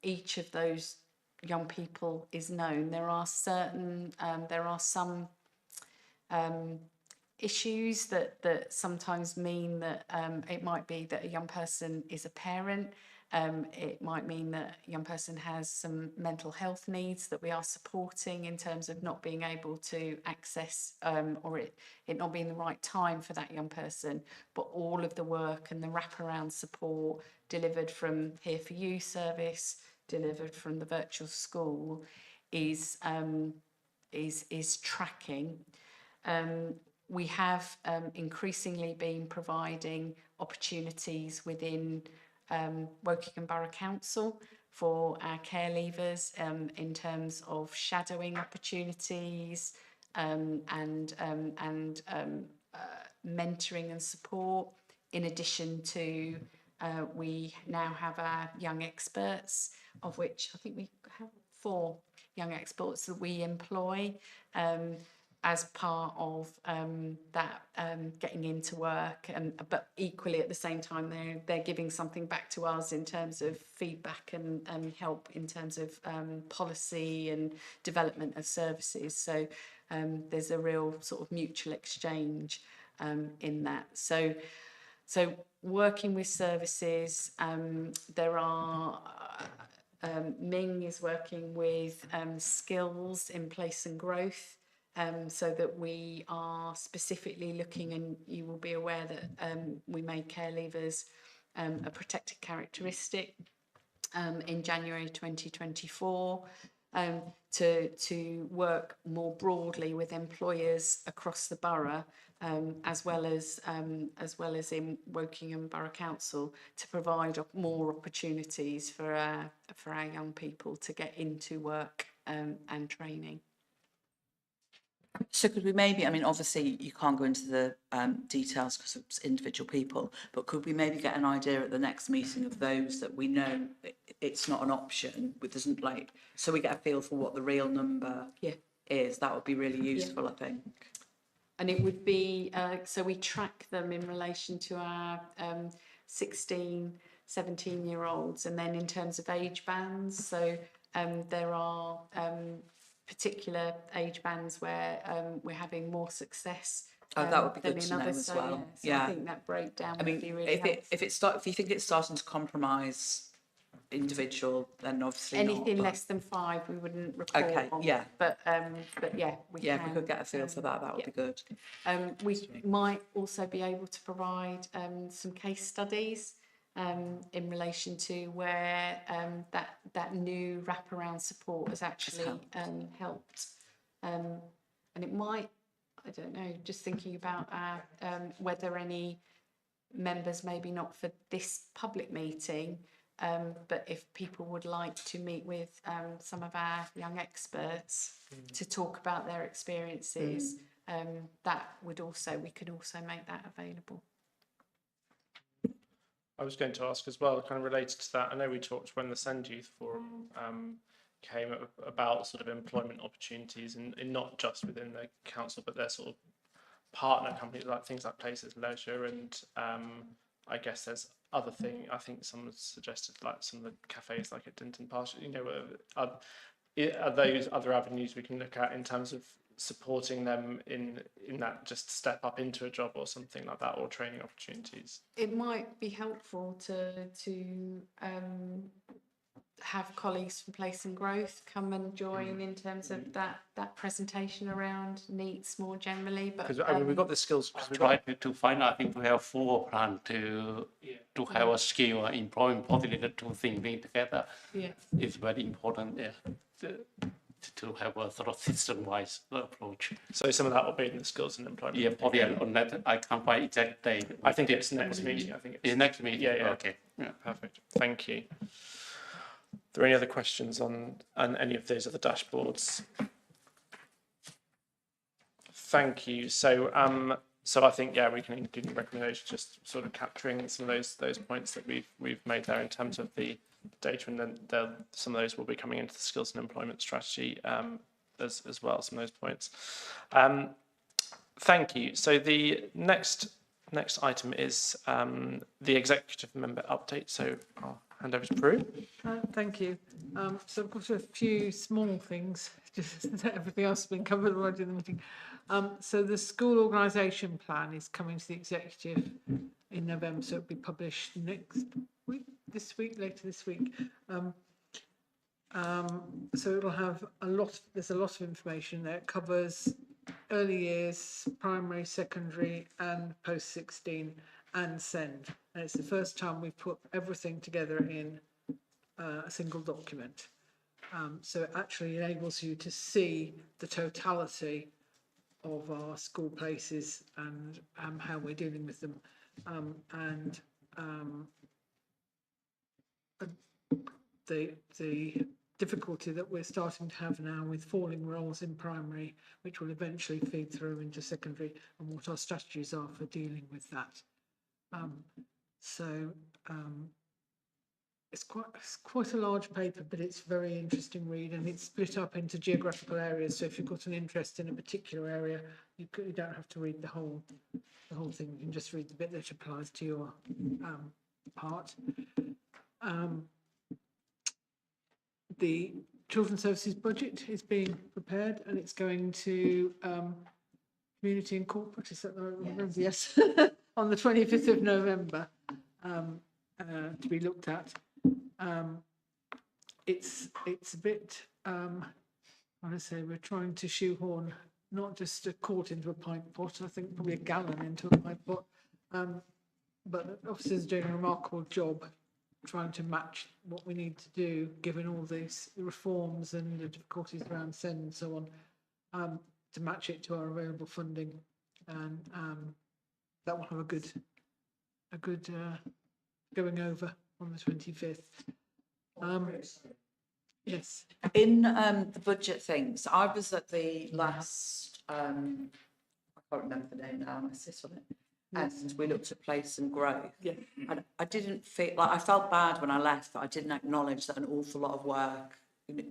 each of those young people is known. There are some issues that sometimes mean that it might be that a young person is a parent. It might mean that a young person has some mental health needs that we are supporting in terms of not being able to access or it not being the right time for that young person. But all of the work and the wraparound support delivered from Here For You service, delivered from the virtual school is tracking. We have increasingly been providing opportunities within Wokingham Borough Council for our care leavers in terms of shadowing opportunities and mentoring and support. In addition to, we now have our young experts, of which I think we have 4 young experts that we employ as part of that getting into work, but equally at the same time they're giving something back to us in terms of feedback and help in terms of policy and development of services. So there's a real sort of mutual exchange in that. So working with services, there are Ming is working with skills in place and growth. So that we are specifically looking, and you will be aware that we made care leavers a protected characteristic in January 2024 to work more broadly with employers across the borough, as well as in Wokingham Borough Council, to provide more opportunities for our young people to get into work and training. So could we maybe, I mean, obviously you can't go into the details because it's individual people, but could we maybe get an idea at the next meeting of those that we know it's not an option, it doesn't like, so we get a feel for what the real number is? That would be really useful, I think. And it would be, so we track them in relation to our 16, 17-year-olds, and then in terms of age bands, so there are particular age bands where we're having more success that would be than good in to know others. as So, well. I think that breakdown would be really helpful. If you think it's starting to compromise individual, then obviously anything not, less than 5 we wouldn't report on. But yeah, we can. If we could get a feel for that would be good. We might also be able to provide some case studies in relation to where that new wraparound support has actually helped. And it might, I don't know, just thinking about whether any members, maybe not for this public meeting, but if people would like to meet with some of our young experts to talk about their experiences, that would also, we could also make that available. I was going to ask as well, kind of related to that, I know we talked when the Send Youth Forum came about sort of employment opportunities in not just within the council, but their sort of partner companies, like things like Places Leisure, and I guess there's other thing. I think someone suggested like some of the cafes like at Dinton Park, you know, are those other avenues we can look at in terms of supporting them in that just step up into a job or something like that, or training opportunities? It might be helpful to have colleagues from Place and Growth come and join in terms of that presentation around needs more generally. But because I mean, we've got the skills. Try to find, I think, to have 4 plan to have a skill employment policy, the 2 things linked together. It's very important. To have a sort of system-wise approach. So some of that will be in the skills and employment. Yeah, probably on that. I can't find exact date. I think it's next meeting. I think it's next meeting. Yeah. Okay. Yeah. Perfect. Thank you. Are there any other questions on any of those other dashboards? Thank you. So I think we can include in the recommendation just sort of capturing some of those points that we've made there in terms of the data, and then some of those will be coming into the skills and employment strategy as well. Some of those points. Thank you. So the next Next item is the executive member update. So I'll hand over to Prue. Thank you. So I've got a few small things, just everything else has been covered already in the meeting. So the school organisation plan is coming to the executive in November, so it'll be published next week, later this week. So it'll have there's a lot of information there. It covers early years, primary, secondary and post 16 and SEND. And it's the first time we've put everything together in a single document. So it actually enables you to see the totality of our school places and how we're dealing with them. The difficulty that we're starting to have now with falling roles in primary, which will eventually feed through into secondary, and what our strategies are for dealing with that. It's quite a large paper, but it's a very interesting read, and it's split up into geographical areas. So if you've got an interest in a particular area, you don't have to read the whole thing. You can just read the bit that applies to your part. The Children's Services budget is being prepared, and it's going to Community and Corporate, is that the right one? Yes, on the 25th of November to be looked at. It's a bit, I say, we're trying to shoehorn not just a quart into a pint pot, I think probably a gallon into a pint pot, but the officers are doing a remarkable job trying to match what we need to do, given all these reforms and the difficulties around SEND and so on, to match it to our available funding, and that will have a good going over on the 25th. Yes. In the budget things, I was at the last, I can't remember the name now, I sit on it. Yes. And we looked at place and growth. Yeah. And I didn't feel like, I felt bad when I left that I didn't acknowledge that an awful lot of work,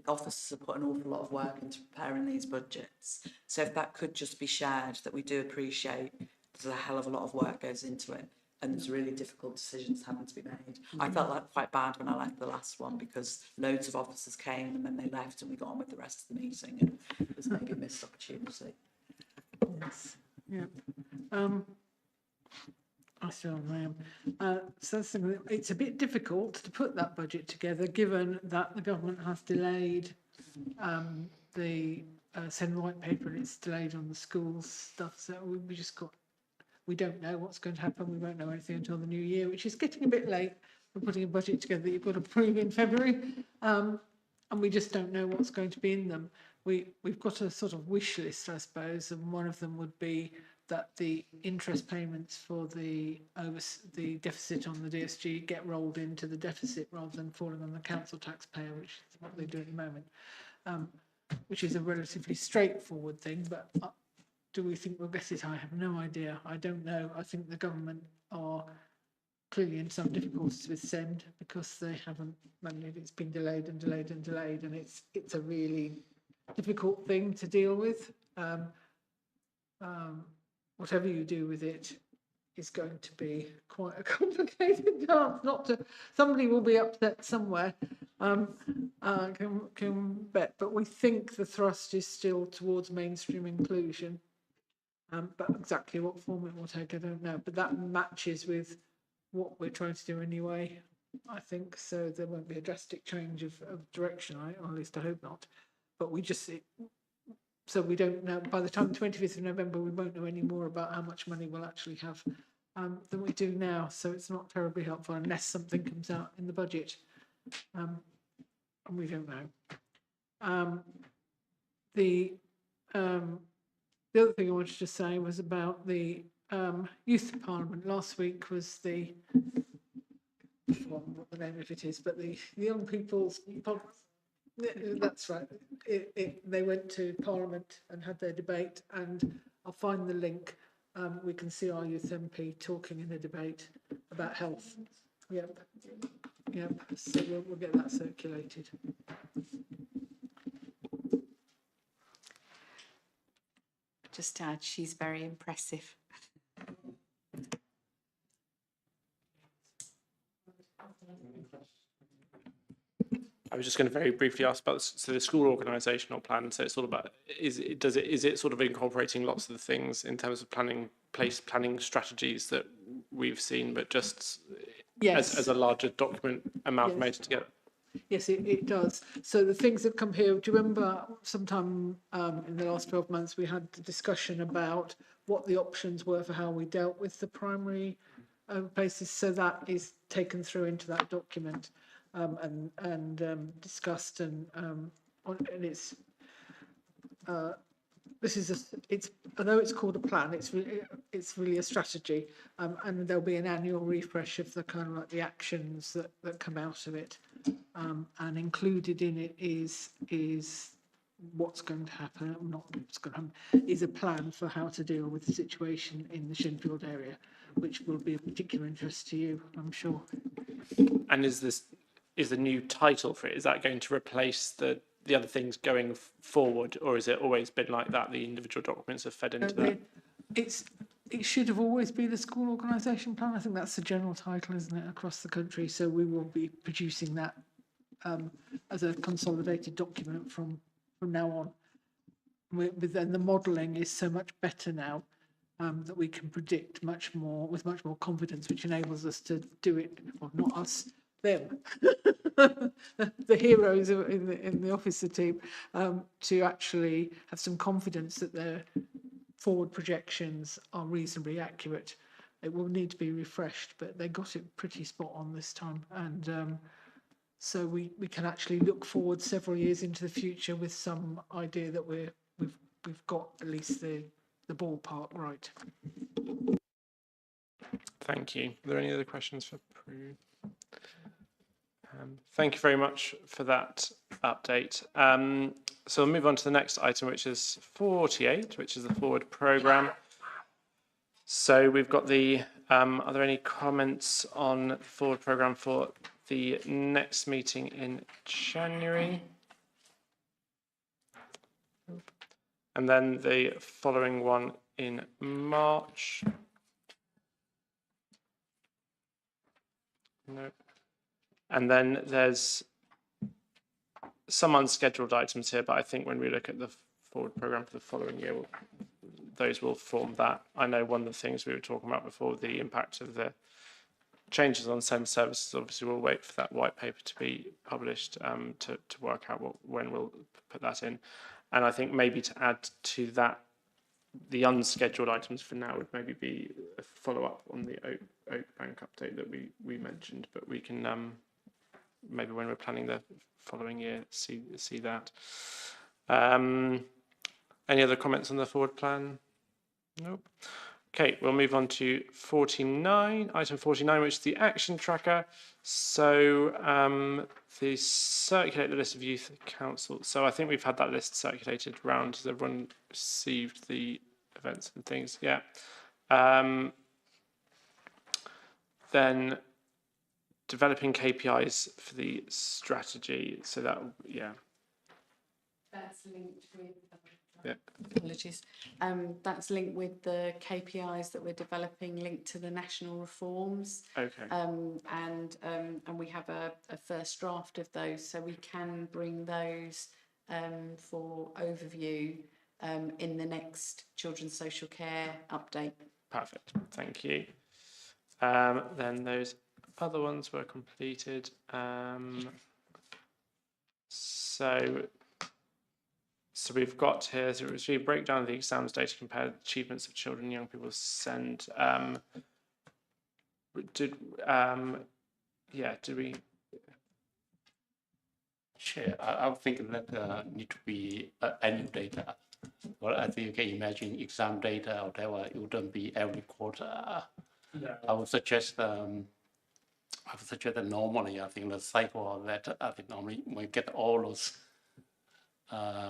officers have put an awful lot of work into preparing these budgets. So if that could just be shared, that we do appreciate there's a hell of a lot of work goes into it, and there's really difficult decisions having to be made. I felt like quite bad when I left the last one, because loads of officers came and then they left and we got on with the rest of the meeting, and it was maybe a missed opportunity. Yes. Yeah. I still am. So it's a bit difficult to put that budget together, given that the government has delayed the SEND white paper, and it's delayed on the schools stuff. So we don't know what's going to happen. We won't know anything until the new year, which is getting a bit late for putting a budget together that you've got to approve in February. And we just don't know what's going to be in them. We've got a sort of wish list, I suppose, and one of them would be that the interest payments for the deficit on the DSG get rolled into the deficit rather than falling on the council taxpayer, which is what they do at the moment, which is a relatively straightforward thing. But do we think we'll get it? I have no idea. I don't know. I think the government are clearly in some difficulties with SEND because they haven't managed. It's been delayed and delayed and delayed, and it's a really difficult thing to deal with. Whatever you do with it is going to be quite a complicated dance. Somebody will be upset somewhere, can bet. But we think the thrust is still towards mainstream inclusion. But exactly what form it will take, I don't know. But that matches with what we're trying to do anyway, I think. So there won't be a drastic change of direction, or at least I hope not. But so we don't know. By the time the 25th of November, we won't know any more about how much money we'll actually have than we do now. So it's not terribly helpful unless something comes out in the budget. And we don't know. The other thing I wanted to say was about the Youth Parliament. Last week was I forgot what the name of it is, but the Young People's... That's right. They went to Parliament and had their debate, and I'll find the link. We can see our youth MP talking in a debate about health. Yep. So we'll get that circulated. Just to add, she's very impressive. I was just going to very briefly ask about the school organisational plan. So it's all about is it sort of incorporating lots of the things in terms of place planning strategies that we've seen, but just Yes. as a larger document amalgamated together. Yes, it does. So the things that come here, do you remember sometime in the last 12 months we had a discussion about what the options were for how we dealt with the primary places? So that is taken through into that document and discussed and it's it's although it's called a plan, it's really a strategy, and there'll be an annual refresh of the kind of like the actions that come out of it, and included in it is what's going to happen, not what's going to happen, is a plan for how to deal with the situation in the Shinfield area, which will be of particular interest to you, I'm sure. And is the new title for it, is that going to replace the other things going forward, or has it always been like that? The individual documents have fed into that? It should have always been a school organisation plan. I think that's the general title, isn't it, across the country? So we will be producing that as a consolidated document from now on. Then the modelling is so much better now that we can predict much more with much more confidence, which enables us to do it. Well, not us, them, the heroes in the officer team, to actually have some confidence that their forward projections are reasonably accurate. It will need to be refreshed, but they got it pretty spot on this time, and so we can actually look forward several years into the future with some idea that we've got at least the ballpark right. Thank you. Are there any other questions for Prue? Thank you very much for that update. So we'll move on to the next item, which is 48, which is the forward programme. So we've got the, are there any comments on the forward programme for the next meeting in January? And then the following one in March? No. And then there's some unscheduled items here, but I think when we look at the forward programme for the following year, those will form that. I know one of the things we were talking about before, the impact of the changes on SEND services, obviously we'll wait for that white paper to be published to work out when we'll put that in. And I think maybe to add to that, the unscheduled items for now would maybe be a follow-up on the Oak Bank update that we mentioned, but we can maybe when we're planning the following year see that. Any other comments on the forward plan? Nope. Okay, we'll move on to 49, item 49, which is the action tracker. So the circulate the list of youth council. So I think we've had that list circulated around. Has everyone received the events and things? Yeah. Then developing KPIs for the strategy. So that, yeah. That's linked with, yeah. Apologies. That's linked with the KPIs that we're developing linked to the national reforms. Okay. And we have a first draft of those, so we can bring those for overview in the next children's social care update. Perfect. Thank you. Then those other ones were completed. So we've got here, so it's really breakdown of the exams data compared achievements of children and young people send. Did we? Sure, I think that need to be annual data. Well, I think you can imagine exam data or whatever, it wouldn't be every quarter. Yeah. I would suggest that normally, I think the cycle of that, I think normally when we get all those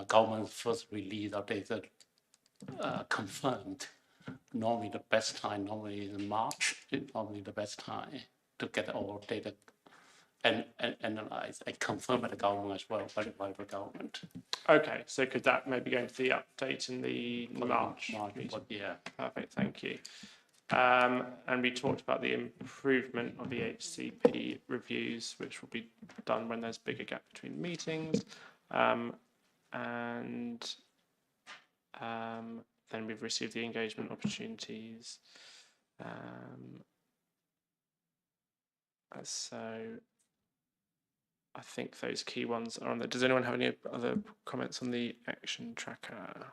government's first release of data confirmed, normally the best time normally is March, normally the best time to get all data and analyze and confirm by the government as well, by the government. Okay, so could that maybe go into the update in the March meeting? Yeah. Perfect, thank you. And we talked about the improvement of the HCP reviews, which will be done when there's bigger gap between meetings. Then we've received the engagement opportunities. So I think those key ones are on there. Does anyone have any other comments on the action tracker?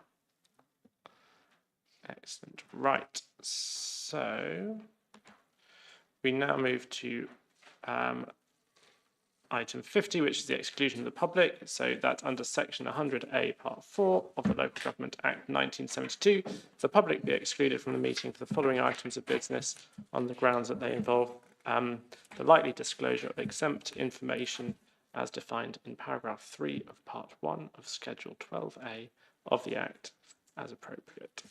Excellent. Right. So we now move to item 50, which is the exclusion of the public. So that's under section 100A part 4 of the Local Government Act 1972. The public be excluded from the meeting for the following items of business on the grounds that they involve the likely disclosure of exempt information as defined in paragraph 3 of part 1 of schedule 12A of the Act as appropriate.